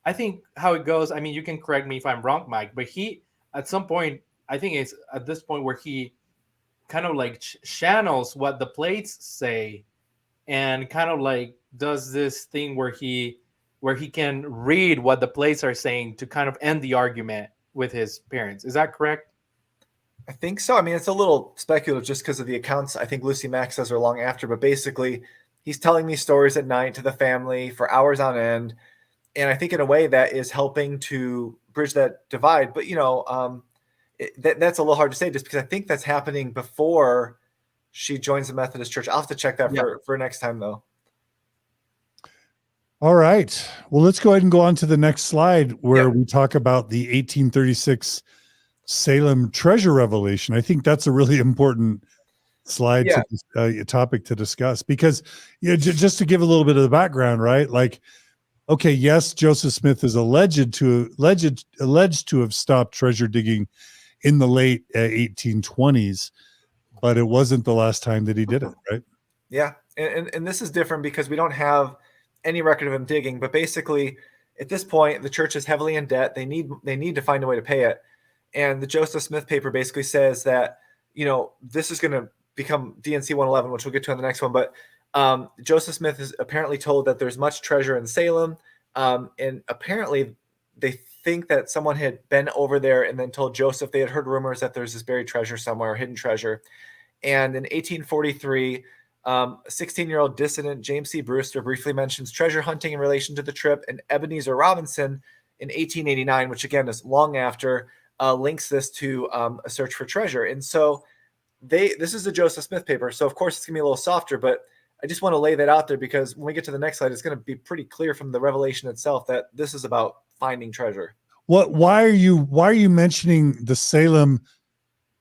I think how it goes, I mean, you can correct me if I'm wrong, Mike, but he, at some point, I think it's at this point where he kind of like channels what the plates say and kind of like does this thing where he can read what the plates are saying to kind of end the argument with his parents. Is that correct? I think so. I mean, it's a little speculative just because of the accounts I think Lucy Mack says are long after, but basically he's telling these stories at night to the family for hours on end. And I think in a way that is helping to bridge that divide. But, that's a little hard to say just because I think that's happening before she joins the Methodist Church. I'll have to check that for next time, though. All right. Well, let's go ahead and go on to the next slide where we talk about the 1836 Salem treasure revelation. I think that's a really important slide, topic to discuss, because just to give a little bit of the background, right? Like, okay, yes, Joseph Smith is alleged to have stopped treasure digging in the late 1820s, but it wasn't the last time that he did it, right? Yeah, and this is different because we don't have any record of him digging, but basically at this point the church is heavily in debt. They need to find a way to pay it. And the Joseph Smith paper basically says that, this is going to become DNC 111, which we'll get to on the next one. But Joseph Smith is apparently told that there's much treasure in Salem. And apparently they think that someone had been over there and then told Joseph they had heard rumors that there's this buried treasure somewhere, hidden treasure. And in 1843, 16-year-old dissident James C. Brewster briefly mentions treasure hunting in relation to the trip, and Ebenezer Robinson in 1889, which again is long after, links this to a search for treasure. And so this is the Joseph Smith paper. So of course it's gonna be a little softer, but I just want to lay that out there because when we get to the next slide, it's going to be pretty clear from the revelation itself that this is about finding treasure. Why are you mentioning the Salem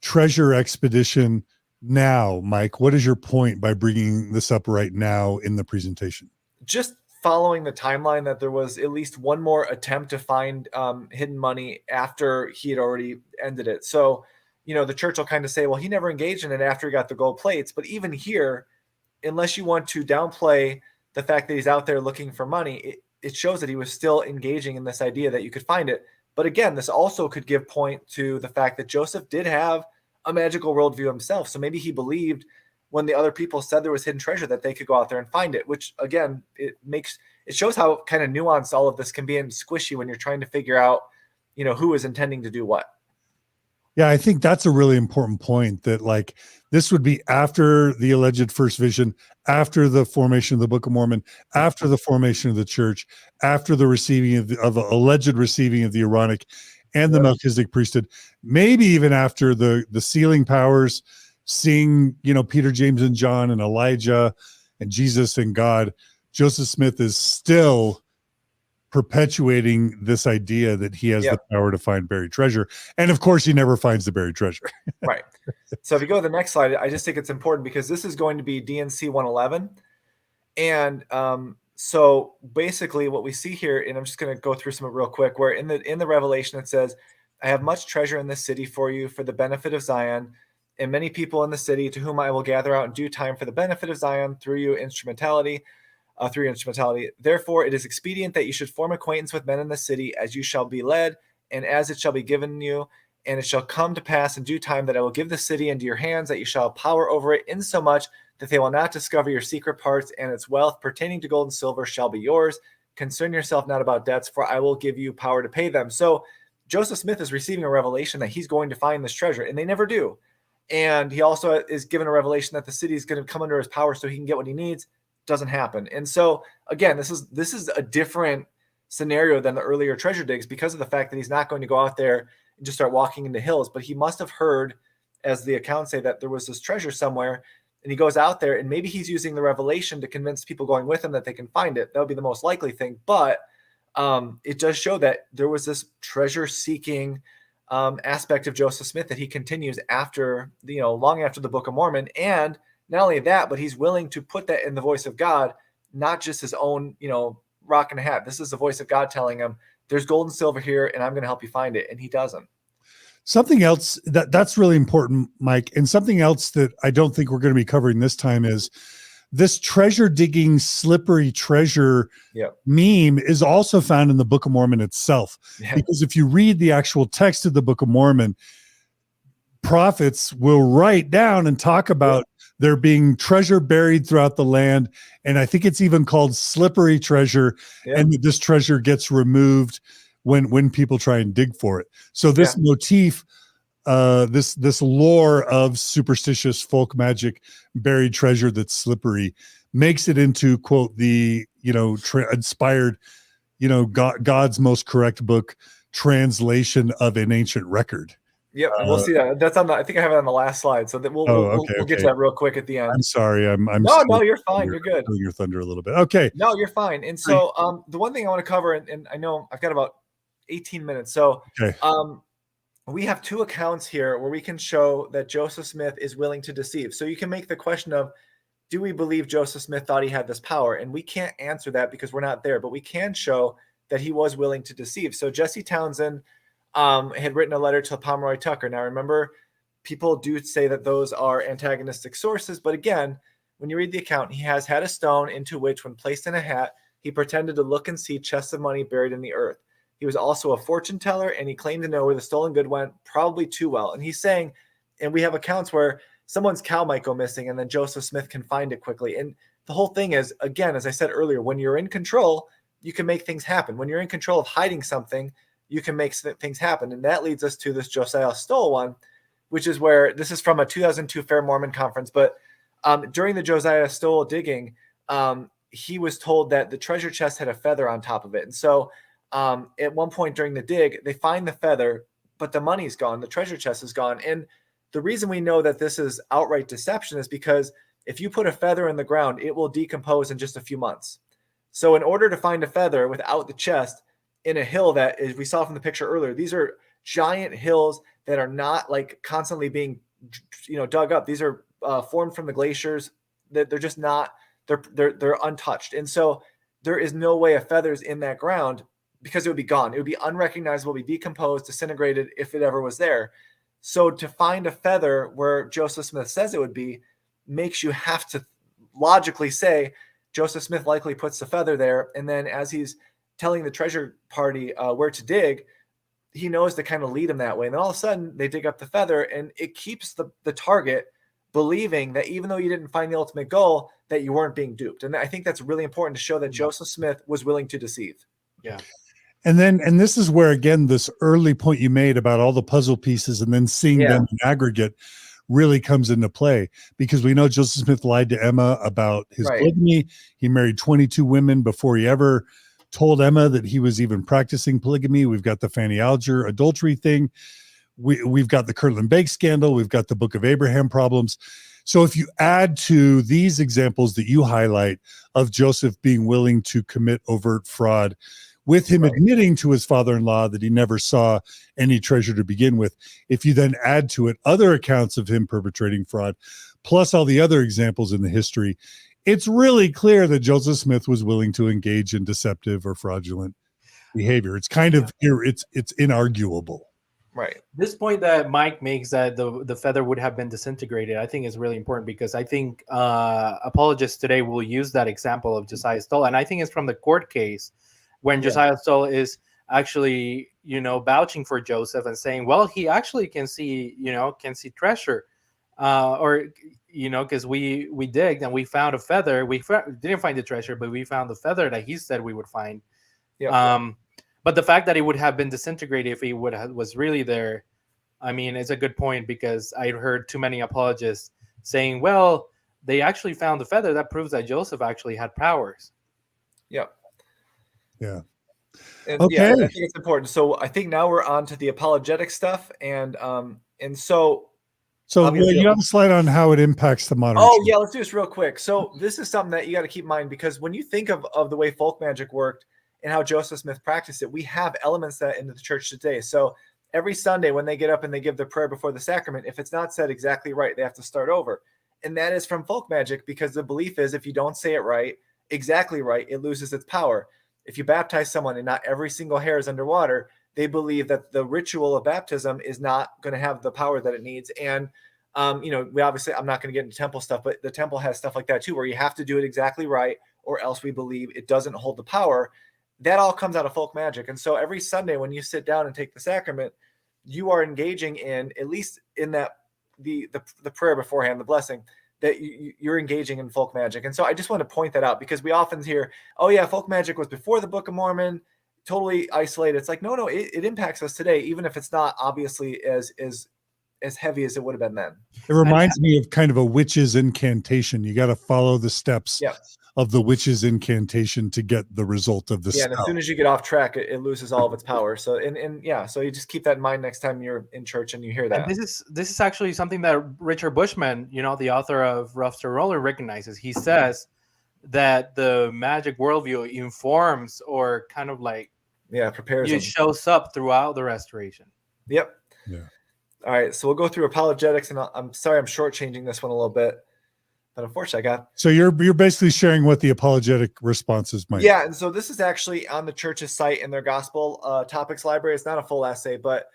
treasure expedition now, Mike? What is your point by bringing this up right now in the presentation? Just following the timeline that there was at least one more attempt to find hidden money after he had already ended it. So, the church will kind of say, well, he never engaged in it after he got the gold plates. But even here, unless you want to downplay the fact that he's out there looking for money, it shows that he was still engaging in this idea that you could find it. But again, this also could give point to the fact that Joseph did have a magical worldview himself. So maybe he believed when the other people said there was hidden treasure, that they could go out there and find it, which again, it shows how kind of nuanced all of this can be and squishy when you're trying to figure out, who is intending to do what. Yeah, I think that's a really important point, that like this would be after the alleged first vision, after the formation of the Book of Mormon, after the formation of the church, after the receiving of the alleged receiving of the Aaronic and the Melchizedek priesthood, maybe even after the sealing powers, seeing, Peter, James, and John and Elijah and Jesus and God. Joseph Smith is still perpetuating this idea that he has the power to find buried treasure. And of course, he never finds the buried treasure. Right. So if you go to the next slide, I just think it's important because this is going to be DNC 111. And so basically what we see here, and I'm just going to go through some real quick, where in the Revelation, it says, I have much treasure in this city for you, for the benefit of Zion, and many people in the city to whom I will gather out in due time for the benefit of Zion through your instrumentality. Therefore, it is expedient that you should form acquaintance with men in the city as you shall be led, and as it shall be given you. And it shall come to pass in due time that I will give the city into your hands, that you shall have power over it, insomuch that they will not discover your secret parts, and its wealth pertaining to gold and silver shall be yours. Concern yourself not about debts, for I will give you power to pay them. So Joseph Smith is receiving a revelation that he's going to find this treasure, and they never do. And he also is given a revelation that the city is going to come under his power so he can get what he needs. Doesn't happen. And so again, this is a different scenario than the earlier treasure digs because of the fact that he's not going to go out there and just start walking into hills, but he must have heard, as the accounts say, that there was this treasure somewhere, and he goes out there, and maybe he's using the revelation to convince people going with him that they can find it. That would be the most likely thing. But it does show that there was this treasure seeking aspect of Joseph Smith that he continues after, long after the Book of Mormon. And not only that, but he's willing to put that in the voice of God, not just his own, rock and a hat. This is the voice of God telling him, there's gold and silver here, and I'm going to help you find it. And he doesn't. Something else that's really important, Mike, and something else that I don't think we're going to be covering this time is this treasure digging, slippery treasure meme is also found in the Book of Mormon itself. Yeah. Because if you read the actual text of the Book of Mormon, prophets will write down and talk about there being treasure buried throughout the land. And I think it's even called slippery treasure. And this treasure gets removed when people try and dig for it. So this motif, this lore of superstitious folk magic, buried treasure that's slippery, makes it into, quote, the, inspired, God's most correct book translation of an ancient record. Yep, and we'll see that. That's on I think I have it on the last slide, so that we'll get to that real quick at the end. I'm sorry, I'm no, you're fine. You're good. Your thunder a little bit. Okay. No, you're fine. And so, the one thing I want to cover, and I know I've got about 18 minutes. So, we have two accounts here where we can show that Joseph Smith is willing to deceive. So you can make the question of, do we believe Joseph Smith thought he had this power? And we can't answer that because we're not there, but we can show that he was willing to deceive. So Jesse Townsend had written a letter to Pomeroy Tucker. Now, remember, people do say that those are antagonistic sources, but again, when you read the account, he has had a stone into which, when placed in a hat, he pretended to look and see chests of money buried in the earth. He was also a fortune teller, and he claimed to know where the stolen good went, probably too well. And he's saying, and we have accounts where someone's cow might go missing, and then Joseph Smith can find it quickly. And the whole thing is, again, as I said earlier, when you're in control, you can make things happen. When you're in control of hiding something, you can make things happen. And that leads us to this Josiah Stoll one, which is where, this is from a 2002 Fair Mormon conference, but during the Josiah Stoll digging, he was told that the treasure chest had a feather on top of it. And so at one point during the dig, they find the feather, but the money's gone, the treasure chest is gone. And the reason we know that this is outright deception is because if you put a feather in the ground, it will decompose in just a few months. So in order to find a feather without the chest, in a hill that, as we saw from the picture earlier, these are giant hills that are not like constantly being, dug up. These are formed from the glaciers. That they're just not. They're untouched, and so there is no way a feather's in that ground because it would be gone. It would be unrecognizable, be decomposed, disintegrated if it ever was there. So to find a feather where Joseph Smith says it would be makes you have to logically say Joseph Smith likely puts the feather there, and then as he's telling the treasure party where to dig, he knows to kind of lead them that way. And then all of a sudden they dig up the feather, and it keeps the target believing that even though you didn't find the ultimate goal, that you weren't being duped. And I think that's really important to show that Joseph Smith was willing to deceive. Yeah. And this is where, again, this early point you made about all the puzzle pieces and then seeing them in aggregate really comes into play, because we know Joseph Smith lied to Emma about his polygamy. He married 22 women before he ever told Emma that he was even practicing polygamy. We've got the Fanny Alger adultery thing. We've got the Kirtland Bank scandal. We've got the Book of Abraham problems. So if you add to these examples that you highlight of Joseph being willing to commit overt fraud, with him admitting to his father-in-law that he never saw any treasure to begin with, if you then add to it other accounts of him perpetrating fraud, plus all the other examples in the history, it's really clear that Joseph Smith was willing to engage in deceptive or fraudulent behavior. It's kind of, it's inarguable. Right. This point that Mike makes, that the feather would have been disintegrated, I think is really important, because I think apologists today will use that example of Josiah Stoll, and I think it's from the court case when Josiah Stoll is actually, vouching for Joseph and saying, well, he actually can see treasure, because we digged and we found a feather. We didn't find the treasure, but we found the feather that he said we would find. Yeah. But the fact that it would have been disintegrated if he was really there, I mean, it's a good point, because I heard too many apologists saying, well, they actually found the feather. That proves that Joseph actually had powers. Yep. Yeah. And I think it's important. So I think now we're on to the apologetic stuff. And so you have a slide on how it impacts the modern church. Yeah, let's do this real quick. So this is something that you got to keep in mind, because when you think of the way folk magic worked and how Joseph Smith practiced it, we have elements of that into the church today. So every Sunday when they get up and they give their prayer before the sacrament, if it's not said exactly right, they have to start over. And that is from folk magic, because the belief is if you don't say it exactly right, it loses its power. If you baptize someone and not every single hair is underwater, they believe that the ritual of baptism is not going to have the power that it needs. And, we obviously, I'm not going to get into temple stuff, but the temple has stuff like that too, where you have to do it exactly right, or else we believe it doesn't hold the power. That all comes out of folk magic. And so every Sunday when you sit down and take the sacrament, you are engaging in, at least in that, the prayer beforehand, the blessing, that you're engaging in folk magic. And so I just want to point that out, because we often hear, oh yeah, folk magic was before the Book of Mormon, totally isolated. It's like, no, it impacts us today, even if it's not obviously as heavy as it would have been then. It reminds me of kind of a witch's incantation. You got to follow the steps of the witch's incantation to get the result of the spell. And as soon as you get off track, it loses all of its power. So so you just keep that in mind next time you're in church and you hear that. And this is actually something that Richard Bushman, the author of Rough to Roller, recognizes. He says that the magic worldview informs, or kind of like prepares. It shows up throughout the restoration. Yep. Yeah. All right, so we'll go through apologetics, and I'm sorry I'm shortchanging this one a little bit, but unfortunately I got. So you're basically sharing what the apologetic responses might. Yeah, and so this is actually on the church's site in their gospel topics library. It's not a full essay, but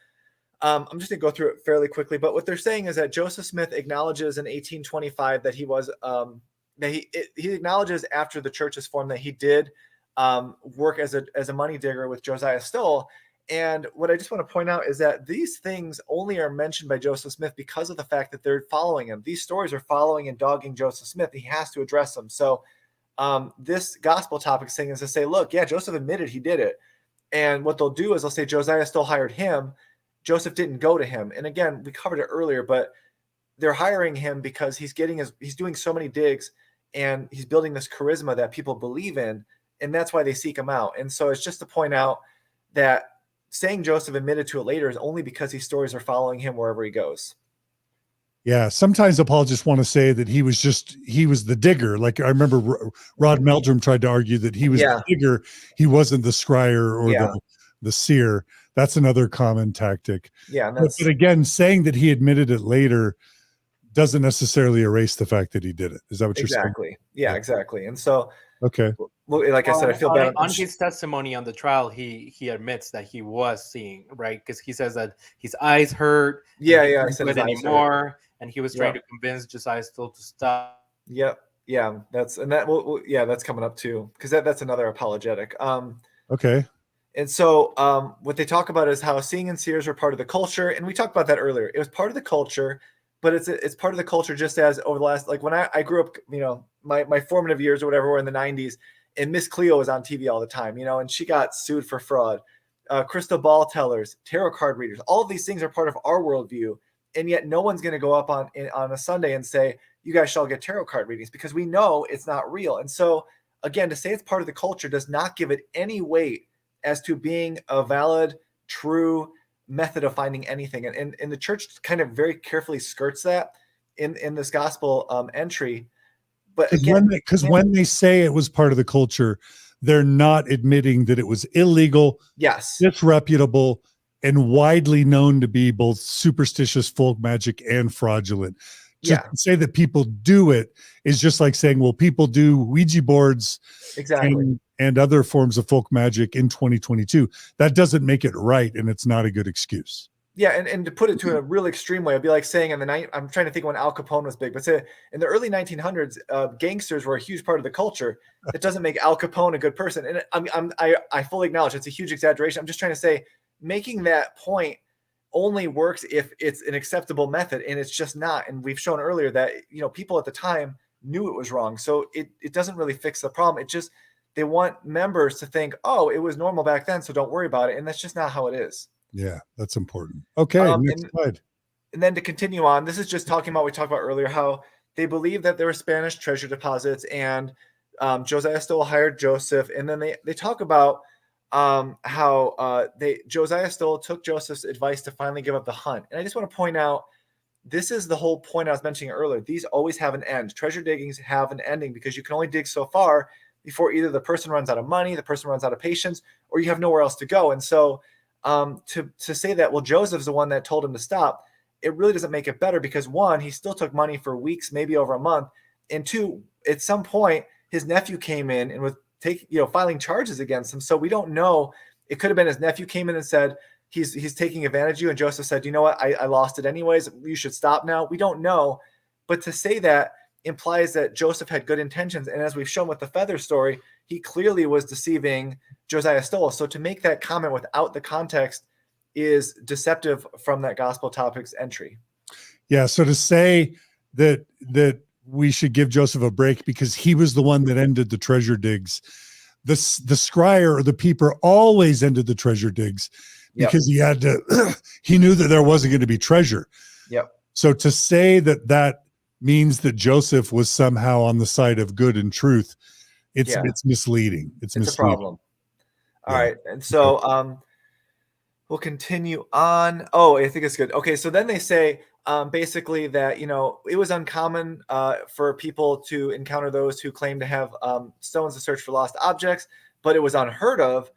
I'm just gonna go through it fairly quickly. But what they're saying is that Joseph Smith acknowledges in 1825 that he was he acknowledges after the church is formed that he did work as a money digger with Josiah Stoll. And what I just want to point out is that these things only are mentioned by Joseph Smith because of the fact that they're following him. These stories are following and dogging Joseph Smith. He has to address them. So this gospel topic thing is to say, look, Joseph admitted he did it. And what they'll do is they'll say Josiah Stoll hired him. Joseph didn't go to him. And again, we covered it earlier, but they're hiring him because he's doing so many digs and he's building this charisma that people believe in. And that's why they seek him out. And so it's just to point out that saying Joseph admitted to it later is only because these stories are following him wherever he goes. Yeah. Sometimes apologists want to say that he was the digger. Like I remember Rod Meldrum tried to argue that he was the digger. He wasn't the scryer or the seer. That's another common tactic. Yeah. But again, saying that he admitted it later doesn't necessarily erase the fact that he did it. Is that what you're saying? Exactly. Yeah, exactly. And so, okay. Like I said, I feel bad. On his testimony on the trial, he admits that he was seeing, right? Because he says that his eyes hurt. Yeah. I said it anymore, and he was trying to convince Josiah Stoll to stop. Yep. Yeah. That's coming up too, because that's another apologetic. Okay. And so what they talk about is how seeing and seers were part of the culture, and we talked about that earlier. It was part of the culture, but it's part of the culture, just as over the last, like when I grew up, my formative years or whatever were in the 90s, and Miss Cleo was on TV all the time, and she got sued for fraud. Crystal ball tellers, tarot card readers, all of these things are part of our worldview. And yet no one's going to go up on a Sunday and say, you guys shall get tarot card readings, because we know it's not real. And so again, to say it's part of the culture does not give it any weight as to being a valid, true method of finding anything. And the church kind of very carefully skirts that in this gospel entry. But again, when they say it was part of the culture, they're not admitting that it was illegal, yes, disreputable, and widely known to be both superstitious folk magic and fraudulent. Just to say that people do it is just like saying, well, people do Ouija boards and other forms of folk magic in 2022. That doesn't make it right, and it's not a good excuse. Yeah, and to put it to a real extreme way, it'd be like saying I'm trying to think when Al Capone was big, but say in the early 1900s, gangsters were a huge part of the culture. It doesn't make Al Capone a good person. And I fully acknowledge it's a huge exaggeration. I'm just trying to say, making that point only works if it's an acceptable method, and it's just not. And we've shown earlier that people at the time knew it was wrong, so it doesn't really fix the problem. It just, they want members to think, oh, it was normal back then, so don't worry about it, and that's just not how it is. Yeah, that's important. Okay, next slide. And then to continue on, this is just talking about, we talked about earlier, how they believe that there were Spanish treasure deposits, and Josiah Stowell hired Joseph, and then they talk about how Josiah Stowell took Joseph's advice to finally give up the hunt. And I just want to point out, this is the whole point I was mentioning earlier. These always have an end. Treasure diggings have an ending, because you can only dig so far before either the person runs out of money, the person runs out of patience, or you have nowhere else to go. And so to say that, well, Joseph's the one that told him to stop, it really doesn't make it better, because one, he still took money for weeks, maybe over a month. And two, at some point, his nephew came in and was filing charges against him. So we don't know. It could have been his nephew came in and said, he's taking advantage of you. And Joseph said, you know what? I lost it anyways. You should stop now. We don't know. But to say that implies that Joseph had good intentions. And as we've shown with the feather story, he clearly was deceiving Josiah Stowell. So to make that comment without the context is deceptive from that gospel topics entry. Yeah. So to say that we should give Joseph a break because he was the one that ended the treasure digs, the scryer or the peeper always ended the treasure digs because he had to, he knew that there wasn't going to be treasure. Yep. So to say that means that Joseph was somehow on the side of good and truth, it's misleading. It's misleading. A problem. All right. And so we'll continue on. Oh, I think it's good. Okay. So then they say basically that, it was uncommon for people to encounter those who claim to have stones to search for lost objects, but it was unheard of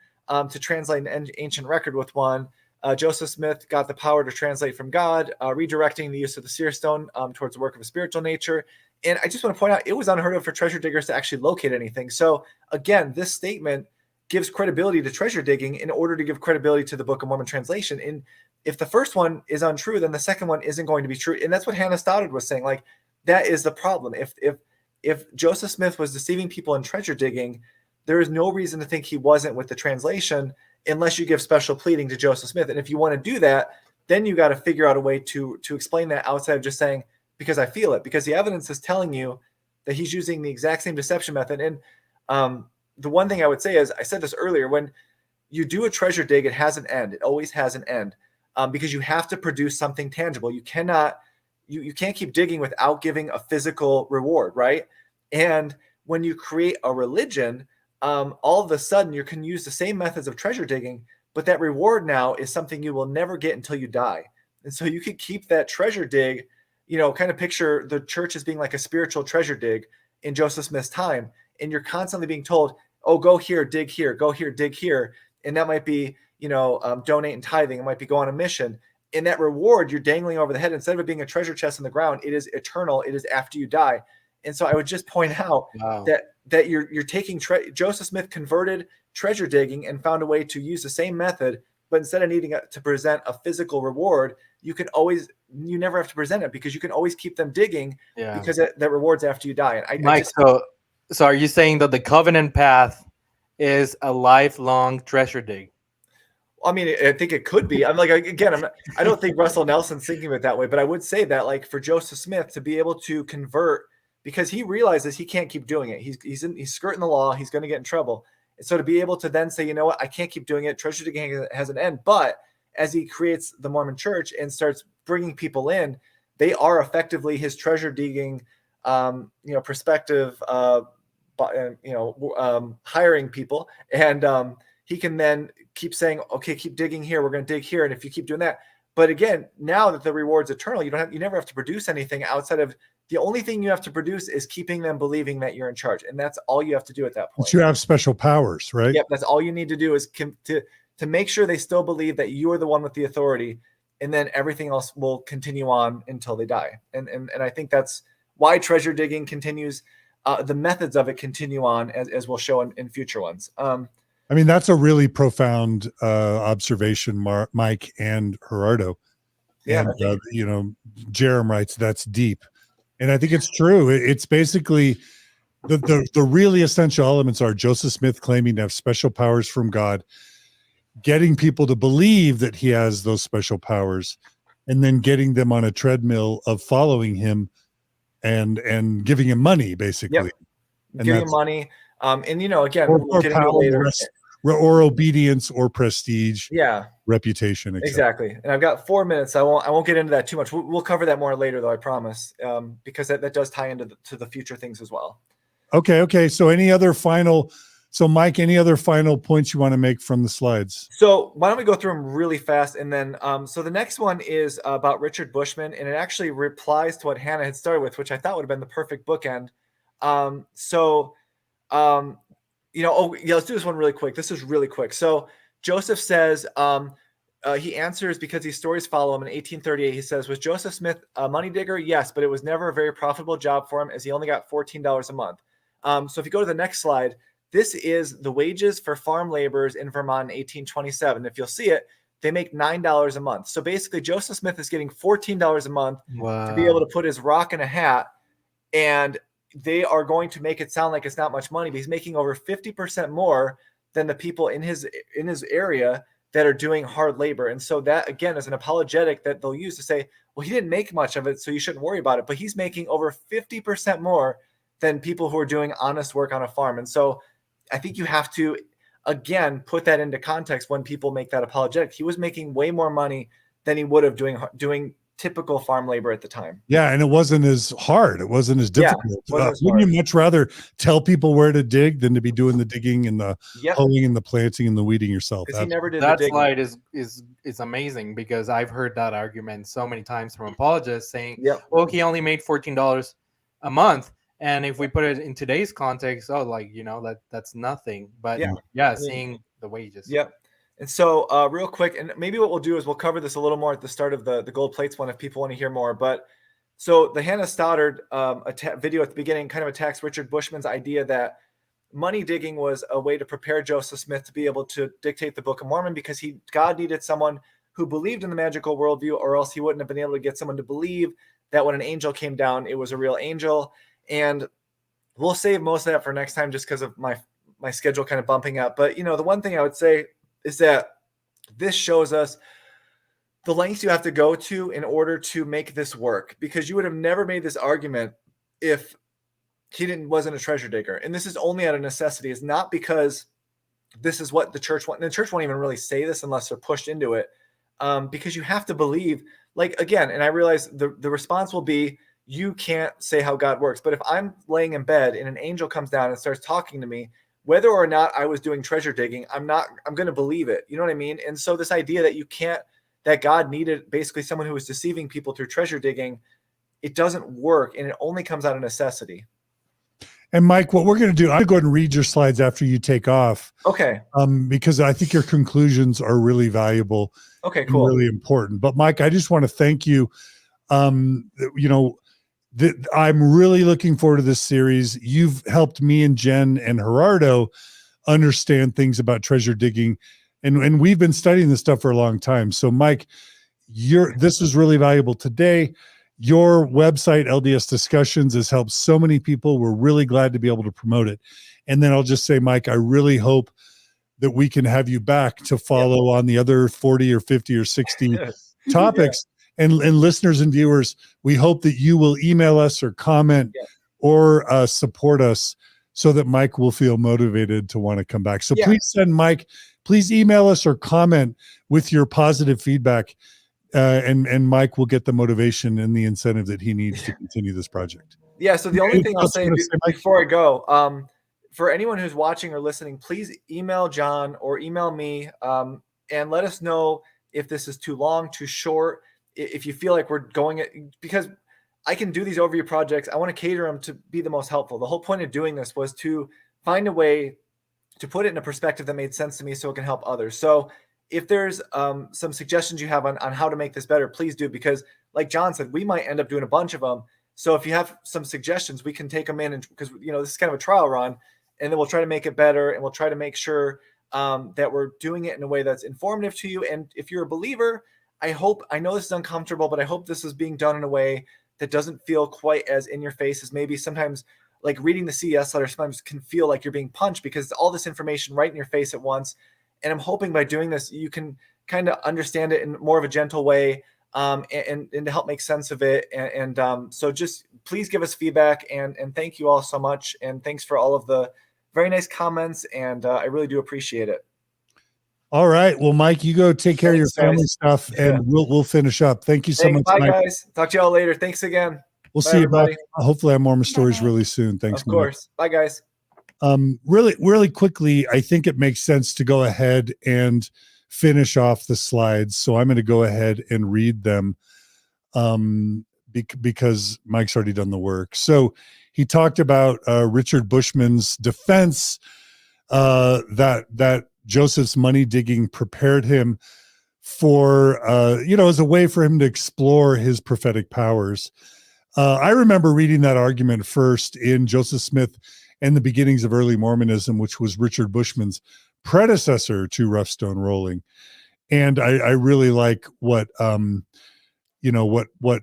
to translate an ancient record with one. Joseph Smith got the power to translate from God, redirecting the use of the seer stone towards the work of a spiritual nature. And I just want to point out, it was unheard of for treasure diggers to actually locate anything. So again, this statement gives credibility to treasure digging in order to give credibility to the Book of Mormon translation. And if the first one is untrue, then the second one isn't going to be true. And that's what Hannah Stoddard was saying. Like, that is the problem. If Joseph Smith was deceiving people in treasure digging, there is no reason to think he wasn't with the translation unless you give special pleading to Joseph Smith. And if you want to do that, then you got to figure out a way to explain that outside of just saying, because I feel it, because the evidence is telling you that he's using the exact same deception method. And the one thing I would say is, I said this earlier, when you do a treasure dig, it has an end. It always has an end because you have to produce something tangible. You cannot, you can't keep digging without giving a physical reward, right? And when you create a religion, all of a sudden you can use the same methods of treasure digging, but that reward now is something you will never get until you die. And so you could keep that treasure dig, kind of picture the church as being like a spiritual treasure dig in Joseph Smith's time. And you're constantly being told, oh, go here, dig here, go here, dig here. And that might be, donate and tithing. It might be go on a mission. And that reward you're dangling over the head, instead of it being a treasure chest in the ground, it is eternal. It is after you die. And so I would just point out that you're taking Joseph Smith converted treasure digging and found a way to use the same method, but instead of needing to present a physical reward, you never have to present it because you can always keep them digging because that reward's after you die. And Mike, so are you saying that the covenant path is a lifelong treasure dig? I mean, I think it could be. I'm like, again, I don't think Russell Nelson's thinking of it that way, but I would say that, like, for Joseph Smith to be able to convert, because he realizes he can't keep doing it. He's skirting the law. He's going to get in trouble. And so to be able to then say, you know what, I can't keep doing it. Treasure digging has an end. But as he creates the Mormon Church and starts bringing people in, they are effectively his treasure digging, perspective, hiring people, and he can then keep saying, okay, keep digging here. We're going to dig here. And if you keep doing that, but again, now that the reward's eternal, you never have to produce anything outside of, the only thing you have to produce is keeping them believing that you're in charge. And that's all you have to do at that point. But you have special powers, right? Yep. That's all you need to do is to make sure they still believe that you are the one with the authority. And then everything else will continue on until they die. And I think that's why treasure digging continues. The methods of it continue on, as we'll show in future ones. I mean, that's a really profound observation, Mike and Gerardo. Yeah, And, Jerem writes, that's deep. And I think it's true. It's basically the really essential elements are Joseph Smith claiming to have special powers from God, getting people to believe that he has those special powers, and then getting them on a treadmill of following him and giving him money, basically. Yep. Giving him money. Again, or we'll get into it later. Or obedience or prestige, reputation, etc. Exactly. And I've got 4 minutes. I won't get into that too much. We'll cover that more later, though, I promise, because that does tie into the future things as well. Okay. So Mike, any other final points you want to make from the slides? So why don't we go through them really fast? And then, so the next one is about Richard Bushman, and it actually replies to what Hannah had started with, which I thought would have been the perfect bookend. Let's do this one really quick. This is really quick. So Joseph says, he answers because these stories follow him in 1838. He says, was Joseph Smith a money digger? Yes, but it was never a very profitable job for him, as he only got $14 a month. So if you go to the next slide, this is the wages for farm laborers in Vermont in 1827. If you'll see it, they make $9 a month. So basically Joseph Smith is getting $14 a month to be able to put his rock in a hat, and they are going to make it sound like it's not much money, but he's making over 50% more than the people in his area that are doing hard labor. And so that, again, is an apologetic that they'll use to say, well, he didn't make much of it, so you shouldn't worry about it. But he's making over 50% more than people who are doing honest work on a farm. And so I think you have to, again, put that into context when people make that apologetic. He was making way more money than he would have doing typical farm labor at the time. Yeah, and it wasn't as hard. It wasn't as difficult. Wouldn't you much rather tell people where to dig than to be doing the digging and the hoeing and the planting and the weeding yourself? Because he never did that the digging. slide is amazing, because I've heard that argument so many times from apologists saying, he only made $14 a month. And if we put it in today's context, that's nothing. But seeing the wages. Yep. And so real quick, and maybe what we'll do is we'll cover this a little more at the start of the gold plates one if people want to hear more. But so the Hannah Stoddard video at the beginning kind of attacks Richard Bushman's idea that money digging was a way to prepare Joseph Smith to be able to dictate the Book of Mormon, because God needed someone who believed in the magical worldview, or else he wouldn't have been able to get someone to believe that when an angel came down, it was a real angel. And we'll save most of that for next time just because of my schedule kind of bumping up. But, the one thing I would say is that this shows us the lengths you have to go to in order to make this work, because you would have never made this argument if he wasn't a treasure digger. And this is only out of necessity. It's not because this is what the church wants. The church won't even really say this unless they're pushed into it, because you have to believe, again, and I realize the response will be, you can't say how God works. But if I'm laying in bed and an angel comes down and starts talking to me, whether or not I was doing treasure digging, I'm going to believe it. You know what I mean? And so this idea that God needed basically someone who was deceiving people through treasure digging, it doesn't work. And it only comes out of necessity. And Mike, what we're going to do, I'm going to go ahead and read your slides after you take off. Okay. Because I think your conclusions are really valuable. Okay, cool. And really important. But Mike, I just want to thank you. I'm really looking forward to this series. You've helped me and Jen and Gerardo understand things about treasure digging, and we've been studying this stuff for a long time. So Mike, this is really valuable today. Your website, LDS Discussions, has helped so many people. We're really glad to be able to promote it. And then I'll just say, Mike, I really hope that we can have you back to follow on the other 40 or 50 or 60 topics. And listeners and viewers, we hope that you will email us or comment or support us so that Mike will feel motivated to want to come back. So please send Mike, please email us or comment with your positive feedback, and Mike will get the motivation and the incentive that he needs to continue this project. Yeah, so the only thing I'll say before I go, for anyone who's watching or listening, please email John or email me and let us know if this is too long, too short, if you feel like we're going it, because I can do these overview projects. I want to cater them to be the most helpful. The whole point of doing this was to find a way to put it in a perspective that made sense to me so it can help others. So if there's some suggestions you have on how to make this better, please do, because like John said, we might end up doing a bunch of them. So if you have some suggestions, we can take them in, and because this is kind of a trial run, and then we'll try to make it better, and we'll try to make sure that we're doing it in a way that's informative to you. And if you're a believer, I know this is uncomfortable, but I hope this is being done in a way that doesn't feel quite as in your face as maybe sometimes like reading the CES letter sometimes can feel like you're being punched because it's all this information right in your face at once. And I'm hoping by doing this, you can kind of understand it in more of a gentle way and to help make sense of it. So just please give us feedback and thank you all so much. And thanks for all of the very nice comments. And I really do appreciate it. All right. Well, Mike, you go take care of your family stuff, and we'll finish up. Thank you so much, bye, Mike. guys. Talk to y'all later. Thanks again. We'll see you back. Hopefully I have Mormon stories really soon. Thanks, of course. Mike. Bye, guys. Really quickly, I think it makes sense to go ahead and finish off the slides. So I'm going to go ahead and read them because Mike's already done the work. So he talked about Richard Bushman's defense that Joseph's money digging prepared him for, as a way for him to explore his prophetic powers. I remember reading that argument first in Joseph Smith and the Beginnings of Early Mormonism, which was Richard Bushman's predecessor to Rough Stone Rolling. And I really like what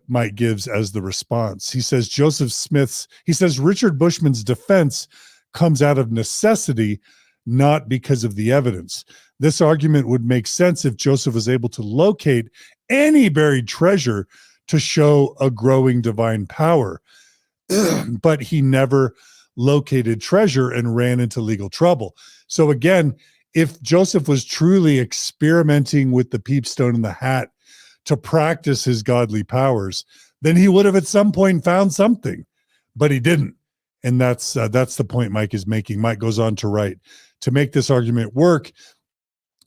Mike gives as the response. He says Richard Bushman's defense comes out of necessity, not because of the evidence. This argument would make sense if Joseph was able to locate any buried treasure to show a growing divine power. But he never located treasure and ran into legal trouble. So again, if Joseph was truly experimenting with the peepstone and the hat to practice his godly powers, then he would have at some point found something, but he didn't. And that's the point Mike is making. Mike goes on to write, to make this argument work,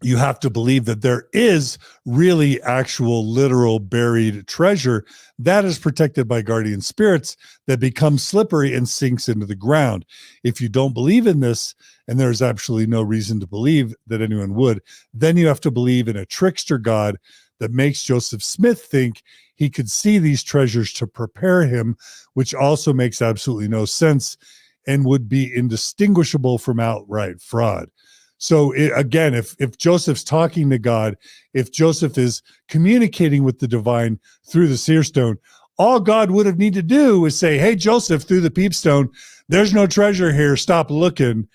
you have to believe that there is really actual literal buried treasure that is protected by guardian spirits that becomes slippery and sinks into the ground. If you don't believe in this, and there's absolutely no reason to believe that anyone would, then you have to believe in a trickster God that makes Joseph Smith think he could see these treasures to prepare him, which also makes absolutely no sense and would be indistinguishable from outright fraud. So again, if Joseph's talking to God, if Joseph is communicating with the divine through the seer stone, all God would have needed to do is say, hey, Joseph, through the peepstone, there's no treasure here. Stop looking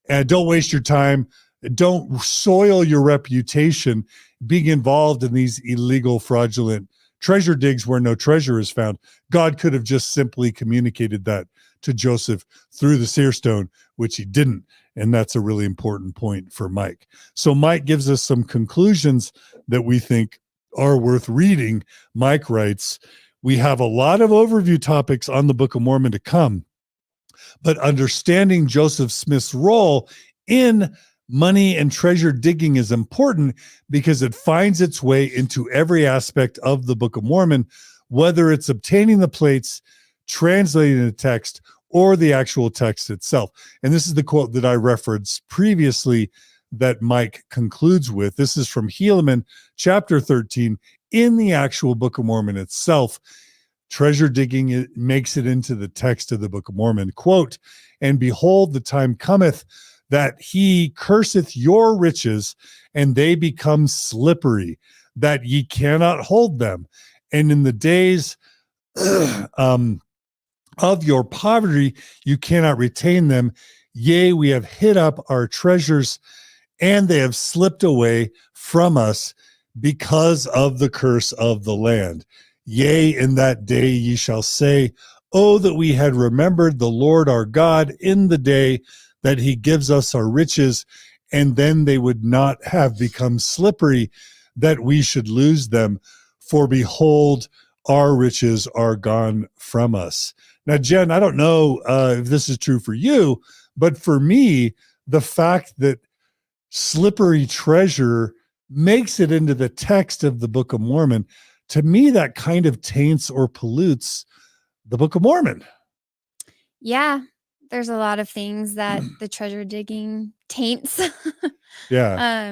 and don't waste your time. Don't soil your reputation being involved in these illegal, fraudulent treasure digs where no treasure is found. God could have just simply communicated that to Joseph through the seer stone, which he didn't. And that's a really important point for Mike. So Mike gives us some conclusions that we think are worth reading. Mike writes, we have a lot of overview topics on the Book of Mormon to come, but understanding Joseph Smith's role in money and treasure digging is important because it finds its way into every aspect of the Book of Mormon, whether it's obtaining the plates, translating the text, or the actual text itself. And this is the quote that I referenced previously that Mike concludes with. This is from Helaman, chapter 13, in the actual Book of Mormon itself. Treasure digging, it makes it into the text of the Book of Mormon. Quote, and behold, the time cometh that he curseth your riches, and they become slippery, that ye cannot hold them. And in the days of your poverty, you cannot retain them. Yea, we have hid up our treasures and they have slipped away from us because of the curse of the land. Yea, in that day ye shall say, oh, that we had remembered the Lord our God in the day that he gives us our riches, and then they would not have become slippery, that we should lose them. For behold, our riches are gone from us. Now, Jen, I don't know if this is true for you, but for me, the fact that slippery treasure makes it into the text of the Book of Mormon, to me, that kind of taints or pollutes the Book of Mormon. Yeah, there's a lot of things that the treasure digging taints. Yeah.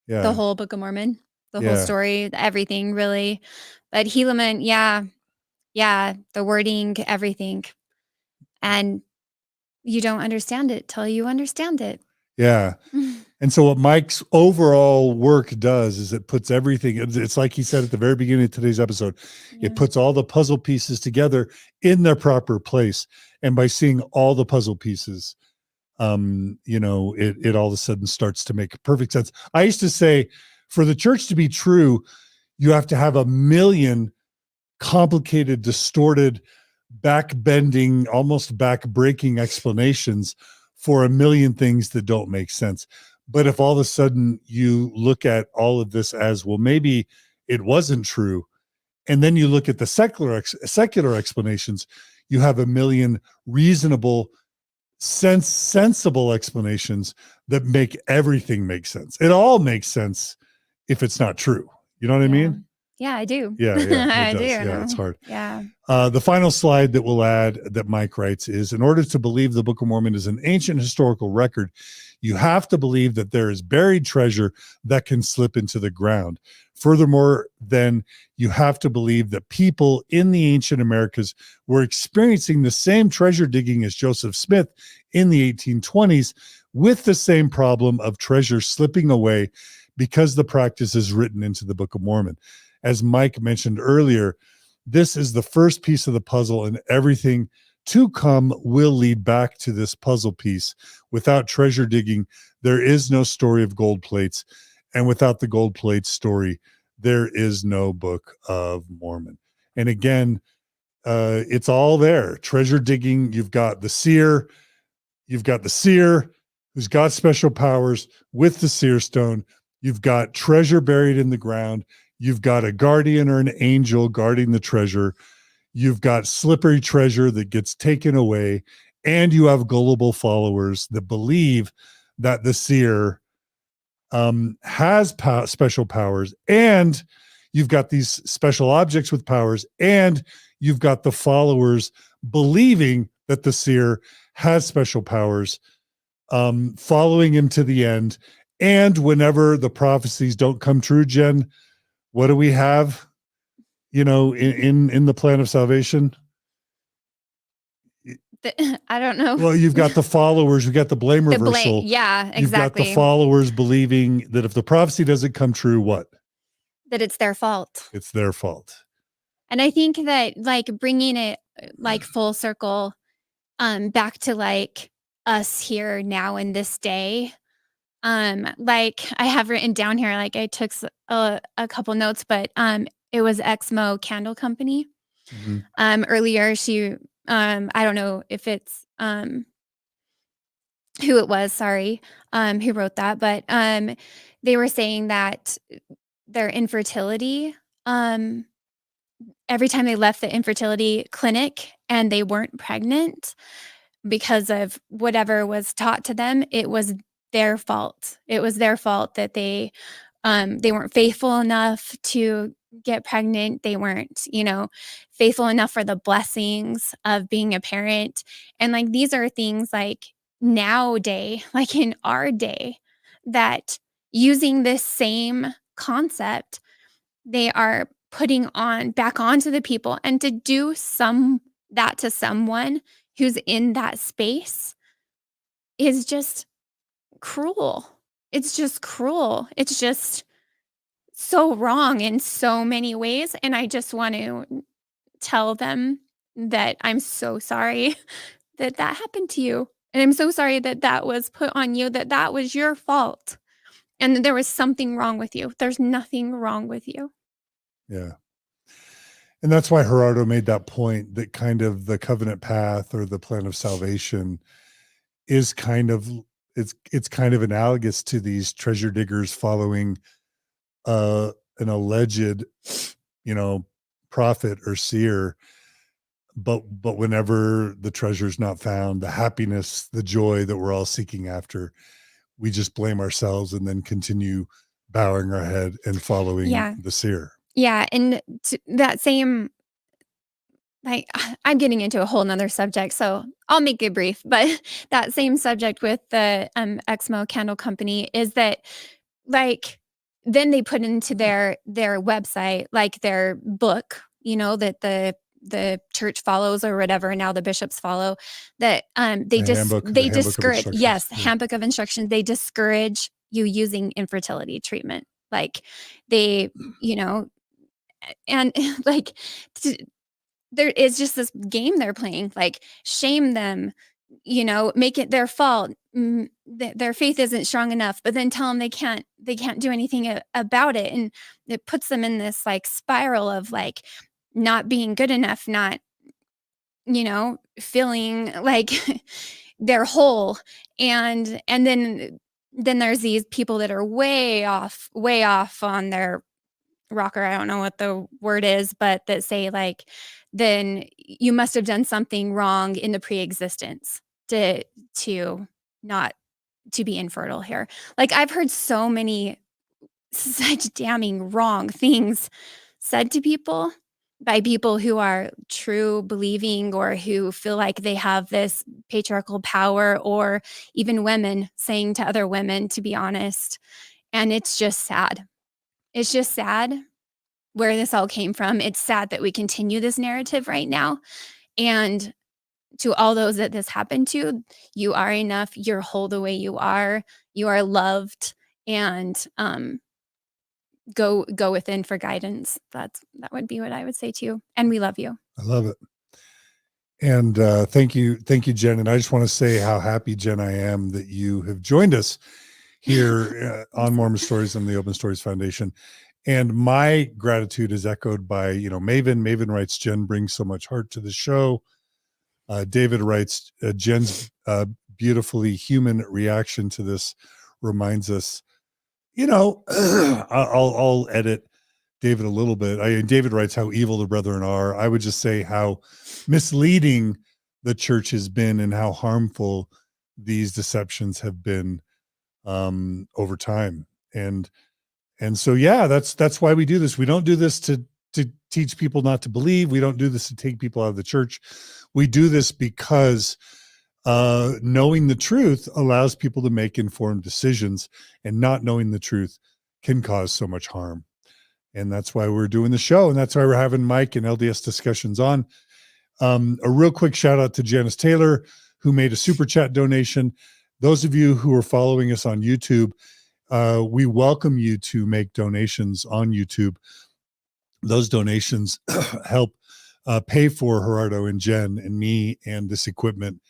The whole Book of Mormon, the whole Yeah. story, everything really. But Helaman, yeah, the wording, everything. And you don't understand it till you understand it. Yeah. And so what Mike's overall work does is it puts everything, it's like he said at the very beginning of today's episode, Yeah. it puts all the puzzle pieces together in their proper place. And by seeing all the puzzle pieces, it all of a sudden starts to make perfect sense. I used to say, for the church to be true, you have to have a million complicated, distorted, back-bending, almost back-breaking explanations for a million things that don't make sense. But if all of a sudden you look at all of this as, well, maybe it wasn't true, and then you look at the secular explanations, you have a million reasonable, sensible explanations that make everything make sense. It all makes sense if it's not true. You know what I mean? Yeah, I do. Yeah, I it does. do. Yeah, it's hard. Yeah. The final slide that we'll add that Mike writes is, in order to believe the Book of Mormon is an ancient historical record, you have to believe that there is buried treasure that can slip into the ground. Furthermore, then you have to believe that people in the ancient Americas were experiencing the same treasure digging as Joseph Smith in the 1820s, with the same problem of treasure slipping away because the practice is written into the Book of Mormon. As Mike mentioned earlier, this is the first piece of the puzzle, and everything to come will lead back to this puzzle piece. Without treasure digging, there is no story of gold plates. And without the gold plates story, there is no Book of Mormon. And again, it's all there. Treasure digging, you've got the seer who's got special powers with the seer stone. You've got treasure buried in the ground. You've got a guardian or an angel guarding the treasure. You've got slippery treasure that gets taken away. And you have gullible followers that believe that the seer has special powers. And you've got these special objects with powers. And you've got the followers believing that the seer has special powers, following him to the end. And whenever the prophecies don't come true, Jen, what do we have, in the plan of salvation? I don't know. Well, you've got the followers, you've got the blame reversal. Yeah, exactly. You've got the followers believing that if the prophecy doesn't come true, what? That it's their fault. It's their fault. And I think that, like, bringing it like full circle back to like us here now in this day, like I have written down here, like I took a couple notes, but it was Exmo Candle Company. Mm-hmm. Earlier she I don't know if it's who it was, sorry, who wrote that, but they were saying that their infertility, every time they left the infertility clinic and they weren't pregnant because of whatever was taught to them, it was their fault. It was their fault that they weren't faithful enough to get pregnant. They weren't, faithful enough for the blessings of being a parent. And like, these are things like nowadays, like in our day, that using this same concept, they are putting back onto the people. And to do that to someone who's in that space is just cruel. It's just cruel. It's just so wrong in so many ways. And I just want to tell them that I'm so sorry that happened to you. And I'm so sorry that was put on you, that was your fault. and there was something wrong with you. There's nothing wrong with you. Yeah. And that's why Gerardo made that point that kind of the covenant path or the plan of salvation is kind of, it's kind of analogous to these treasure diggers following an alleged, prophet or seer. But whenever the treasure's not found, the happiness, the joy that we're all seeking after, we just blame ourselves and then continue bowing our head and following the seer. Yeah. And that same, like, I'm getting into a whole nother subject, so I'll make it brief, but that same subject with the Exmo Candle Company is that, like, then they put into their website, like, their book, that the church follows or whatever, now the bishops follow, that they discourage, handbook of instructions, they discourage you using infertility treatment. Like, they, and like, there is just this game they're playing, like, shame them, make it their fault. Their faith isn't strong enough, but then tell them they can't do anything about it. And it puts them in this, like, spiral of, like, not being good enough, not, feeling like they're whole. And then there's these people that are way off on their rocker. I don't know what the word is, but that say, like, then you must have done something wrong in the pre-existence to not to be infertile here. Like, I've heard so many such damning wrong things said to people by people who are true believing or who feel like they have this patriarchal power, or even women saying to other women, to be honest. And it's just sad. It's just sad where this all came from. It's sad that we continue this narrative right now. And to all those that this happened to, you are enough. You're whole the way you are. You are loved. And go within for guidance. That would be what I would say to you. And we love you. I love it. And thank you, Jen. And I just want to say how happy, Jen, I am that you have joined us here on Mormon Stories and the Open Stories Foundation. And my gratitude is echoed by, Maven. Maven writes, Jen brings so much heart to the show. David writes, Jen's beautifully human reaction to this reminds us, I'll edit David a little bit. David writes how evil the brethren are. I would just say how misleading the church has been and how harmful these deceptions have been over time. And so, that's why we do this. We don't do this to teach people not to believe. We don't do this to take people out of the church. We do this because knowing the truth allows people to make informed decisions, and not knowing the truth can cause so much harm. And that's why we're doing the show. And that's why we're having Mike and LDS Discussions on. A real quick shout out to Janice Taylor, who made a super chat donation. Those of you who are following us on YouTube, we welcome you to make donations on YouTube. Those donations help pay for Gerardo and Jen and me and this equipment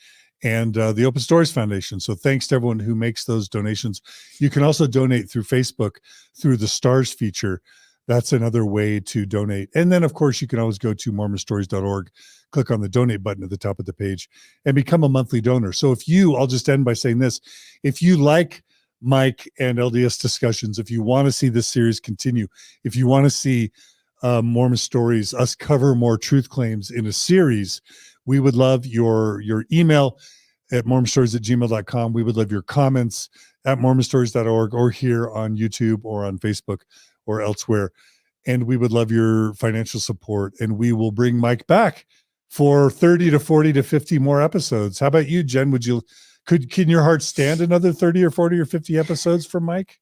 and the Open Stories Foundation. So thanks to everyone who makes those donations. You can also donate through Facebook through the stars feature. That's another way to donate. And then, of course, you can always go to mormonstories.org, click on the donate button at the top of the page, and become a monthly donor. So I'll just end by saying this. If you like Mike and LDS Discussions, if you want to see this series continue, if you want to see Mormon Stories, us cover more truth claims in a series, we would love your email at mormonstories@gmail.com. We would love your comments at mormonstories.org or here on YouTube or on Facebook or elsewhere. And we would love your financial support. And we will bring Mike back for 30 to 40 to 50 more episodes. How about you, Jen? Can your heart stand another 30 or 40 or 50 episodes from Mike?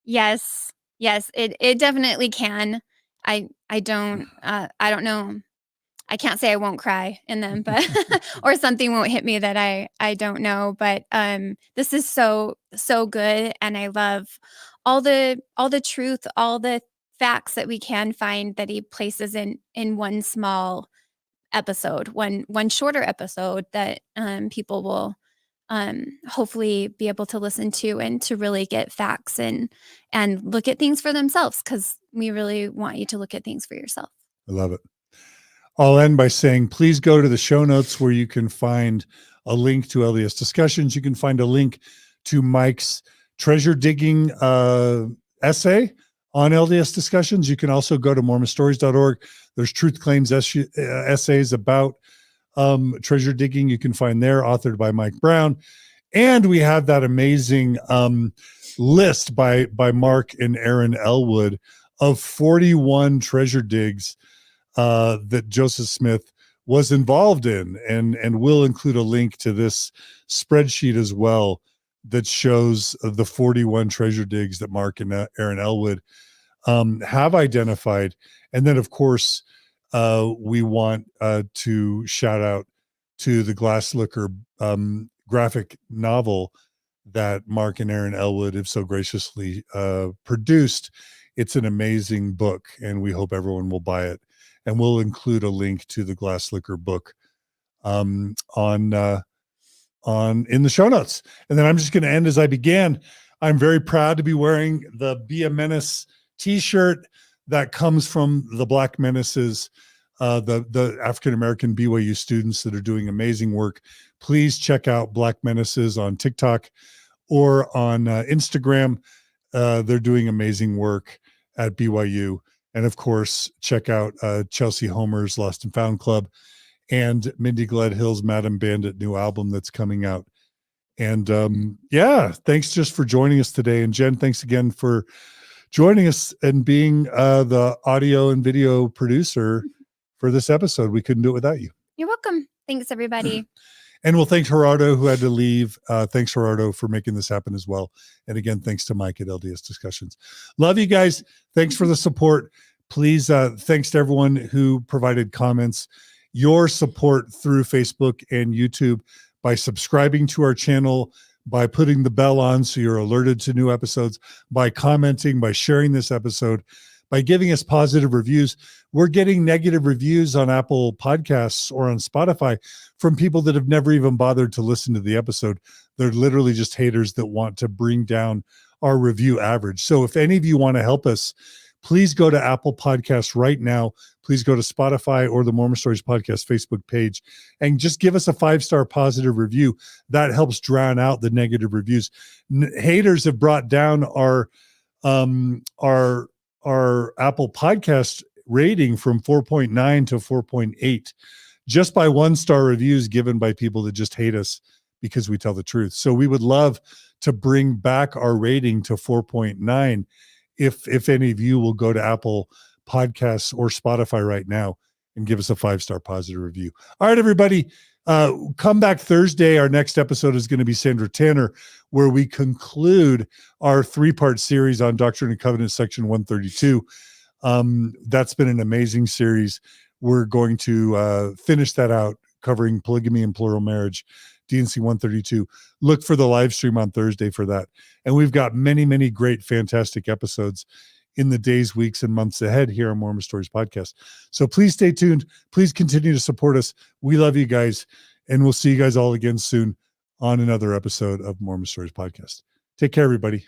Yes, it definitely can. I don't know. I can't say I won't cry in them, but or something won't hit me that I don't know. But this is so good, and I love all the truth, all the facts that we can find that he places in one small episode, one shorter episode that people will hopefully be able to listen to and to really get facts and look at things for themselves, because we really want you to look at things for yourself. I love it. I'll end by saying, please go to the show notes where you can find a link to LDS Discussions. You can find a link to Mike's treasure digging essay on LDS Discussions. You can also go to mormonstories.org. There's truth claims essays about treasure digging you can find there, authored by Mike Brown. And we have that amazing list by Mark and Aaron Elwood of 41 treasure digs that Joseph Smith was involved in, and we'll include a link to this spreadsheet as well that shows the 41 treasure digs that Mark and Aaron Elwood have identified. And then, of course, we want to shout out to the Glasslooker graphic novel that Mark and Aaron Elwood have so graciously produced. It's an amazing book, and we hope everyone will buy it. And we'll include a link to the Glasslooker book in the show notes. And then I'm just going to end as I began. I'm very proud to be wearing the Be a Menace t-shirt that comes from the Black Menaces, the African-American BYU students that are doing amazing work. Please check out Black Menaces on TikTok or on Instagram. They're doing amazing work at BYU. And of course, check out Chelsea Homer's Lost and Found Club and Mindy Gledhill's Madam Bandit new album that's coming out. And yeah, thanks just for joining us today. And Jen, thanks again for joining us and being the audio and video producer for this episode. We couldn't do it without you. You're welcome. Thanks, everybody. And we'll thank Gerardo, who had to leave. Thanks, Gerardo, for making this happen as well. And again, thanks to Mike at LDS Discussions. Love you guys. Thanks for the support. Please, thanks to everyone who provided comments. Your support through Facebook and YouTube by subscribing to our channel, by putting the bell on so you're alerted to new episodes, by commenting, by sharing this episode, by giving us positive reviews. We're getting negative reviews on Apple Podcasts or on Spotify from people that have never even bothered to listen to the episode. They're literally just haters that want to bring down our review average. So if any of you want to help us, please go to Apple Podcasts right now. Please go to Spotify or the Mormon Stories Podcast Facebook page and just give us a 5-star positive review. That helps drown out the negative reviews. Haters have brought down our Apple Podcast rating from 4.9 to 4.8 just by 1-star reviews given by people that just hate us because we tell the truth. So we would love to bring back our rating to 4.9 if any of you will go to Apple Podcasts or Spotify right now and give us a 5-star positive review. All right, everybody, come back Thursday. Our next episode is going to be Sandra Tanner, where we conclude our 3-part series on Doctrine and Covenants, section 132. That's been an amazing series. We're going to finish that out, covering polygamy and plural marriage, DNC 132. Look for the live stream on Thursday for that. And we've got many, many great, fantastic episodes in the days, weeks, and months ahead here on Mormon Stories Podcast. So please stay tuned. Please continue to support us. We love you guys. And we'll see you guys all again soon on another episode of Mormon Stories Podcast. Take care, everybody.